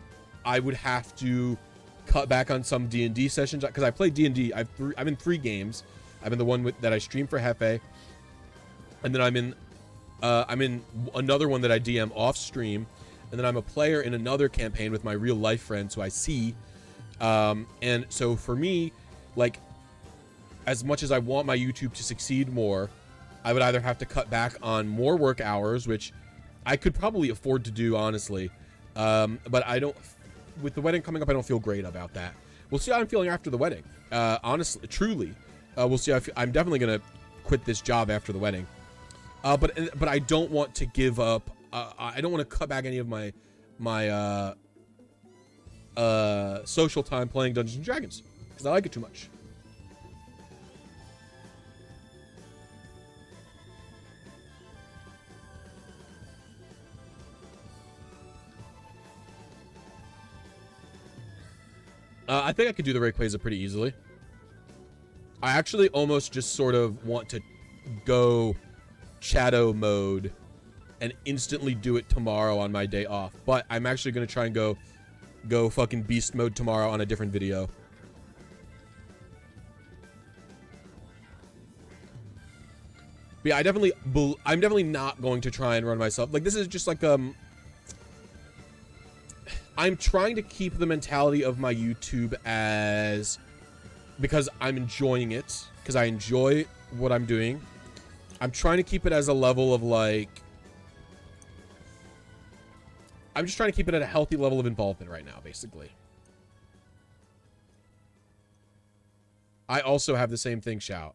I would have to cut back on some D&D sessions because I play D&D. I'm in 3 games. I'm in the one that I stream for Hefe, and then I'm in another one that I DM off stream, and then I'm a player in another campaign with my real life friends who I see. And so for me, like, as much as I want my YouTube to succeed more, I would either have to cut back on more work hours, which I could probably afford to do, honestly. But I don't, with the wedding coming up, I don't feel great about that. We'll see how I'm feeling after the wedding. Honestly, truly, we'll see how I'm definitely going to quit this job after the wedding. But I don't want to give up. I don't want to cut back any of my social time playing Dungeons and Dragons because I like it too much. I think I could do the Rayquaza pretty easily. I actually almost just sort of want to go Shadow mode and instantly do it tomorrow on my day off. But I'm actually going to try and go fucking beast mode tomorrow on a different video. But yeah, I'm definitely not going to try and run myself. Like, this is just like, I'm trying to keep the mentality of my YouTube as, because I'm enjoying it, because I enjoy what I'm doing. I'm trying to keep it as a level of, like, I'm just trying to keep it at a healthy level of involvement right now, basically. I also have the same thing, Shout.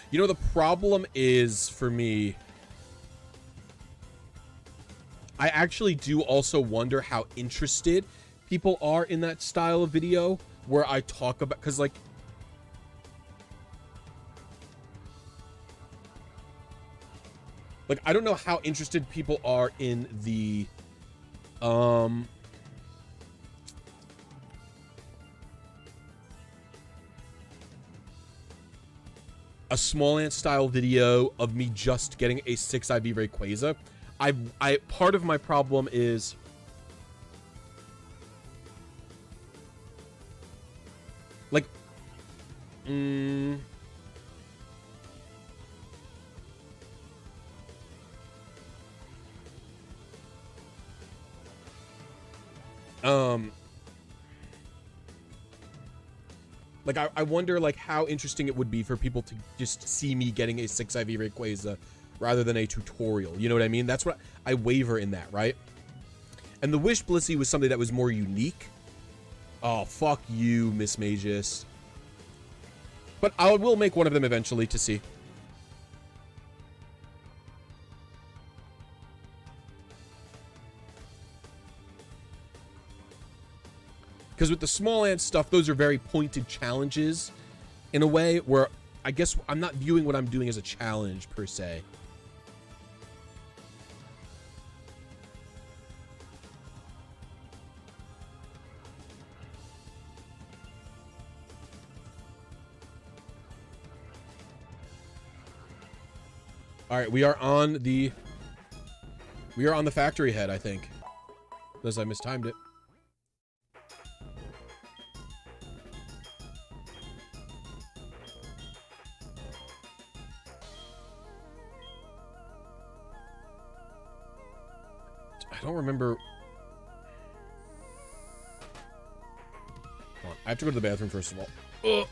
You know, the problem is, for me, I actually do also wonder how interested people are in that style of video where I talk about, because, like, I don't know how interested people are in the, a small ant style video of me just getting a 6 IV Rayquaza. Part of my problem is like, like, I wonder, like, how interesting it would be for people to just see me getting a 6 IV Rayquaza rather than a tutorial. You know what I mean? That's what I waver in that, right? And the Wish Blissey was something that was more unique. Oh, fuck you, Miss Magus. But I will make one of them eventually to see. Because with the small ant stuff, those are very pointed challenges in a way where I guess I'm not viewing what I'm doing as a challenge per se. All right, we are on the factory head, I think. Unless I mistimed it. I don't remember. Hold on. I have to go to the bathroom first of all. Ugh.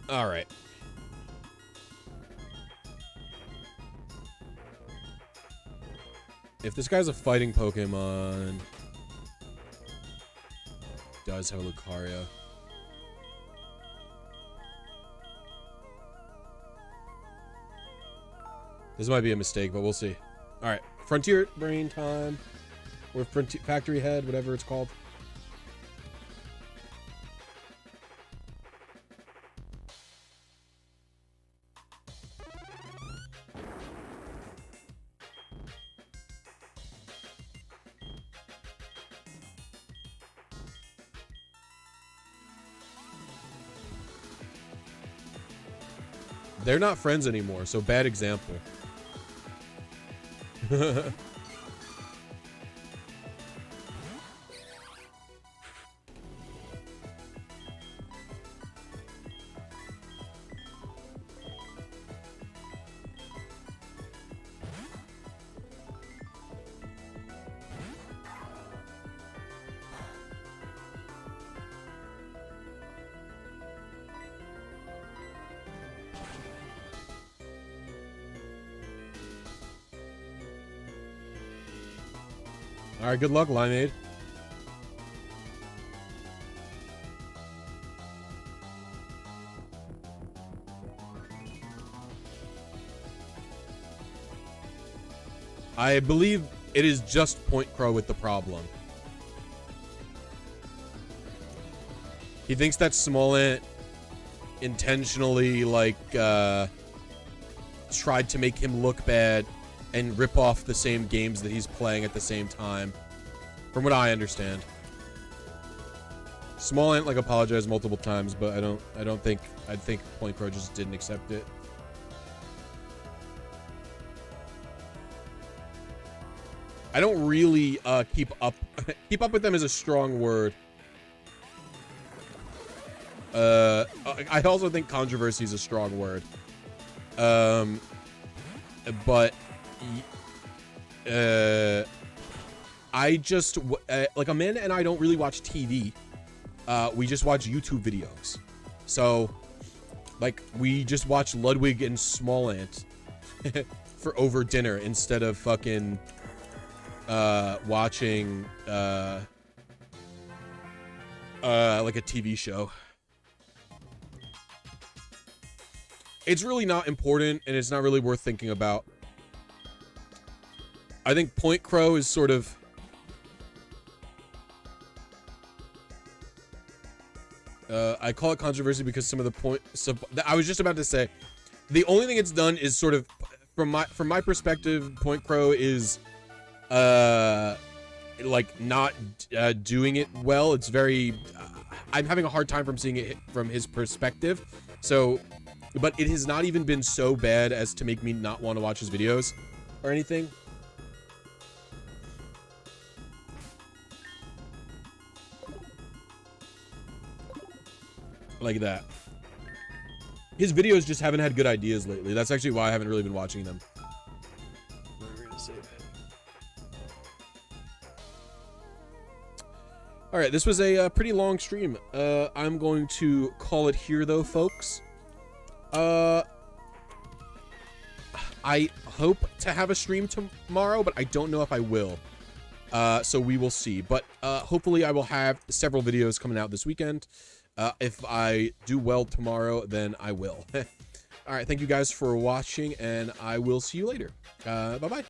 All right. If this guy's a fighting Pokemon, does have a Lucario. This might be a mistake, but we'll see. All right, Frontier Brain time, or Factory Head, whatever it's called. They're not friends anymore, so bad example. All right, good luck, Limeade. I believe it is just Point Crow with the problem. He thinks that Smollett intentionally, like, tried to make him look bad and rip off the same games that he's playing at the same time, from what I understand. Smollett, like, apologized multiple times, but I think Point Crow just didn't accept it. I don't really keep up with them is a strong word. I also think controversy is a strong word. But I just like, Amanda and I don't really watch TV. We just watch YouTube videos. So, like, we just watch Ludwig and Smollett for over dinner instead of fucking watching like a TV show. It's really not important, and it's not really worth thinking about. I think Point Crow is sort of... I call it controversy because some of the I was just about to say, the only thing it's done is sort of, from my perspective, Point Crow is, like, not doing it well. It's very... I'm having a hard time from seeing it from his perspective. So... But it has not even been so bad as to make me not want to watch his videos or anything. Like that. His videos just haven't had good ideas lately. That's actually why I haven't really been watching them. All right, this was a pretty long stream. I'm going to call it here, though, folks. I hope to have a stream tomorrow, but I don't know if I will. So we will see. But hopefully I will have several videos coming out this weekend. If I do well tomorrow, then I will. All right, thank you guys for watching, and I will see you later. Bye-bye.